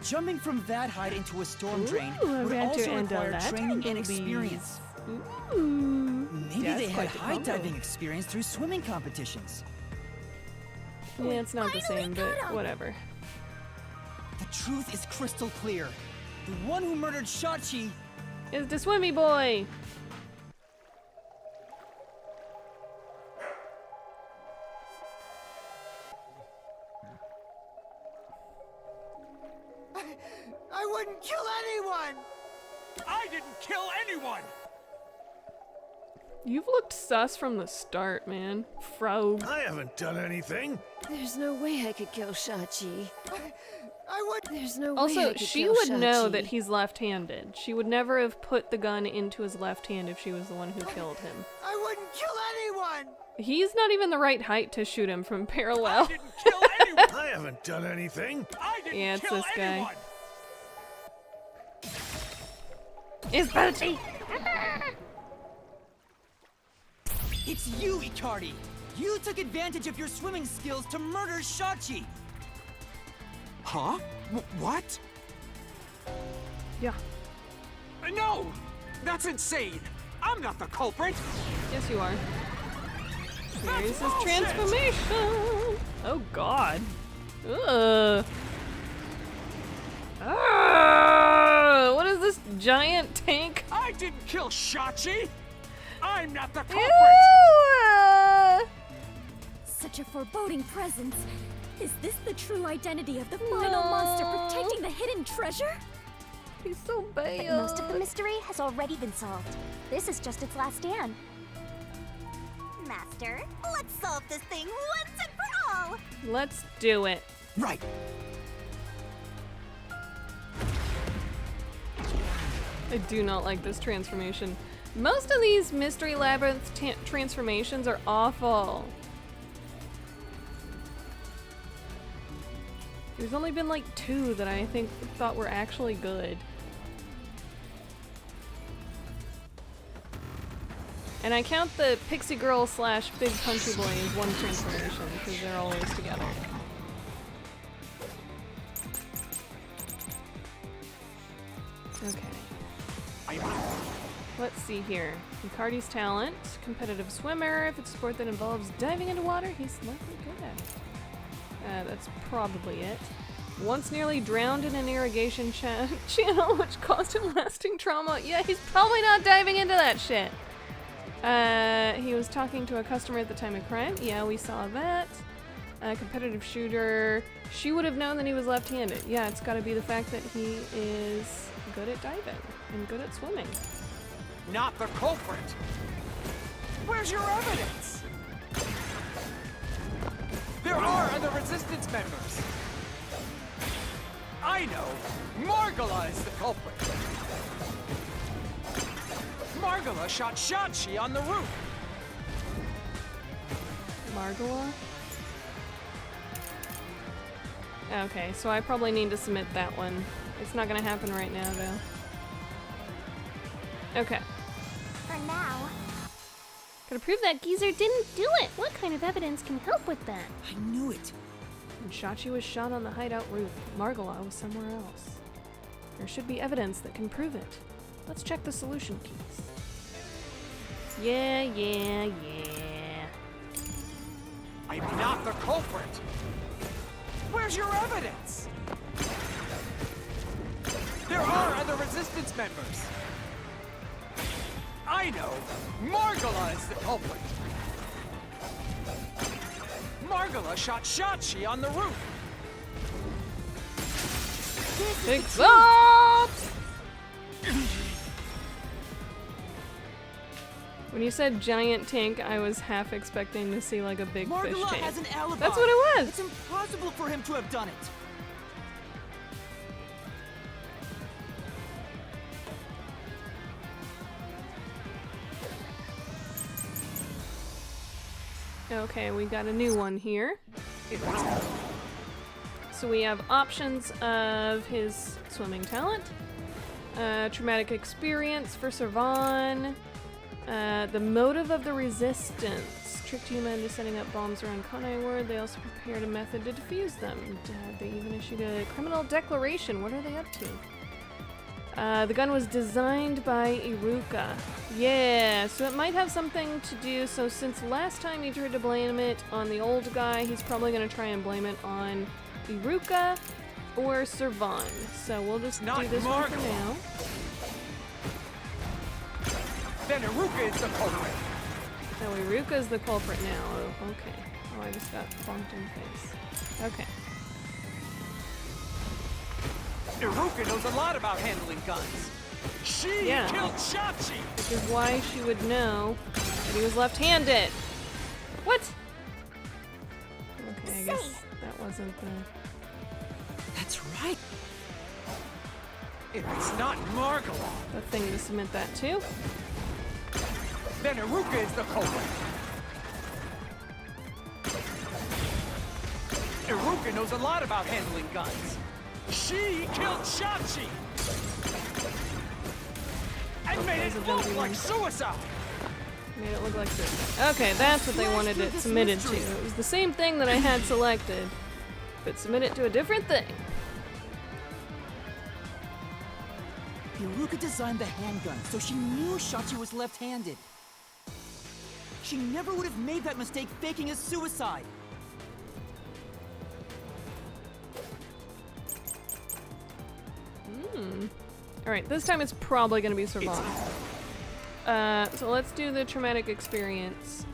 Jumping from that height into a storm drain Ooh, would I had to also end on require that. training and Boobies. experience. Ooh. Maybe Yeah, they it's had quite the high combo. diving experience through swimming competitions. Yeah, it's not the same, but whatever. The truth is crystal clear. The one who murdered Shachi Is the swimmy boy. I wouldn't kill anyone! I didn't kill anyone! You've looked sus from the start, man. Frog. I haven't done anything. There's no way I could kill Shachi. I would. There's no way I Also, could she kill would know Shachi. that he's left-handed. She would never have put the gun into his left hand if she was the one who killed him. I wouldn't kill anyone! He's not even the right height to shoot him from parallel. I didn't kill anyone! I haven't done anything. I didn't Yeah, it's kill this guy. anyone! It's Booty! It's you, Icardi! You took advantage of your swimming skills to murder Shachi! Huh? What? Yeah. No! That's insane! I'm not the culprit! Yes, you are. Here's his transformation! Oh, God. Ugh. Ah, what is this giant tank? I didn't kill Shachi! I'm not the culprit! Ew! Such a foreboding presence. Is this the true identity of the final monster protecting the hidden treasure? He's so bad. But most of the mystery has already been solved. This is just its last stand. Master, let's solve this thing once and for all! Let's do it. Right! I do not like this transformation. Most of these Mystery Labyrinth transformations are awful. There's only been like 2 that I thought were actually good. And I count the Pixie Girl / Big Punchy Boy as one transformation because they're always together. Okay. Let's see here. Icardi's talent, competitive swimmer. If it's a sport that involves diving into water, he's likely good at it. That's probably it. Once nearly drowned in an irrigation channel, which caused him lasting trauma. Yeah, he's probably not diving into that shit. He was talking to a customer at the time of crime. Yeah, we saw that. Competitive shooter. She would have known that he was left-handed. Yeah, it's got to be the fact that he is good at diving and good at swimming. Not the culprit. Where's your evidence? There are other resistance members. I know. Margala is the culprit. Margala shot Shachi on the roof. Margala? Okay, so I probably need to submit that one. It's not gonna happen right now, though. Okay. For now. Gotta prove that geezer didn't do it. What kind of evidence can help with that? I knew it. And Shachi was shot on the hideout roof. Margala was somewhere else. There should be evidence that can prove it. Let's check the solution keys. Yeah. I'm not the culprit. Where's your evidence? There are other resistance members. I know. Margala is the culprit. Margala shot Shachi on the roof. Exalt! When you said giant tank, I was half expecting to see like a big fish Margala tank. has an alibi. That's what it was. It's impossible for him to have done it. Okay, we got a new one here. So we have options of his swimming talent, traumatic experience for Servan, the motive of the resistance, tricked human into setting up bombs around Kanai Ward. They also prepared a method to defuse them. They even issued a criminal declaration. What are they up to? The gun was designed by Iruka. Yeah, so it might have something to do. So since last time he tried to blame it on the old guy, he's probably going to try and blame it on Iruka or Servan. So we'll just do this one for now. Then Iruka is the culprit. Oh, Iruka is the culprit now. Oh, okay. Oh, I just got bonked in the face. Okay. Iruka knows a lot about handling guns. She killed Shachi! Which is why she would know that he was left-handed. What? Okay, I guess that wasn't the... That's right. If it's not Margala, the thing to submit that to. then Iruka is the culprit. Iruka knows a lot about handling guns. She killed Shachi! And made it look like suicide! Made it look like suicide. Okay, that's what they wanted it submitted to. It was the same thing that I had selected, but submit it to a different thing. Iruka designed the handgun, so she knew Shachi was left-handed. She never would have made that mistake faking a suicide. Alright, this time it's probably gonna be Servan. So let's do the traumatic experience.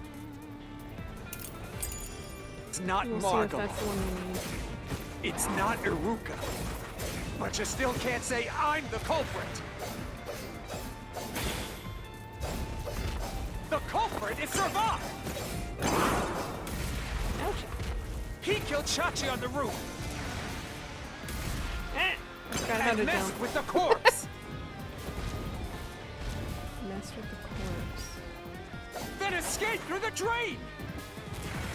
It's not We'll see if Margala. that's the one we need. It's not Iruka. But you still can't say I'm the culprit. The culprit is Servan! Ouch. He killed Shachi on the roof. I forgot how to And messed jump. with the corpse. Messed with the corpse. Then escaped through the drain.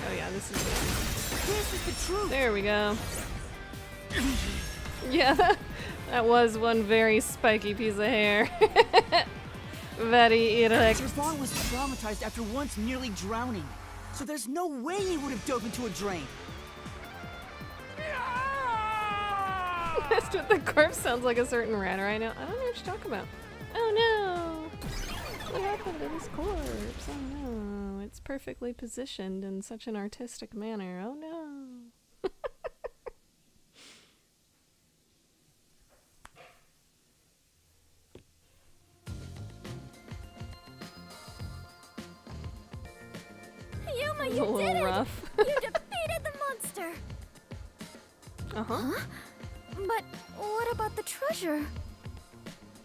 Oh yeah, this is it. This is the truth. There we go. Yeah, that was one very spiky piece of hair. Very erect. Servan was traumatized after once nearly drowning, so there's no way he would have dove into a drain. Messed with the corpse sounds like a certain rat right now. I don't know what you're talking about. Oh no! What happened to this corpse? Oh no! It's perfectly positioned in such an artistic manner. Oh no! It's you a little did it! rough. You defeated the monster! Uh-huh. But what about the treasure?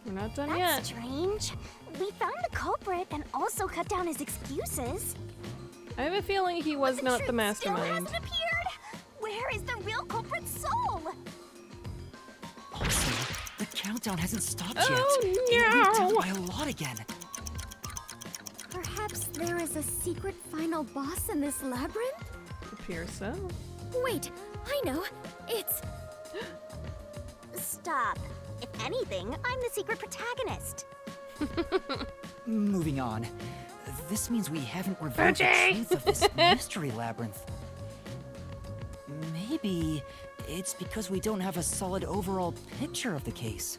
We're not done That's yet. strange. We found the culprit and also cut down his excuses. I have a feeling he was not the Still mastermind. hasn't appeared. Where is the real culprit's soul? Also, the countdown hasn't stopped Oh, yet. And we've no. done by a lot again. Perhaps there is a secret final boss in this labyrinth? Appears so. Wait, I know. It's... Stop. If anything, I'm the secret protagonist. Moving on. This means we haven't revealed the truth of this mystery labyrinth. Maybe it's because we don't have a solid overall picture of the case.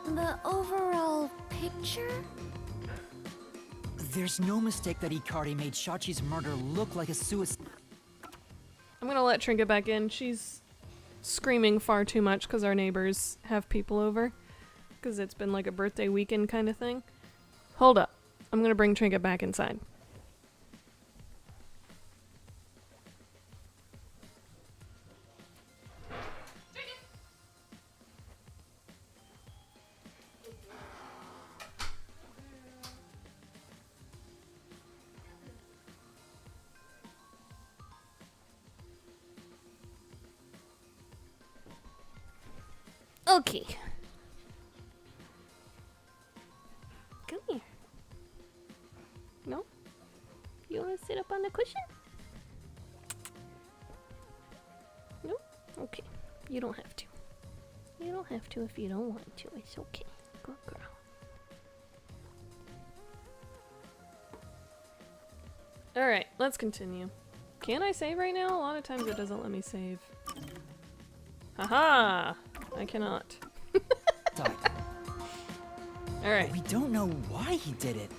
the overall picture? There's no mistake that Ikari made Shachi's murder look like a suicide. I'm gonna let Trinket back in. She's screaming far too much because our neighbors have people over. Because it's been like a birthday weekend kind of thing. Hold up. I'm gonna bring Trinket back inside. Okay. Come here. No? You want to sit up on the cushion? No? Okay. You don't have to. You don't have to if you don't want to. It's okay. Good girl. Alright, let's continue. Can I save right now? A lot of times it doesn't let me save. Haha! I cannot. Alright. We don't know why he did it.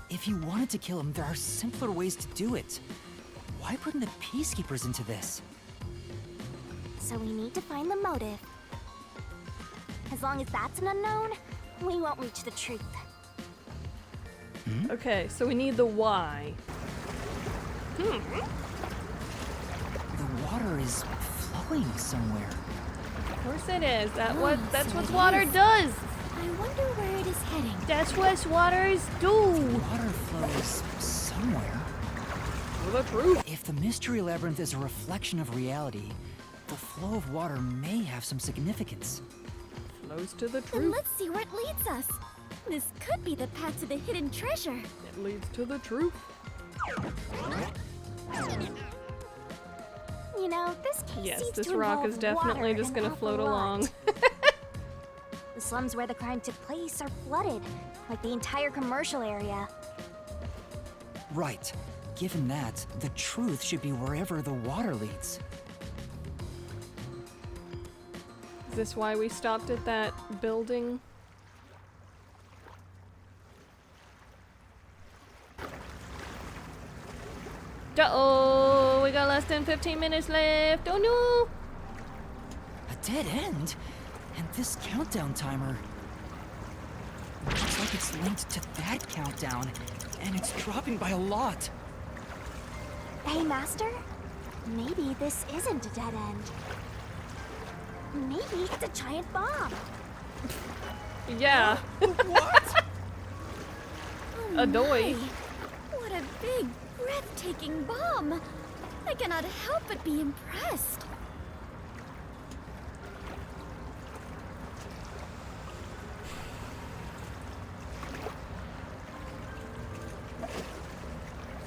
If you wanted to kill him, there are simpler ways to do it. Why bring the peacekeepers into this? So we need to find the motive. As long as that's an unknown, we won't reach the truth. Okay, so we need the why. The water is flowing somewhere. Of course it is. That's what water does. I wonder where it is heading. That's what waters do. Water flows somewhere. Well, the truth. If the mystery labyrinth is a reflection of reality, the flow of water may have some significance. Flows to the Then truth. let's see where it leads us. This could be the path to the hidden treasure. It leads to the truth. You know, this case Yes, seems this to rock involve is definitely water just an gonna awful float lot. along. The slums where the crime took place are flooded, like the entire commercial area. Right. Given that, the truth should be wherever the water leads. Is this why we stopped at that building? Uh-oh, we got less than 15 minutes left. Oh no! A dead end? And this countdown timer... looks like it's linked to that countdown, and it's dropping by a lot. Hey, Master? Maybe this isn't a dead end. Maybe it's a giant bomb. Yeah. What? A doy. What a big, breathtaking bomb! I cannot help but be impressed.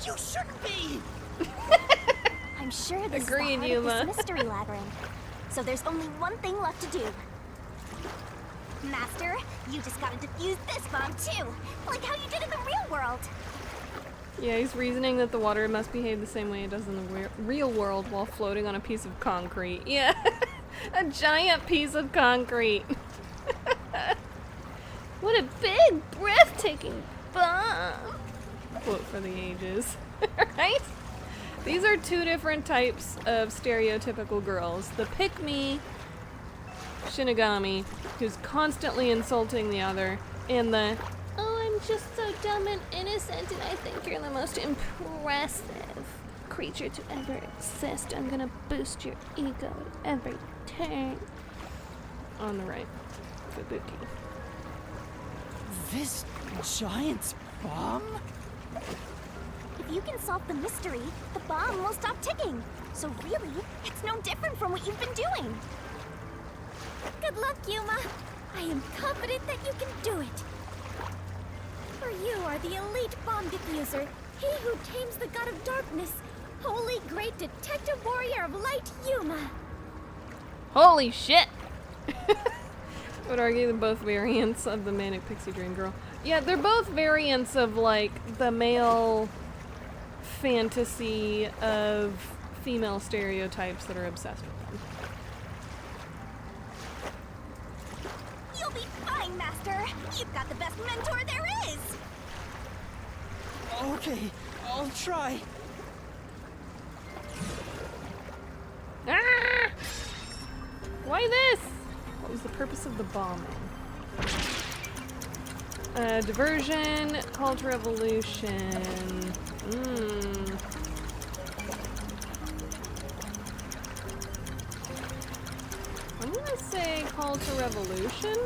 You shouldn't be! I'm sure this Agreed, is the heart Yuma. of this mystery labyrinth. So there's only one thing left to do. Master, you just gotta defuse this bomb too, like how you did in the real world. Yeah, he's reasoning that the water must behave the same way it does in the real world while floating on a piece of concrete. Yeah, a giant piece of concrete. What a big, breathtaking bomb! Quote for the ages, right? These are two different types of stereotypical girls. The pick-me Shinigami, who's constantly insulting the other, and the, oh, I'm just so dumb and innocent, and I think you're the most impressive creature to ever exist. I'm gonna boost your ego at every turn. On the right. Kabuki. This giant's bomb? If you can solve the mystery, the bomb will stop ticking. So really, it's no different from what you've been doing. Good luck, Yuma. I am confident that you can do it. For you are the elite bomb diffuser, he who tames the god of darkness, holy great detective warrior of light, Yuma. Holy shit! I would argue they're both variants of the Manic Pixie Dream Girl. Yeah, they're both variants of, like, the male fantasy of female stereotypes that are obsessed with them. You'll be fine, Master. You've got the best mentor there is. Okay, I'll try. Ah! Why this? What was the purpose of the bombing? Diversion, call to revolution. I'm gonna say call to revolution.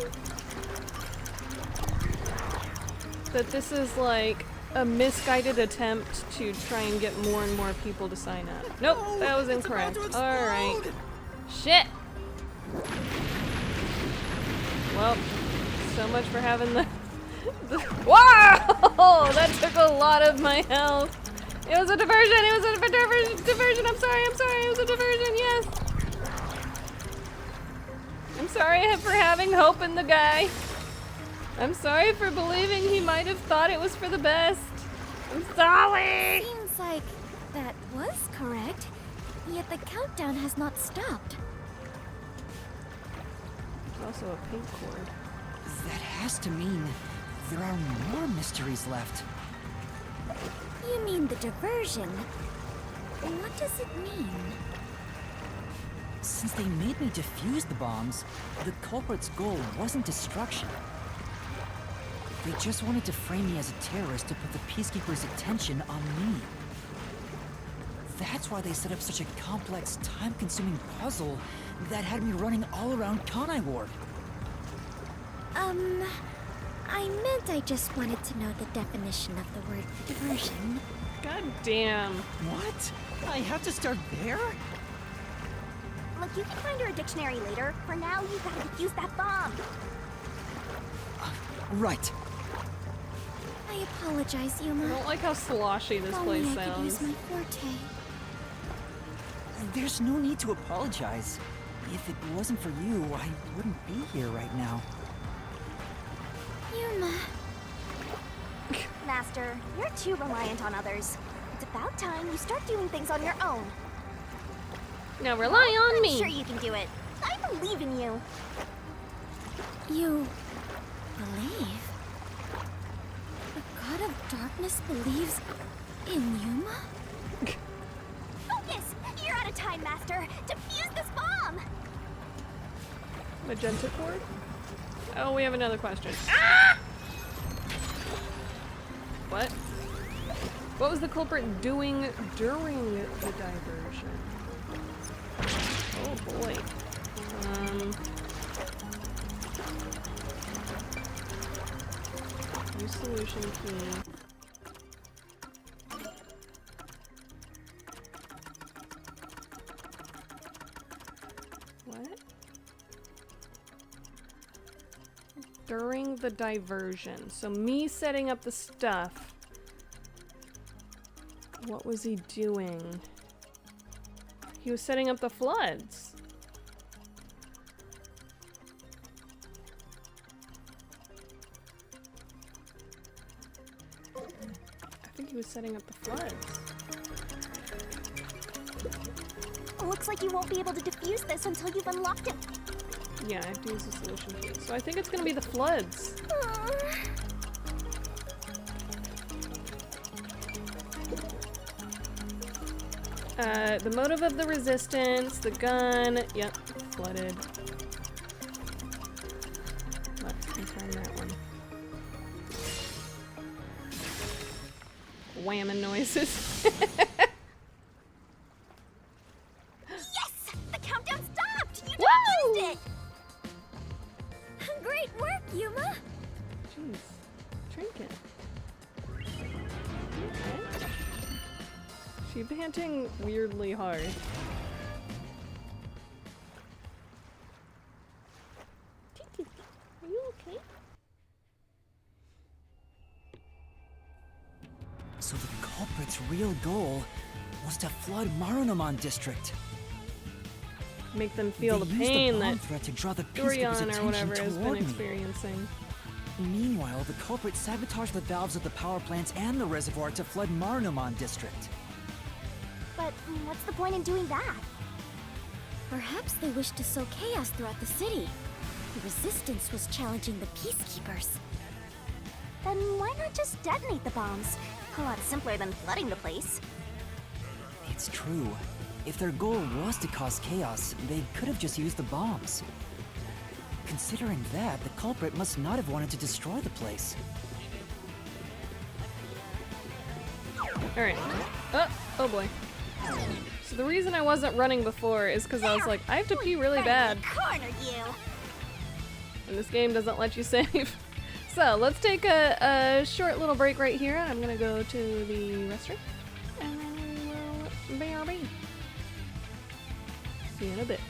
That this is like a misguided attempt to try and get more and more people to sign up. Nope, that was incorrect. Alright. Shit! Well, so much for having the wow! That took a lot of my health. It was a diversion. It was a diversion. I'm sorry. It was a diversion. Yes. I'm sorry for having hope in the guy. I'm sorry for believing he might have thought it was for the best. I'm sorry. Seems like that was correct, yet the countdown has not stopped. There's also a pink cord. That has to mean there are more mysteries left. You mean the diversion? What does it mean? Since they made me defuse the bombs, the culprit's goal wasn't destruction. They just wanted to frame me as a terrorist to put the Peacekeepers' attention on me. That's why they set up such a complex, time-consuming puzzle that had me running all around Kanai Ward. I meant I just wanted to know the definition of the word diversion. God damn. What? I have to start there? Look, you can find her a dictionary later. For now, you gotta defuse that bomb. Right. I apologize, I Yuma. don't like how sloshy this If place only I could use sounds. my forte. There's no need to apologize. If it wasn't for you, I wouldn't be here right now. Yuma. Master, you're too reliant on others. It's about time you start doing things on your own. Now rely on I'm me. sure you can do it. I believe in you. You believe? The god of darkness believes in Yuma? Focus! You're out of time, Master. Defuse this bomb! Magenta cord? Oh, we have another question. Ah! What? What was the culprit doing during the diversion? Oh boy. Use solution key. What? During the diversion. So me setting up the stuff. What was he doing? He was setting up the floods. I think he was setting up the floods. Looks like you won't be able to defuse this until you've unlocked it. Yeah, I have to use the solution key. So I think it's gonna be the floods. The motive of the resistance, the gun, yep, flooded. Let's confirm that one. whamming noises. Yes! The countdown stopped! You Woo! did it! Great work, Yuma! Jeez. Trinket. Okay. She panting weirdly hard. Titi, are you okay? So the culprit's real goal was to flood Marunomon District. Make them feel They the used pain the bomb that threat to draw the peacekeepers' Dorian or whatever attention has been toward me. experiencing. Meanwhile, the culprit sabotaged the valves of the power plants and the reservoir to flood Marunomon District. But what's the point in doing that? Perhaps they wished to sow chaos throughout the city. The resistance was challenging the peacekeepers. Then why not just detonate the bombs? A lot simpler than flooding the place. It's true. If their goal was to cause chaos, they could have just used the bombs. Considering that, the culprit must not have wanted to destroy the place. Alright. Oh boy. So the reason I wasn't running before is because I was like, I have to pee really bad. Corner you! And this game doesn't let you save. So let's take a short little break right here. I'm gonna go to the restroom. And then we will BRB. See you in a bit.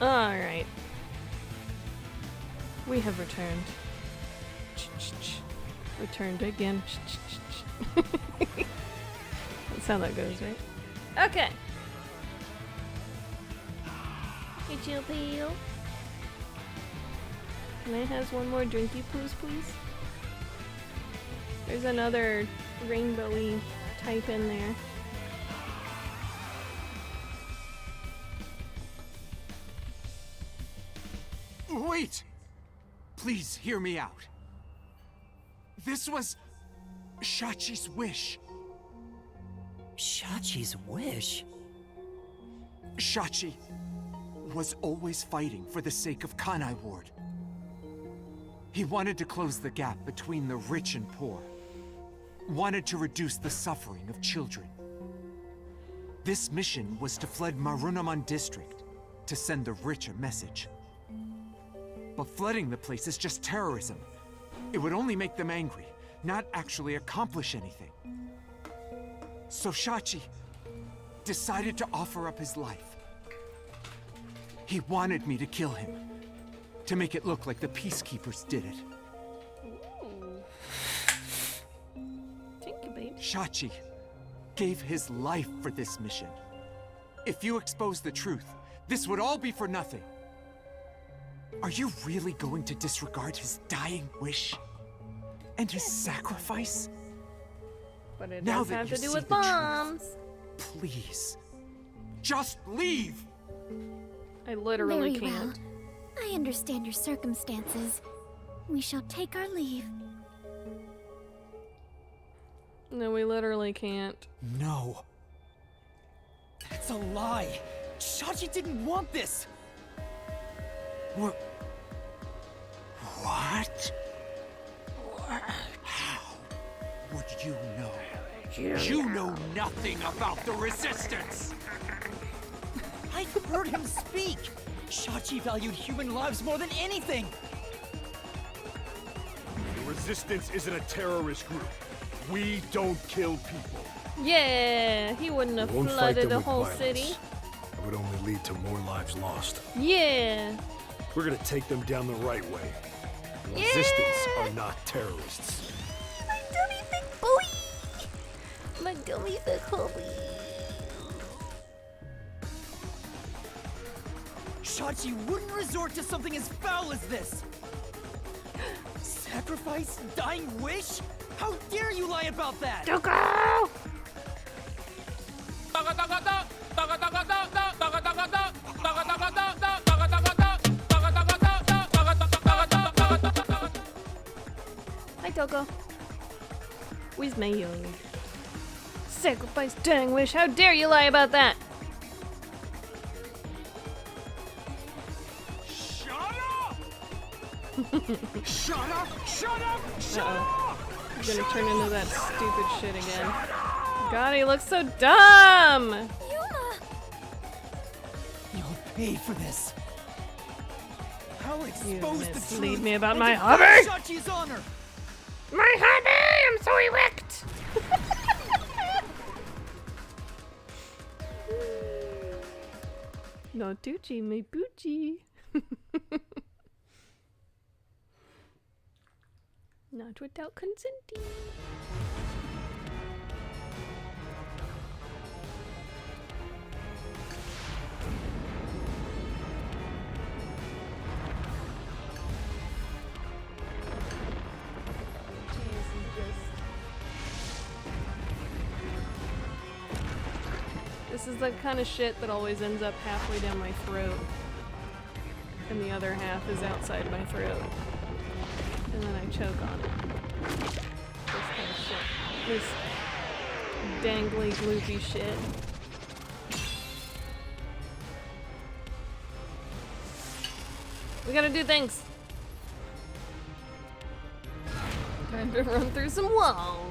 Alright. We have returned. Returned again. That's how that goes, right? Okay. Hey, Jill Peel. Can I have one more drinky please? There's another rainbowy type in there. Wait! Please hear me out. This was Shachi's wish. Shachi's wish? Shachi was always fighting for the sake of Kanai Ward. He wanted to close the gap between the rich and poor. Wanted to reduce the suffering of children. This mission was to flood Marunomon District to send the rich a message. But flooding the place is just terrorism. It would only make them angry, not actually accomplish anything. So Shachi decided to offer up his life. He wanted me to kill him, to make it look like the peacekeepers did it. Thank you, babe. Shachi gave his life for this mission. If you expose the truth, this would all be for nothing. Are you really going to disregard his dying wish? And his sacrifice? But it Now does that have you to do see with the truth, bombs. Please, just leave! I literally Very well. can't. I understand your circumstances. We shall take our leave. No, we literally can't. No. That's a lie! Shachi didn't want this! What? How would you know? You know nothing about the Resistance! I've heard him speak! Shachi valued human lives more than anything! The Resistance isn't a terrorist group. We don't kill people. Yeah, he wouldn't have We won't fight flooded them the with whole violence. city. It would only lead to more lives lost. Yeah. We're gonna take them down the right way. The Resistance are not terrorists. My dummy big boy! My dummy big homie. Shachi wouldn't resort to something as foul as this! Sacrifice? Dying wish? How dare you lie about that? Doko! Hi, Toko. Where's my young? Sacrifice dying wish. How dare you lie about that? Shut up! Shut up! Shut up! Shut up! I'm gonna turn into that stupid shit again. God, he looks so dumb! Yuma! You'll pay for this. I'll You expose the mislead truth me about and my defend hobby! Shachi's honor! My hubby! I'm so erect! No Tucci, my poochie. Not without consenting. This is the kind of shit that always ends up halfway down my throat. And the other half is outside my throat. And then I choke on it. This kind of shit. This dangly, gloopy shit. We gotta do things! Time to run through some walls!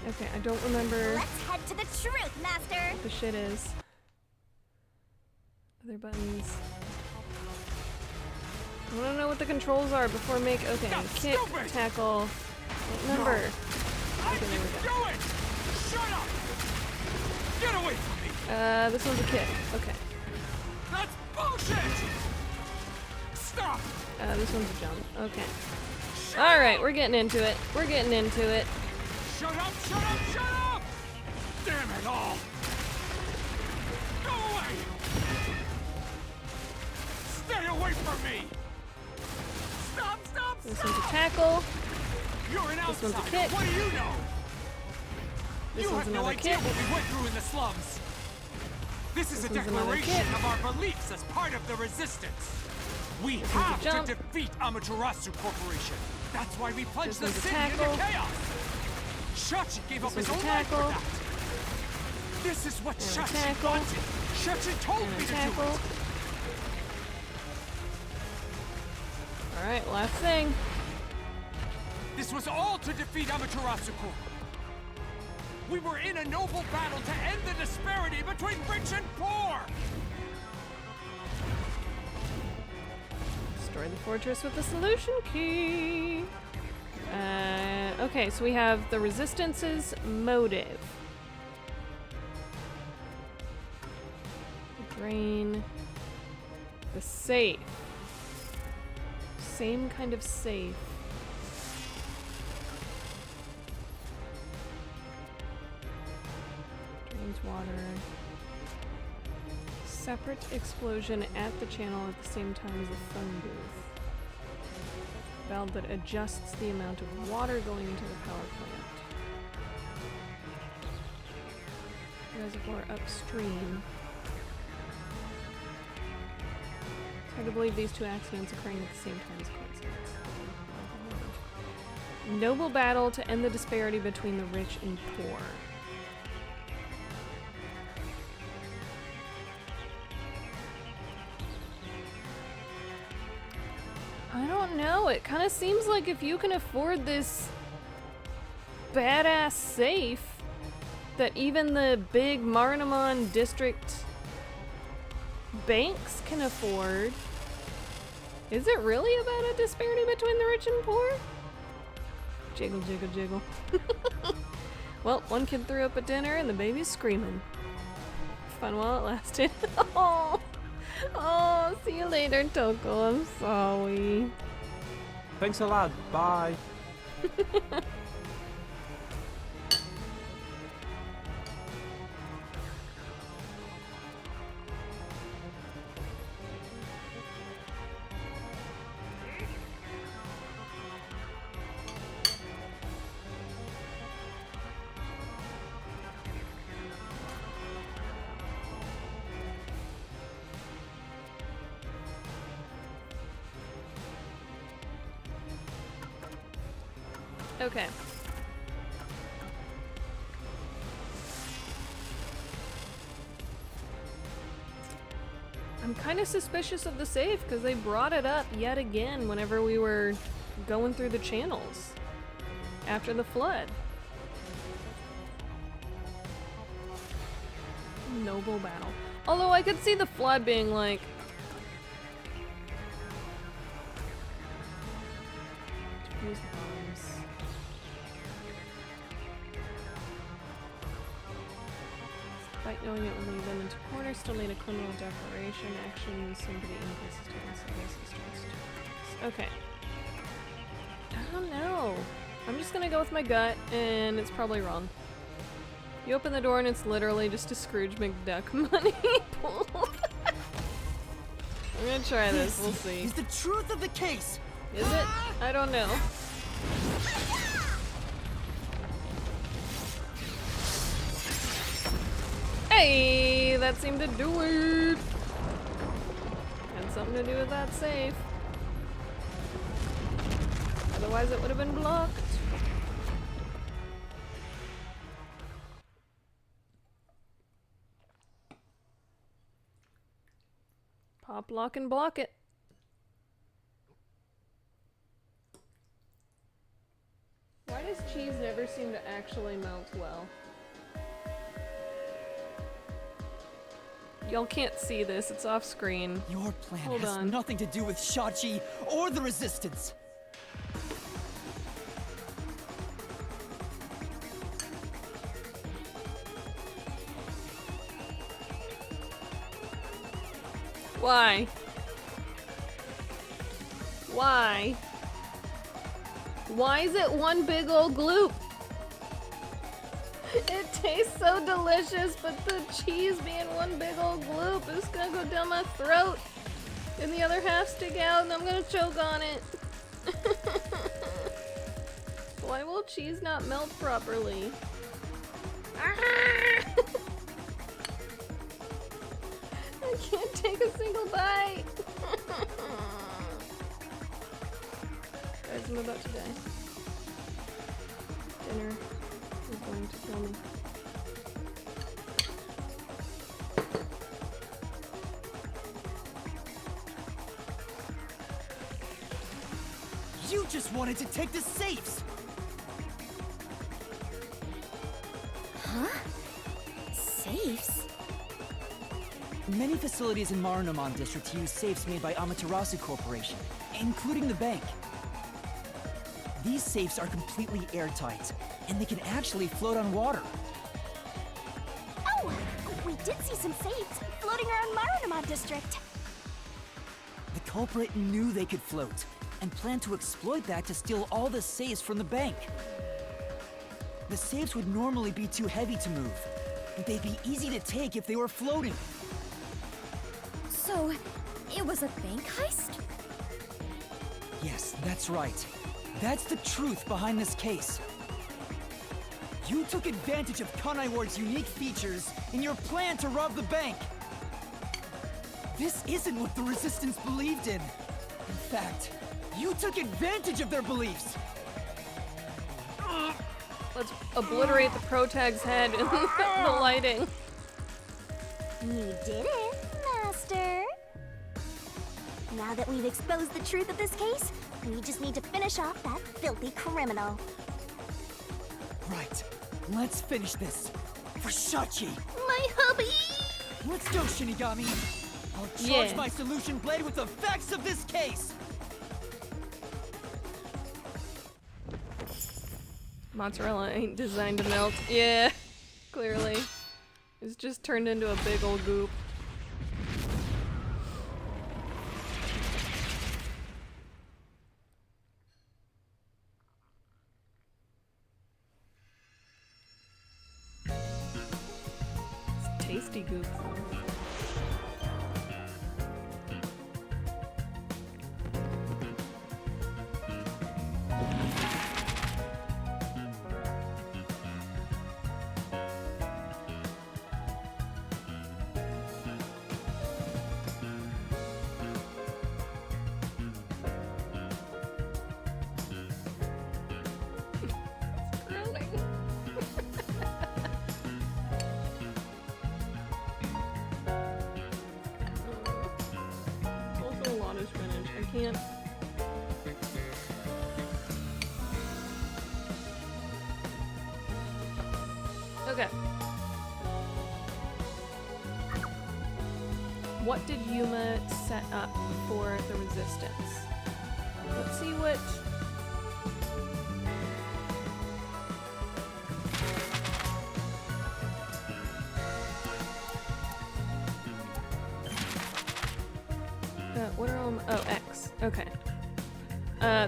Okay, I don't remember Let's head to the truth, Master! what the shit is. Other buttons. I wanna know what the controls are before make. Okay, kick, tackle, what number? Okay, there we go. Do it! Shut up! Get away from me! This one's a kick. Okay. That's bullshit! Stop! This one's a jump. Okay. Alright, we're getting into it. We're getting into it. Shut up! Shut up! Shut up! Damn it all! Go away! Stay away from me! Stop! Stop! This one's a tackle. You're an This one's a outsider. kick. What do you know? This You one's have no another idea kick. what we went through in the slums. This is a This one's another declaration kick. of our beliefs as part of the resistance. We This one's a have to jump. defeat Amaterasu Corporation. That's why we plunged This the one's a city into tackle. chaos. Shachi gave up This his one's own a life for tackle. that. This is what And a Shachi tackle. wanted. Shachi told And me a to tackle. do it. Alright, last thing. This was all to defeat Amaterasu Corp. We were in a noble battle to end the disparity between rich and poor. Destroy the fortress with the solution key. Okay, so we have the resistance's motive. The drain. The safe. Same kind of safe. Drains water. Separate explosion at the channel at the same time as the phone booth. Valve that adjusts the amount of water going into the power plant. Reservoir upstream. It's hard to believe these two accidents occurring at the same time as coincidence. Noble battle to end the disparity between the rich and poor. I don't know, it kind of seems like if you can afford this badass safe that even the big Marinamon district banks can afford. Is it really about a disparity between the rich and poor? Jiggle, jiggle, jiggle. Well, one kid threw up at dinner and the baby's screaming. Fun while it lasted. Oh, see you later, Toko. I'm sorry. Thanks a lot. Bye. Okay. I'm kind of suspicious of the safe because they brought it up yet again whenever we were going through the channels after the flood. Noble battle. Although I could see the flood being like, use the bombs. Despite knowing it would lead them into corners, still made a criminal declaration. Actions seem to be inconsistent. Okay. I don't know. I'm just gonna go with my gut, and it's probably wrong. You open the door and it's literally just a Scrooge McDuck money pool. I'm gonna try this, we'll see. Is the truth of the case. Is it? I don't know. Hey, that seemed to do it. Had something to do with that safe. Otherwise it would have been blocked. Pop, lock, and block it. Why does cheese never seem to actually melt well? Y'all can't see this, it's off screen. Your plan Hold has on. nothing to do with Shachi or the Resistance. Why? Why? Why is it one big old gloop? It tastes so delicious, but the cheese being one big old gloop is gonna go down my throat. And the other half stick out and I'm gonna choke on it. Why will cheese not melt properly? I can't take a single bite. Guys, I'm about to die. Dinner is going to kill me. You just wanted to take the safes! Huh? Safes? Many facilities in Marinamon District use safes made by Amaterasu Corporation, including the bank. These safes are completely airtight, and they can actually float on water. Oh! We did see some safes floating around Marinamon District. The culprit knew they could float, and planned to exploit that to steal all the safes from the bank. The safes would normally be too heavy to move, They'd be easy to take if they were floating. So, it was a bank heist? Yes, that's right. That's the truth behind this case. You took advantage of Kanai Ward's unique features in your plan to rob the bank. This isn't what the Resistance believed in. In fact, you took advantage of their beliefs. Let's obliterate the protag's head in the lighting. You did it, Master. Now that we've exposed the truth of this case, we just need to finish off that filthy criminal. Right. Let's finish this. For Shachi. My hubby! Let's go, Shinigami. I'll charge my solution blade with the facts of this case. Mozzarella ain't designed to melt. Yeah, clearly. It's just turned into a big old goop. It's tasty goop. Can't. Okay. What did Yuma set up for the Resistance? Let's see what... what are all... Oh, X. Okay.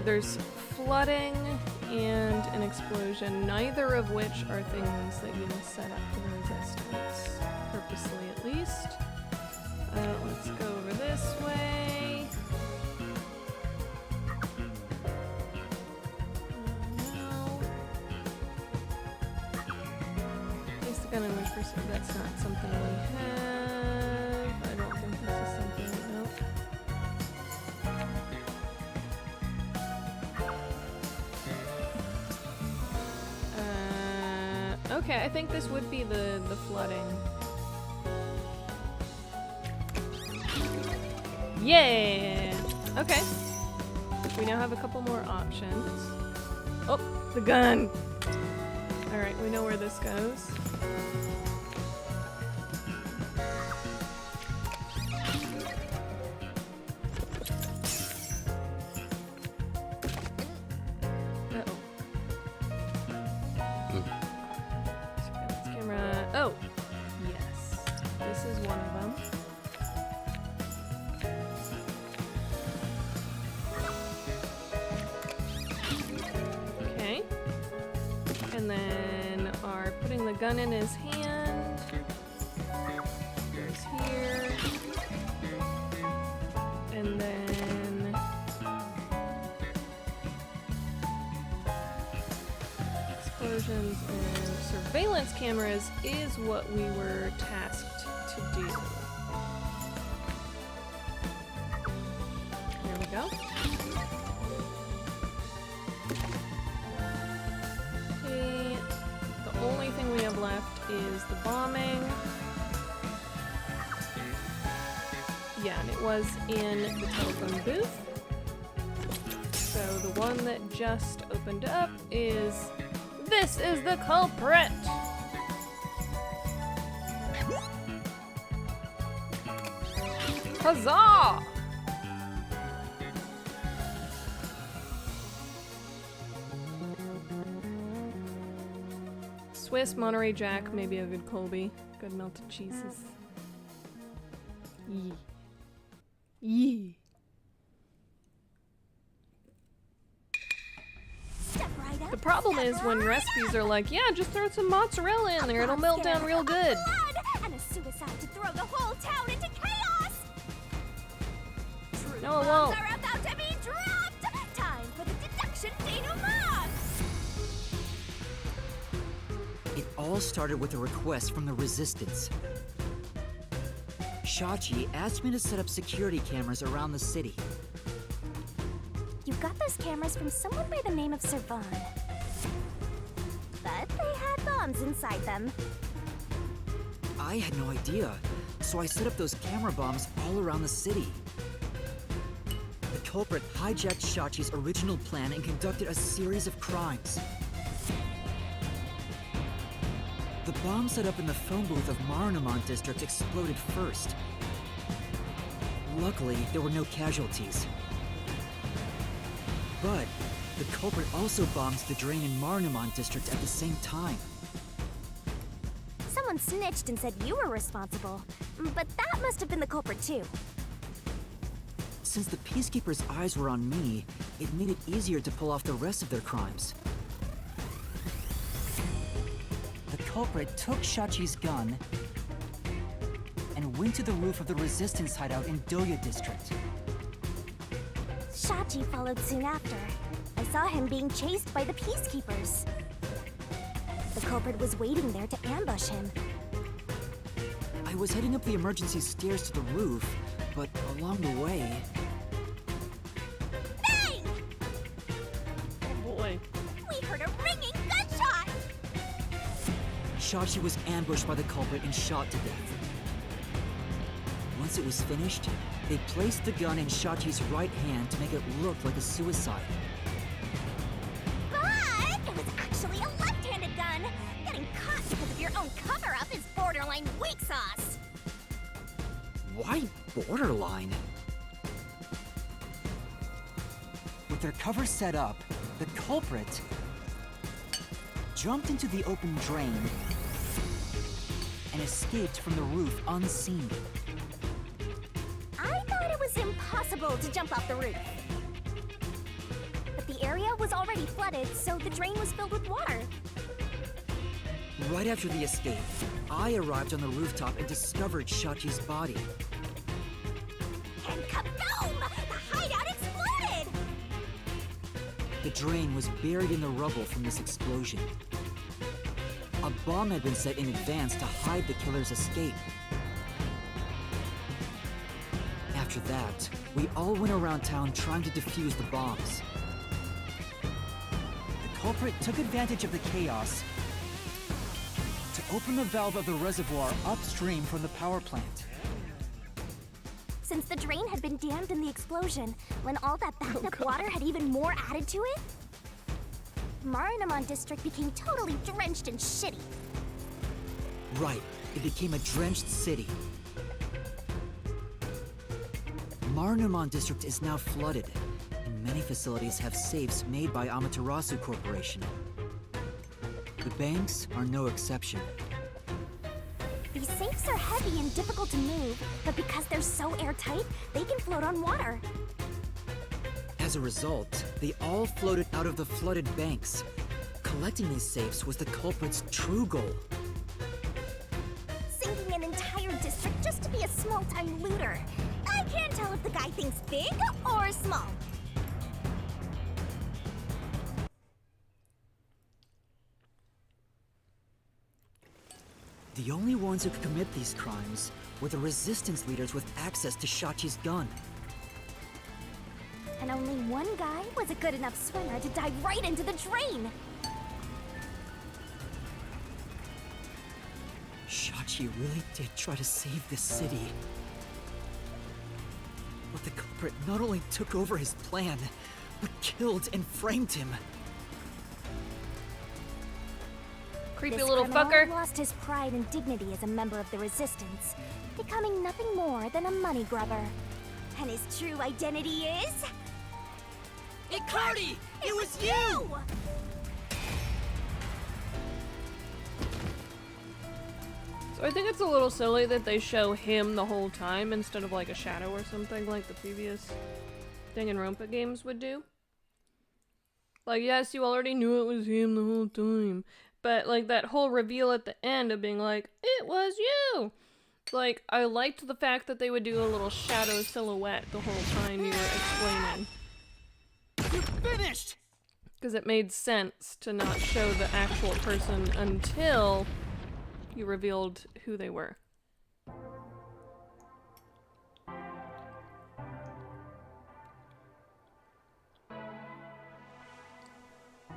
There's flooding and an explosion, neither of which are things that Yuma set up for the Resistance. Purposely, at least. Let's go over this way. No. Place the gun in which person. That's not something we have. I don't think this is something. Nope. Okay, I think this would be the flooding. Yeah! Okay. We now have a couple more options. Oh, the gun! Alright, we know where this goes. Gun in his hand. Goes here. And then explosions and surveillance cameras is what we were tasked to do. There we go. Only thing we have left is the bombing. Yeah, and it was in the telephone booth. So the one that just opened up is... This is the culprit! Huzzah! Swiss, Monterey Jack, maybe a good Colby. Good melted cheeses. Yee. Yee. Step right up. The problem is when recipes are like, yeah, just throw some mozzarella in there, it'll melt down real good. And a suicide to throw the whole town into chaos. No, it won't. Bombs are about to be dropped. Time for the deduction denouement. It all started with a request from the Resistance. Shachi asked me to set up security cameras around the city. You got those cameras from someone by the name of Servan. But they had bombs inside them. I had no idea, so I set up those camera bombs all around the city. The culprit hijacked Shachi's original plan and conducted a series of crimes. The bomb set up in the phone booth of Marunamon District exploded first. Luckily, there were no casualties. But the culprit also bombed the drain in Marunamon District at the same time. Someone snitched and said you were responsible, but that must have been the culprit too. Since the Peacekeepers' eyes were on me, it made it easier to pull off the rest of their crimes. The culprit took Shachi's gun and went to the roof of the Resistance hideout in Doya District. Shachi followed soon after. I saw him being chased by the Peacekeepers. The culprit was waiting there to ambush him. I was heading up the emergency stairs to the roof, but along the way... Bang! Oh boy. We heard a ringing gunshot! Shachi was ambushed by the culprit and shot to death. Once it was finished, they placed the gun in Shachi's right hand to make it look like a suicide. But it was actually a left-handed gun! Getting caught because of your own cover-up is borderline weak sauce! Why borderline? With their cover set up, the culprit jumped into the open drain and escaped from the roof unseen. I thought it was impossible to jump off the roof. But the area was already flooded, so the drain was filled with water. Right after the escape, I arrived on the rooftop and discovered Shachi's body. And kaboom! The hideout exploded! The drain was buried in the rubble from this explosion. A bomb had been set in advance to hide the killer's escape. After that, we all went around town trying to defuse the bombs. The culprit took advantage of the chaos to open the valve of the reservoir upstream from the power plant. Since the drain had been dammed in the explosion, when all that backed up water had even more added to it, Marunamon District became totally drenched and shitty. Right, it became a drenched city. Marunamon District is now flooded, and many facilities have safes made by Amaterasu Corporation. The banks are no exception. These safes are heavy and difficult to move, but because they're so airtight, they can float on water. As a result, they all floated out of the flooded banks. Collecting these safes was the culprit's true goal. Sinking an entire district just to be a small-time looter. I can't tell if the guy thinks big or small. The only ones who could commit these crimes were the resistance leaders with access to Shachi's gun. And only one guy was a good enough swimmer to dive right into the drain. Shachi really did try to save this city. But the culprit not only took over his plan, but killed and framed him. Creepy This little criminal fucker. lost his pride and dignity as a member of the Resistance, becoming nothing more than a money grubber. And his true identity is... Icardi! It was you! So I think it's a little silly that they show him the whole time instead of like a shadow or something like the previous Danganronpa games would do. Like, yes, you already knew it was him the whole time. But, like, that whole reveal at the end of being like, it was you! Like, I liked the fact that they would do a little shadow silhouette the whole time you were explaining. You finished! Because it made sense to not show the actual person until you revealed who they were.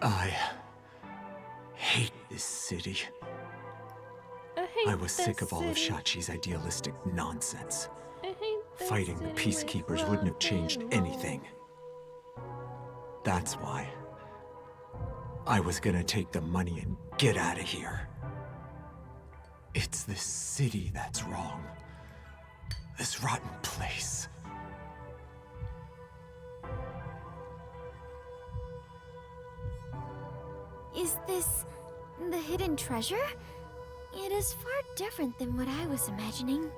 I hate this city. I was sick of all of Shachi's idealistic nonsense. Fighting the peacekeepers wouldn't have changed anything. That's why I was gonna take the money and get out of here. It's this city that's wrong. This rotten place. Is this the hidden treasure? It is far different than what I was imagining.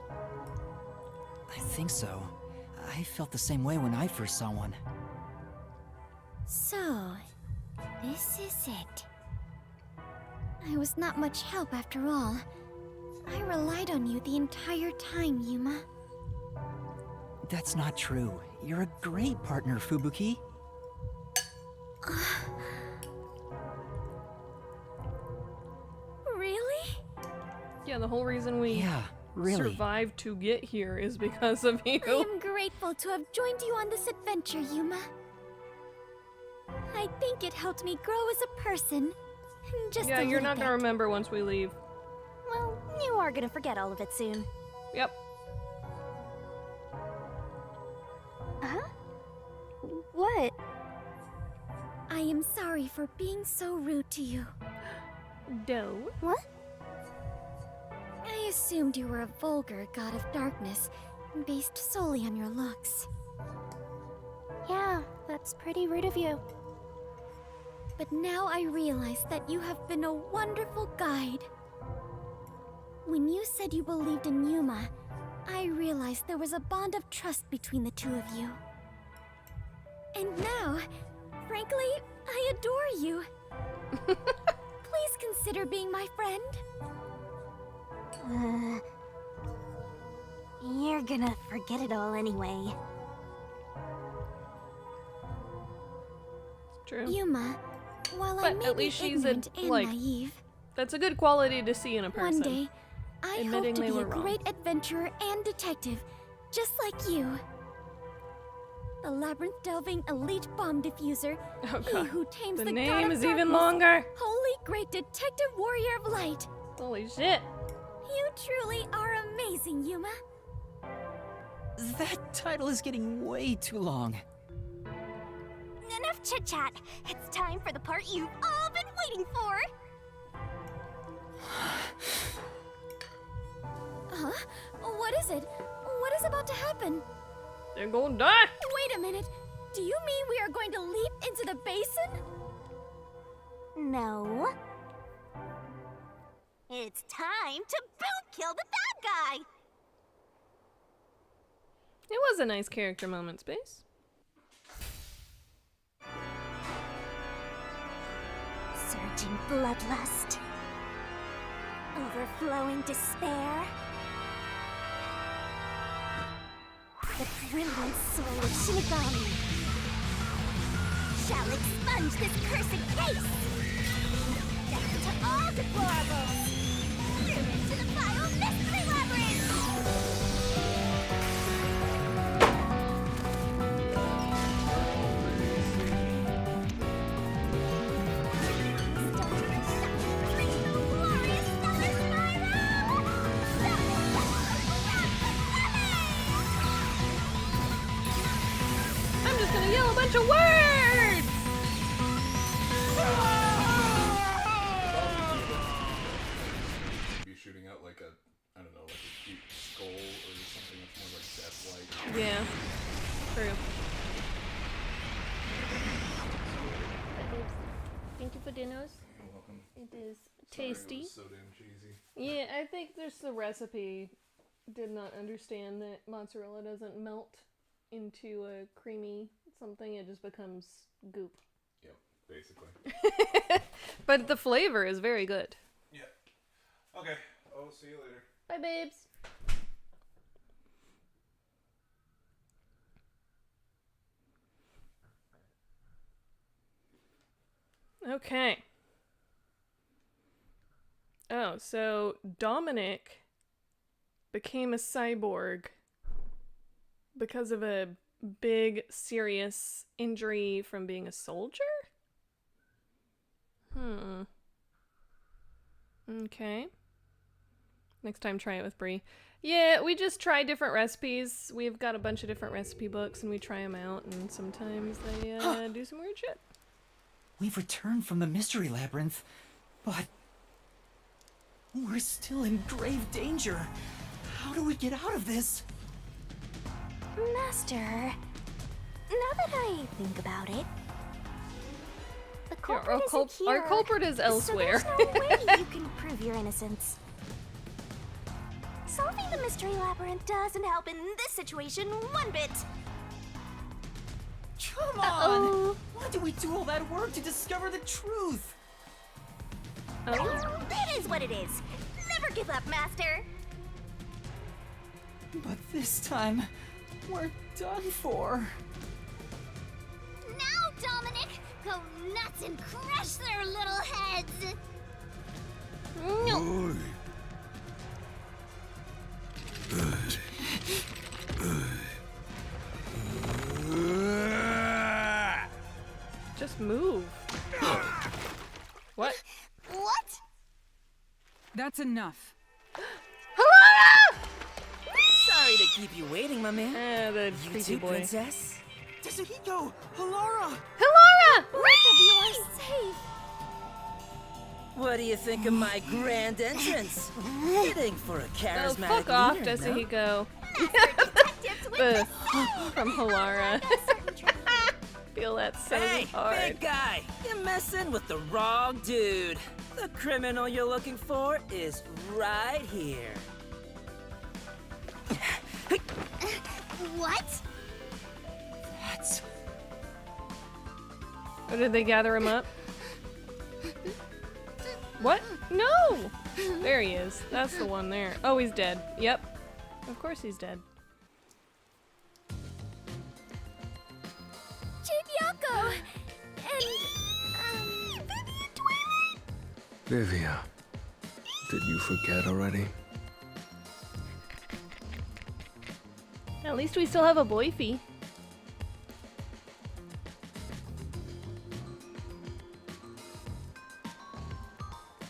I think so. I felt the same way when I first saw one. So, this is it. I was not much help after all. I relied on you the entire time, Yuma. That's not true. You're a great partner, Fubuki. Really? Yeah, the whole reason we survived to get here is because of you. I am grateful to have joined you on this adventure, Yuma. I think it helped me grow as a person. Just yeah, a you're little not bit. gonna remember once we leave. Well, you are gonna forget all of it soon. Yep. Huh? What? I am sorry for being so rude to you. No. What? I assumed you were a vulgar god of darkness, based solely on your looks. Yeah, that's pretty rude of you. But now I realize that you have been a wonderful guide. When you said you believed in Yuma, I realized there was a bond of trust between the two of you. And now, frankly, I adore you. Please consider being my friend. You're gonna forget it all anyway. True. Yuma, while I But may at be least she's ignorant and like, naive, that's a good quality to see in a person. one day, I hope admitting to they be a were wrong. great adventurer and detective, just like you. The labyrinth-delving elite bomb diffuser, Oh he god. who tames The the god name of is even darkness, longer. Holy great detective warrior of light. Holy shit. You truly are amazing, Yuma. That title is getting way too long. Enough chit-chat. It's time for the part you've all been waiting for. Huh? What is it? What is about to happen? They're gonna die. Wait a minute. Do you mean we are going to leap into the basin? No. It's time to boot kill the bad guy. It was a nice character moment, Space. Surging bloodlust. Overflowing despair. The brilliant soul of Shinigami shall expunge this cursed case. Death to all deplorables. Through into the vile mystery labyrinth. I'm just gonna yell a bunch of words! Be shooting out like a, I don't know, like a cute skull or something that's more like death-like. Yeah, true. Thank you for dinners. You're welcome. It is Sorry tasty. it was so damn cheesy. Yeah, I think there's the recipe did not understand that mozzarella doesn't melt into a creamy something. It just becomes goop. Yep. basically. But the flavor is very good. Yeah. Okay. I'll see you later. Bye, babes. Okay. Oh, so Dominic became a cyborg because of a big, serious injury from being a soldier? Okay. Next time, try it with Brie. Yeah, we just try different recipes. We've got a bunch of different recipe books, and we try them out, and sometimes they do some weird shit. We've returned from the mystery labyrinth, but we're still in grave danger. How do we get out of this? Master, now that I think about it, the culprit isn't here. Our culprit is elsewhere. So there's no way you can prove your innocence. Solving the mystery labyrinth doesn't help in this situation one bit. Come on! Why did we do all that work to discover the truth? It is what it is. Never give up, Master. But this time, we're done for. Now, Dominic, go nuts and crush their little heads. Oi. Just move. What? What? That's enough. Sorry to keep you waiting, my man. The You creepy too, boy. princess? Tsuhiko! Halara! Halara! Both of you are safe. What do you think of my grand entrance? Hitting for a Oh, charismatic fuck off, leader, no? Tsuhiko. From Halara. Feel that so Hey, hard. big guy! You're messing with the wrong dude. The criminal you're looking for is right here. What? That's... Or did they gather him up? What? No! There he is. That's the one there. Oh, he's dead. Yep. Of course he's dead. Yako! And, Vivia, did you forget already? At least we still have a boyfie.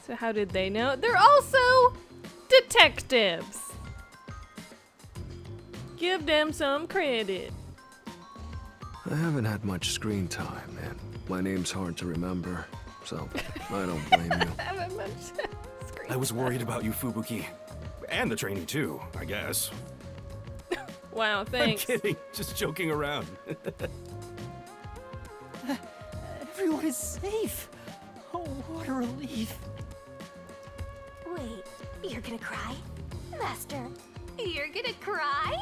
So how did they know? They're also detectives. Give them some credit. I haven't had much screen time, and my name's hard to remember, so I don't blame you. Haven't much screen I was worried about you, Fubuki. And the training too, I guess. Wow, thanks. I'm kidding, just joking around. Everyone is safe. Oh, what a relief. Wait, you're gonna cry? Master, you're gonna cry?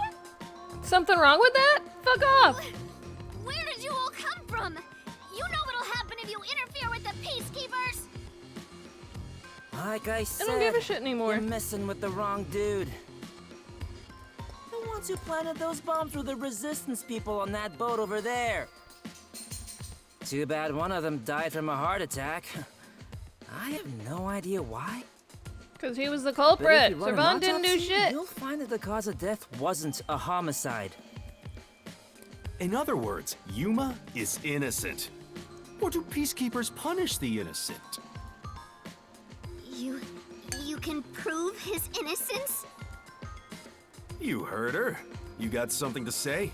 Something wrong with that? Fuck off! where did you all come from? You know what'll happen if you interfere with the peacekeepers! Like I said, I don't give a shit anymore. You're messing with the wrong dude. The ones who planted those bombs were the resistance people on that boat over there. Too bad one of them died from a heart attack. I have no idea why. Because he was the But culprit. if you run an Servan didn't do autopsy, shit. You'll find that the cause of death wasn't a homicide. In other words, Yuma is innocent. Or do peacekeepers punish the innocent? You can prove his innocence? You heard her. You got something to say?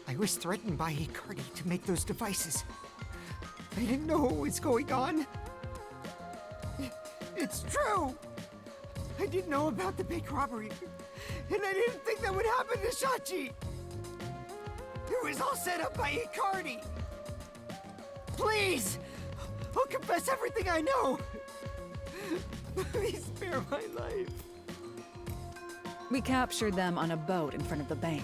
I was threatened by Hikari to make those devices. I didn't know what was going on. It's true! I didn't know about the big robbery, and I didn't think that would happen to Shachi! It was all set up by Hikari! Please! I'll confess everything I know! Please spare my life. We captured them on a boat in front of the bank.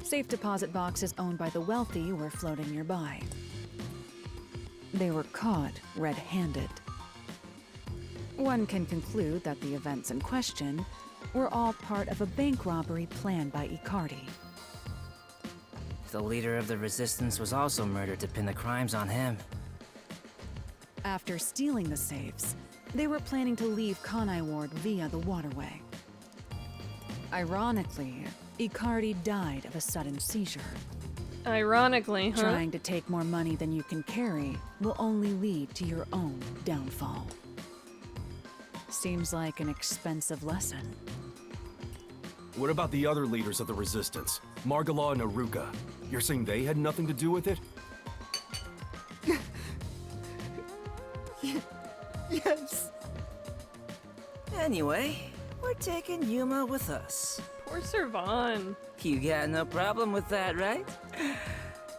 Safe deposit boxes owned by the wealthy were floating nearby. They were caught red-handed. One can conclude that the events in question were all part of a bank robbery planned by Icardi. The leader of the resistance was also murdered to pin the crimes on him. After stealing the safes, they were planning to leave Kanai Ward via the waterway. Ironically, Icardi died of a sudden seizure. Ironically, huh? Trying to take more money than you can carry will only lead to your own downfall. Seems like an expensive lesson. What about the other leaders of the resistance? Margala and Aruka. You're saying they had nothing to do with it? Yes. Anyway, we're taking Yuma with us. Poor Servan. You got no problem with that, right?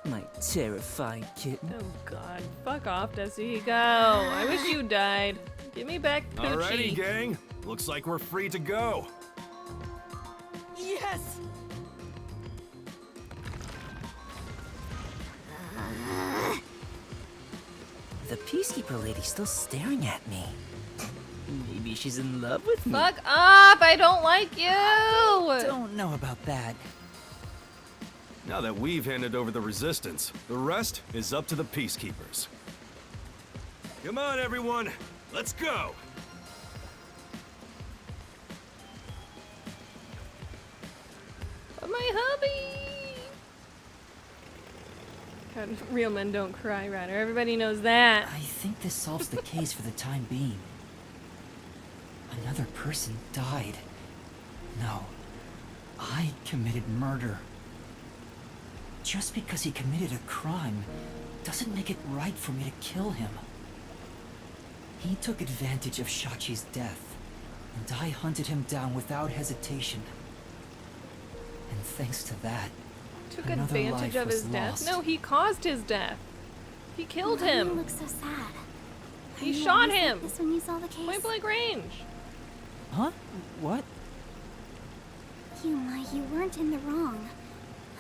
My terrifying kitten. Oh god, fuck off, Desi. Go. I wish you died. Give me back Poochie. Alrighty, gang. Looks like we're free to go. Yes! The Peacekeeper lady's still staring at me. Maybe she's in love with me. Fuck off! I don't like you! Don't know about that. Now that we've handed over the resistance, the rest is up to the Peacekeepers. Come on, everyone. Let's go! My hubby! God, real men don't cry, Ryder. Everybody knows that. I think this solves the case for the time being. Another person died. No, I committed murder. Just because he committed a crime doesn't make it right for me to kill him. He took advantage of Shachi's death, and I hunted him down without hesitation. And thanks to that, Took another advantage life of was his death? lost. No, he caused his death. He killed Why do him. you look so sad? He Are you shot always like him. this when you saw the case? Point blank range. Huh? What? Yuma, you weren't in the wrong.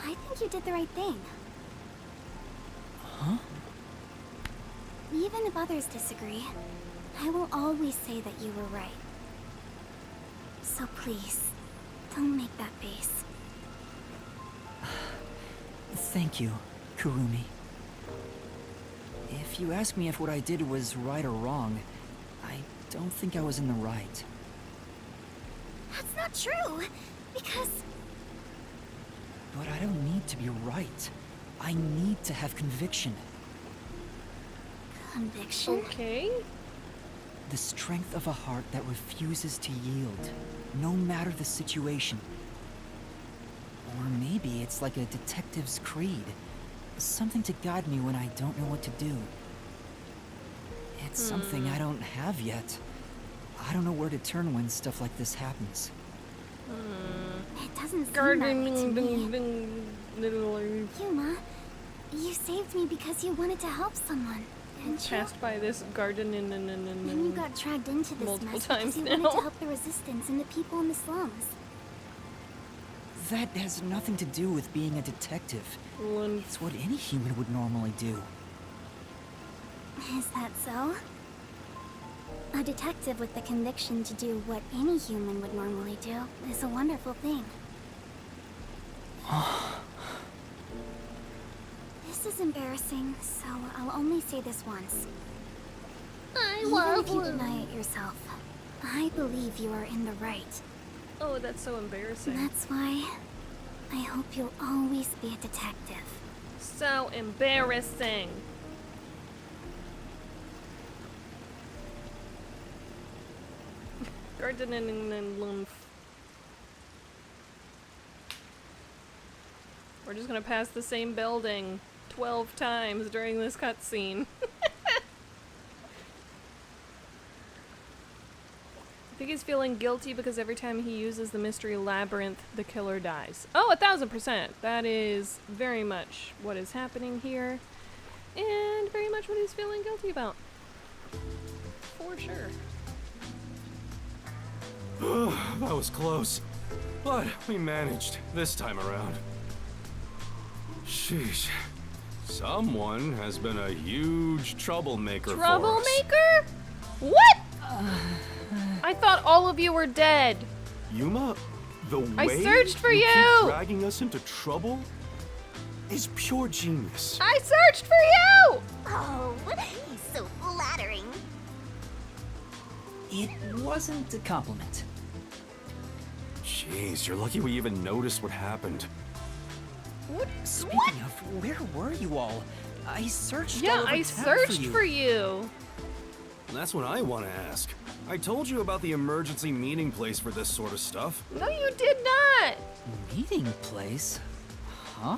I think you did the right thing. Huh? Even if others disagree, I will always say that you were right. So please, don't make that face. Thank you, Kurumi. If you ask me if what I did was right or wrong, I don't think I was in the right. That's not true, because... But I don't need to be right. I need to have conviction. Conviction? Okay. The strength of a heart that refuses to yield, no matter the situation. Or maybe it's like a detective's creed. Something to guide me when I don't know what to do. It's something I don't have yet. I don't know where to turn when stuff like this happens. It doesn't seem that way to me. Literally Yuma, you saved me because you wanted to help someone, didn't you? passed by this garden Then you got dragged into this multiple mess times because you now. wanted to help the resistance and the people in the slums. That has nothing to do with being a detective. It's what any human would normally do. Is that so? A detective with the conviction to do what any human would normally do is a wonderful thing. This is embarrassing, so I'll only say this once. Even if you deny it yourself, I believe you are in the right. Oh, that's so embarrassing. That's why I hope you'll always be a detective. So embarrassing. Gardening and lymph. We're just gonna pass the same building 12 times during this cutscene. I think he's feeling guilty because every time he uses the mystery labyrinth, the killer dies. Oh, 1000%! That is very much what is happening here. And very much what he's feeling guilty about. For sure. That was close. But we managed this time around. Sheesh. Someone has been a huge troublemaker for us. Troublemaker? What? I thought all of you were dead. Yuma, the way I searched for you you! keep dragging us into trouble is pure genius. I searched for you! Oh, he's so flattering. It wasn't a compliment. Jeez, you're lucky we even noticed what happened. What? Speaking of, where were you all? I searched all Yeah, over I town searched for you. That's what I want to ask. I told you about the emergency meeting place for this sort of stuff. No, you did not. Meeting place? Huh?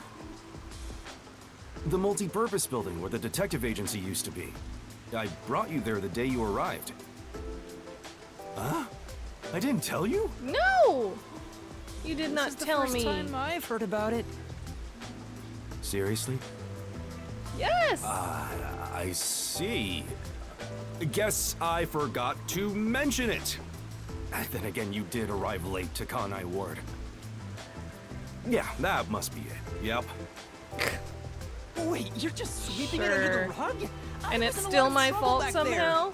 The multi-purpose building where the detective agency used to be. I brought you there the day you arrived. Huh? I didn't tell you? No! You did not tell This is the me. first time I've heard about it. Seriously? Yes! I see. Guess I forgot to mention it. Then again, you did arrive late to Kanai Ward. Yeah, that must be it. Yep. Wait, you're just sweeping it under the rug? And it's still my fault somehow?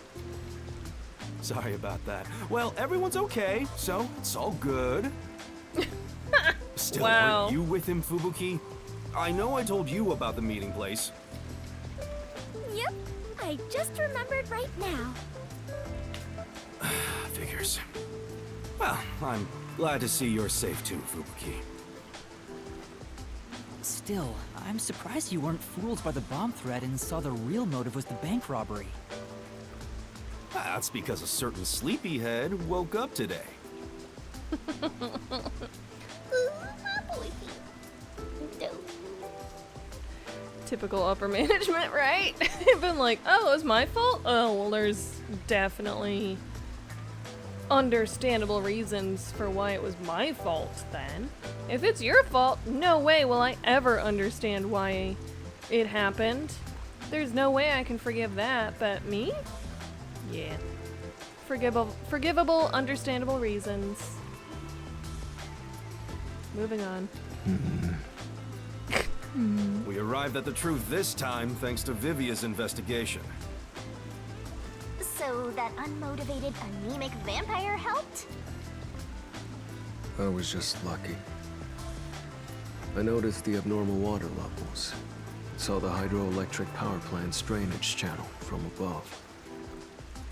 Sorry about that. Well, everyone's okay, so it's all good. Still, Wow. weren't you with him, Fubuki? I know I told you about the meeting place. Yep, I just remembered right now. Figures. Well, I'm glad to see you're safe too, Fubuki. Still, I'm surprised you weren't fooled by the bomb threat and saw the real motive was the bank robbery. That's because a certain sleepyhead woke up today. Typical upper management, right? Been like, oh, it was my fault? Oh, well, there's definitely understandable reasons for why it was my fault then. If it's your fault, no way will I ever understand why it happened. There's no way I can forgive that, but me? Yeah. Forgivable, understandable reasons. Moving on. We arrived at the truth this time thanks to Vivia's investigation. So that unmotivated, anemic vampire helped? I was just lucky. I noticed the abnormal water levels. Saw the hydroelectric power plant's drainage channel from above.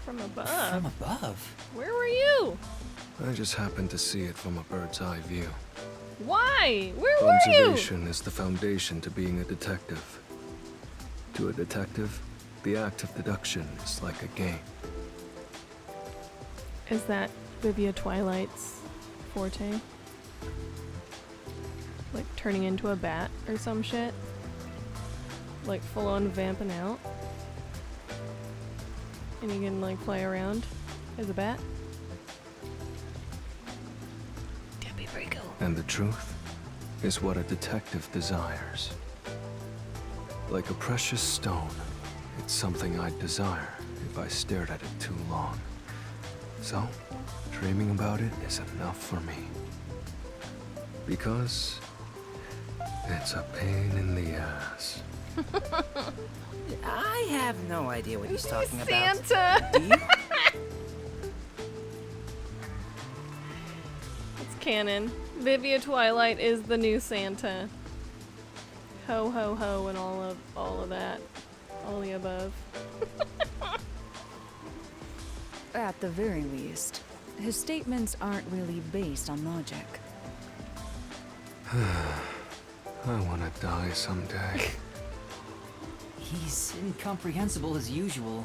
From above? From above? Where were you? I just happened to see it from a bird's eye view. Why? Where were you? Observation is the foundation to being a detective. To a detective, the act of deduction is like a game. Is that Vivia Twilight's forte? Like turning into a bat or some shit? Like full on vamping out? And you can like play around as a bat? That'd be pretty cool. And the truth is what a detective desires. Like a precious stone, it's something I'd desire if I stared at it too long. So, dreaming about it is enough for me. Because it's a pain in the ass. I have no idea what he's talking about. Santa! Do you? It's canon. Vivia Twilight is the new Santa. Ho ho ho and all of that. All the above. At the very least, his statements aren't really based on logic. I want to die someday. He's incomprehensible as usual,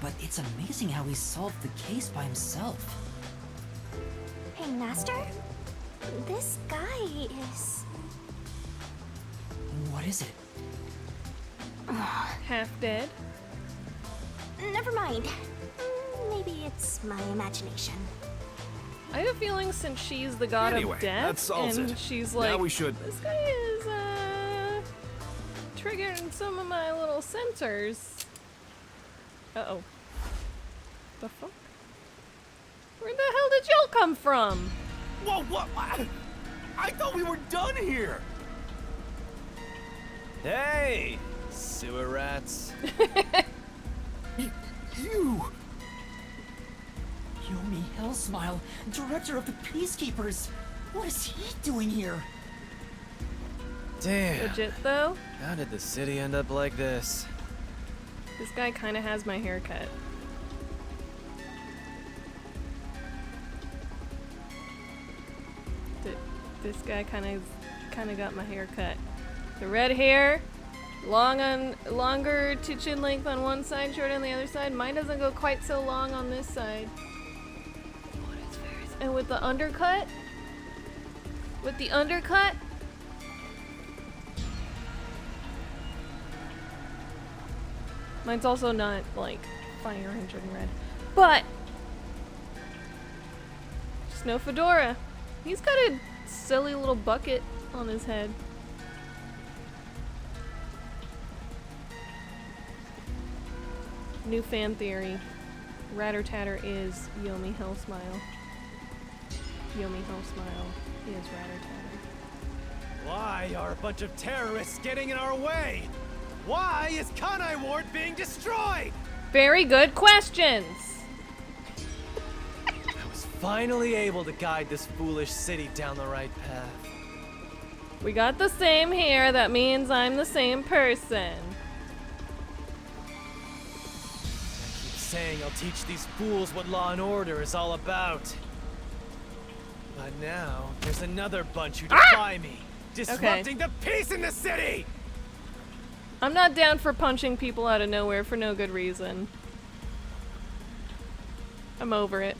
but it's amazing how he solved the case by himself. Hey, Master? This guy is... What is it? Half dead. Never mind. Maybe it's my imagination. I have a feeling since she's the god Anyway, of that death, solves and it. she's Now like, we should- this guy is, triggering some of my little sensors. Uh-oh. The fuck? Where the hell did y'all come from? Whoa, what? I thought we were done here! Hey, sewer rats. You! Yomi Hellsmile, director of the Peacekeepers. What is he doing here? Damn. Legit though? How did the city end up like this? This guy kind of has my haircut. This guy kind of got my haircut. The red hair, longer to chin length on one side, short on the other side. Mine doesn't go quite so long on this side. And with the undercut, mine's also not like fire engine red, but just no fedora. He's got a silly little bucket on his head. New fan theory. Ratter Tatter is Yomi Hellsmile. Yomi Hellsmile is Ratter Tatter. Why are a bunch of terrorists getting in our way? Why is Kanai Ward being destroyed? Very good questions. I was finally able to guide this foolish city down the right path. We got the same hair, that means I'm the same person. I keep saying I'll teach these fools what law and order is all about. But now, there's another bunch who defy me, disrupting the peace in the city! I'm not down for punching people out of nowhere for no good reason. I'm over it.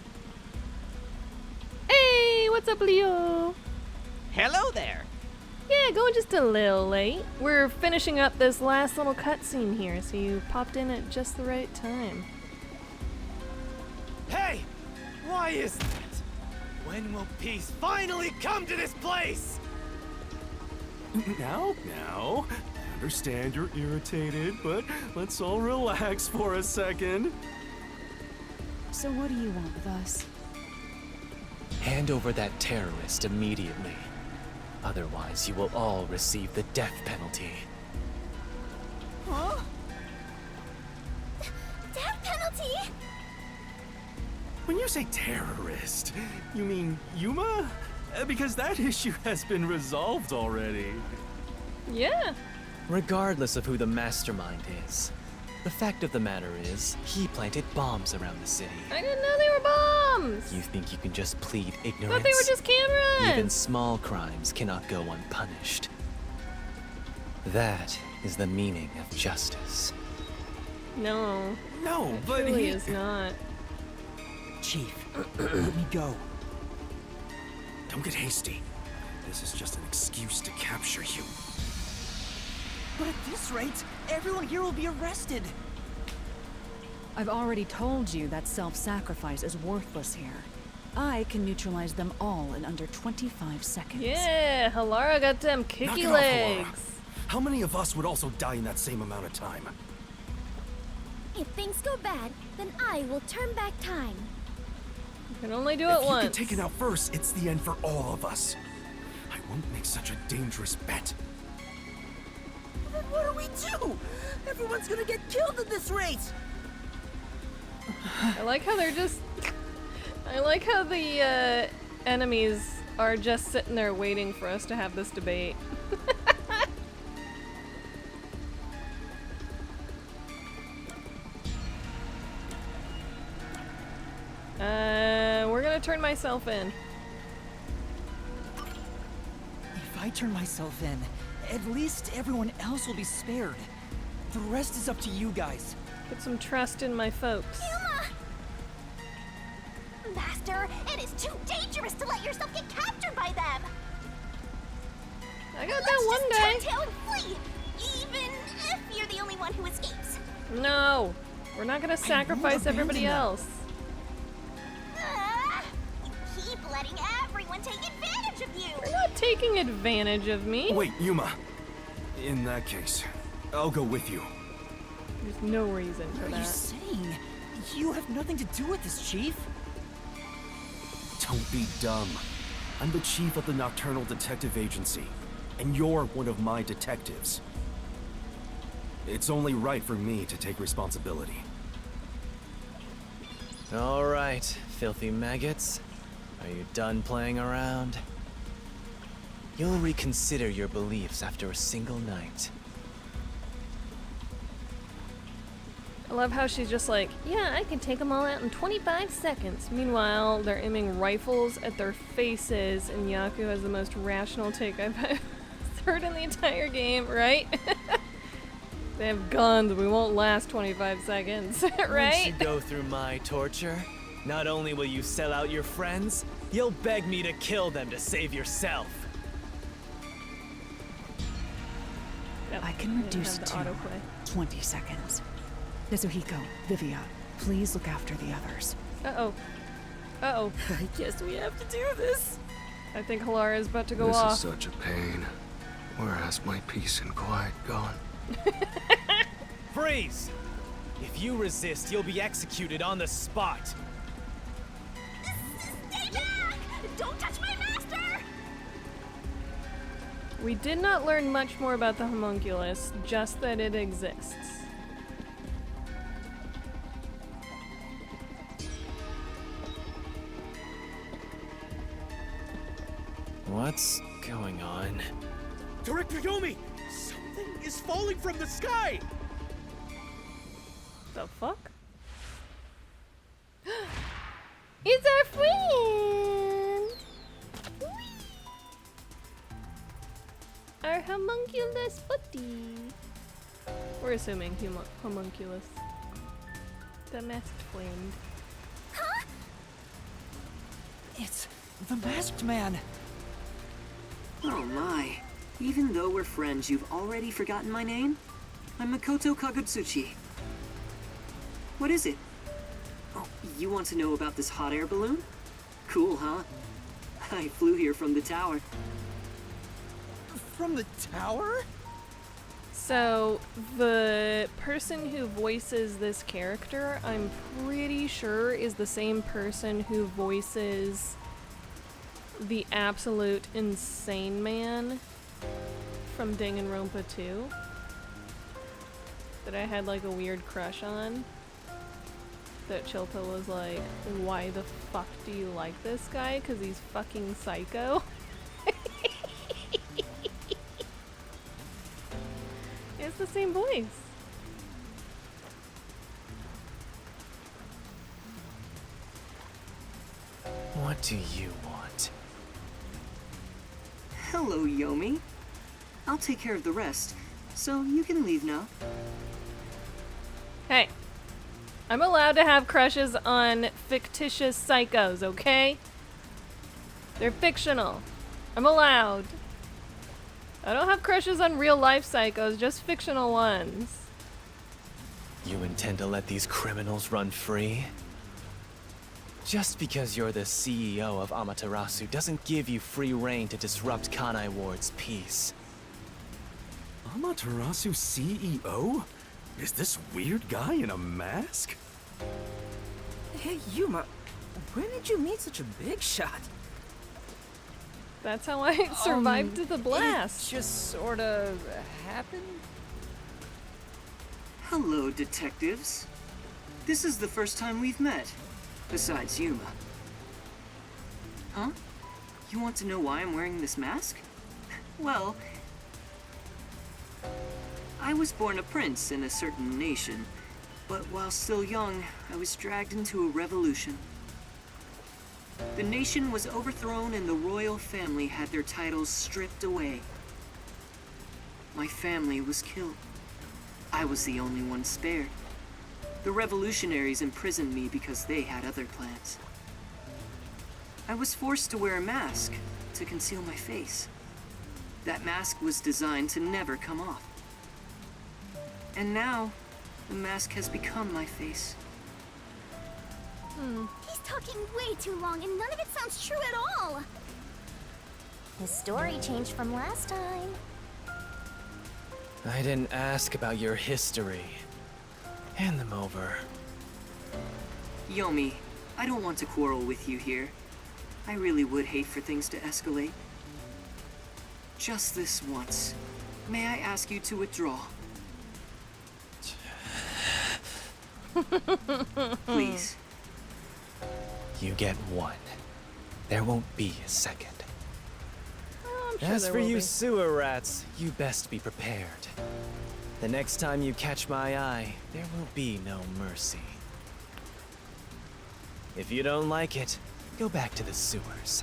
Hey, what's up, Leo? Hello there. Yeah, going just a little late. We're finishing up this last little cutscene here, so you popped in at just the right time. Hey! Why is that? When will peace finally come to this place? Now, I understand you're irritated, but let's all relax for a second. So what do you want with us? Hand over that terrorist immediately. Otherwise, you will all receive the death penalty. Huh? Death penalty? When you say terrorist, you mean Yuma? Because that issue has been resolved already. Yeah. Regardless of who the mastermind is, the fact of the matter is, he planted bombs around the city. I didn't know they were bombs! You think you can just plead ignorance? I thought they were just cameras! Even small crimes cannot go unpunished. That is the meaning of justice. No. No, it but truly he is not. Chief, let me go. Don't get hasty. This is just an excuse to capture you. But at this rate, everyone here will be arrested. I've already told you that self-sacrifice is worthless here. I can neutralize them all in under 25 seconds. Yeah, Halara got them Knock kicky it off, legs. Halara. How many of us would also die in that same amount of time? If things go bad, then I will turn back time. You can only do it If you once. get taken out first, it's the end for all of us. I won't make such a dangerous bet. Then what do we do? Everyone's gonna get killed at this rate! I like how they're just... I like how the enemies are just sitting there waiting for us to have this debate. We're gonna turn myself in. If I turn myself in, at least everyone else will be spared. The rest is up to you guys. Put some trust in my folks. Master, it is too dangerous to let yourself get captured by them! I got that one guy. Let's just turn tail and flee, even if you're the only one who escapes. No! We're not gonna sacrifice everybody else. You keep letting everyone take advantage of you! They're not taking advantage of me. Wait, Yuma. In that case, I'll go with you. There's no reason for What are you that. saying? You have nothing to do with this, Chief. Don't be dumb. I'm the chief of the Nocturnal Detective Agency, and you're one of my detectives. It's only right for me to take responsibility. All right, filthy maggots. Are you done playing around? You'll reconsider your beliefs after a single night. I love how she's just like, yeah, I can take them all out in 25 seconds. Meanwhile, they're aiming rifles at their faces, and Yaku has the most rational take I've heard in the entire game, right? They have guns, we won't last 25 seconds, right? Once you go through my torture, not only will you sell out your friends, you'll beg me to kill them to save yourself. I can reduce to 20 seconds. Kazuhiko, Vivia, please look after the others. Uh-oh. Uh-oh. I guess we have to do this. I think Halara is about to go This off. is such a pain. Where has my peace and quiet gone? Freeze! If you resist, you'll be executed on the spot. Stay back! Don't touch my master! We did not learn much more about the homunculus, just that it exists. What's going on? Director Yomi! Something is falling from the sky! The fuck? It's our friend! Our homunculus buddy. We're assuming homunculus. The masked friend. Huh? It's the masked man. Oh my. Even though we're friends, you've already forgotten my name? I'm Makoto Kagutsuchi. What is it? Oh, you want to know about this hot air balloon? Cool, huh? I flew here from the tower. From the tower? So, the person who voices this character, I'm pretty sure is the same person who voices the absolute insane man from Danganronpa 2 that I had like a weird crush on. That Chilta was like, why the fuck do you like this guy? 'Cause he's fucking psycho. It's the same voice. What do you want? Hello, Yomi. I'll take care of the rest, so you can leave now. Hey, I'm allowed to have crushes on fictitious psychos, okay? They're fictional. I'm allowed. I don't have crushes on real life psychos, just fictional ones. You intend to let these criminals run free? Just because you're the CEO of Amaterasu doesn't give you free rein to disrupt Kanai Ward's peace. Amaterasu CEO? Is this weird guy in a mask? Hey, Yuma, when did you meet such a big shot? That's how I survived the blast. It just sorta happened? Hello, detectives. This is the first time we've met, besides Yuma. Huh? You want to know why I'm wearing this mask? Well, I was born a prince in a certain nation, but while still young, I was dragged into a revolution. The nation was overthrown and the royal family had their titles stripped away. My family was killed. I was the only one spared. The revolutionaries imprisoned me because they had other plans. I was forced to wear a mask to conceal my face. That mask was designed to never come off. And now, the mask has become my face. He's talking way too long and none of it sounds true at all. His story changed from last time. I didn't ask about your history. Hand them over. Yomi, I don't want to quarrel with you here. I really would hate for things to escalate. Just this once, may I ask you to withdraw? Please. You get one. There won't be a second. I'm sure As there for will you be. sewer rats, you best be prepared. The next time you catch my eye, there will be no mercy. If you don't like it, go back to the sewers.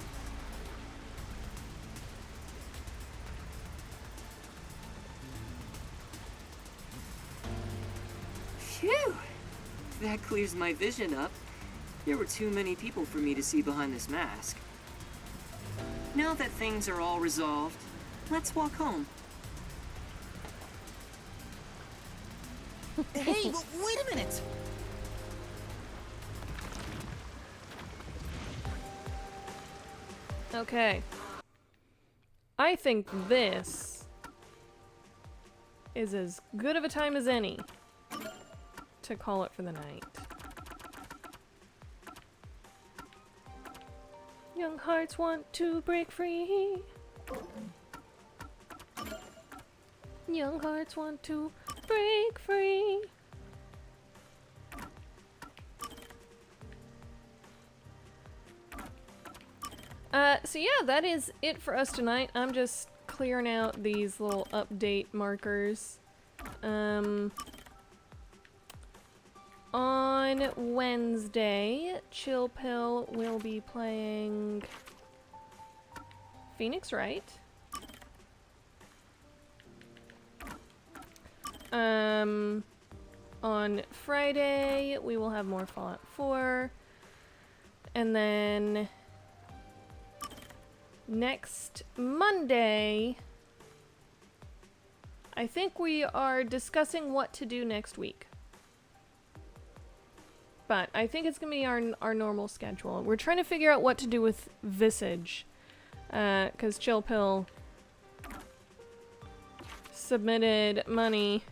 Phew! That clears my vision up. There were too many people for me to see behind this mask. Now that things are all resolved, let's walk home. Hey, wait a minute! Okay. I think this is as good of a time as any to call it for the night. Young hearts want to break free. Young hearts want to break free. So yeah, that is it for us tonight. I'm just clearing out these little update markers. On Wednesday, Chill Pill will be playing Phoenix Wright. On Friday, we will have more Fallout 4. And then next Monday, I think we are discussing what to do next week. But I think it's going to be our normal schedule. We're trying to figure out what to do with Visage. Because Chill Pill submitted money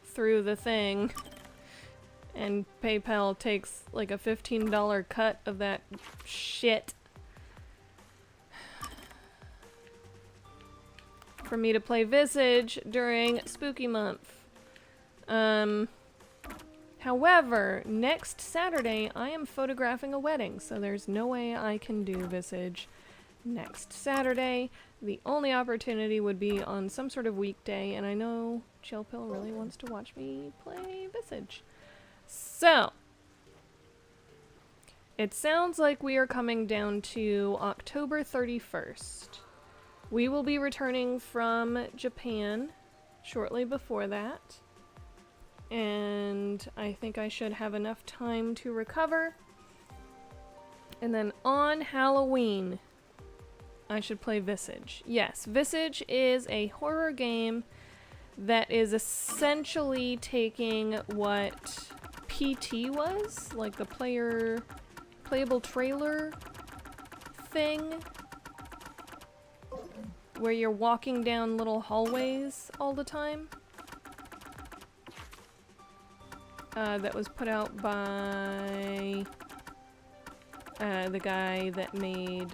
through the thing. And PayPal takes like a $15 cut of that shit. For me to play Visage during Spooky Month. However, next Saturday I am photographing a wedding, so there's no way I can do Visage next Saturday. The only opportunity would be on some sort of weekday, and I know Chill Pill really wants to watch me play Visage. So, it sounds like we are coming down to October 31st. We will be returning from Japan shortly before that. And I think I should have enough time to recover. And then on Halloween, I should play Visage. Yes, Visage is a horror game that is essentially taking what PT was, like the playable trailer thing, where you're walking down little hallways all the time. That was put out by the guy that made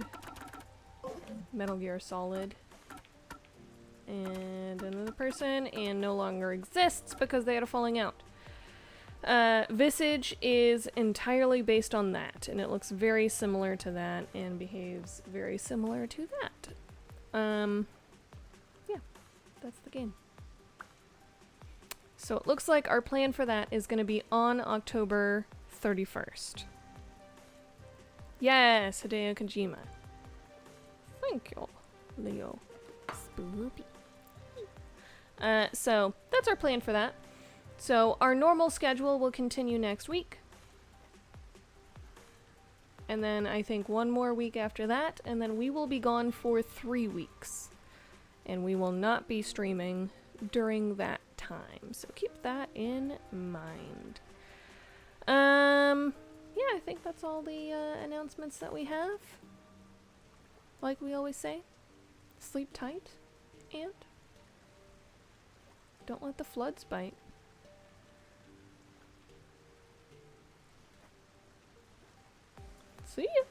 Metal Gear Solid and another person, and no longer exists because they had a falling out. Visage is entirely based on that, and it looks very similar to that and behaves very similar to that. Yeah, that's the game. So it looks like our plan for that is going to be on October 31st. Yes, Hideo Kojima. Thank you, Leo. Spoopy. So that's our plan for that. So our normal schedule will continue next week. And then I think one more week after that, and then we will be gone for 3 weeks. And we will not be streaming during that time. So keep that in mind. Yeah, I think that's all the announcements that we have. Like we always say, sleep tight and don't let the floods bite. See ya!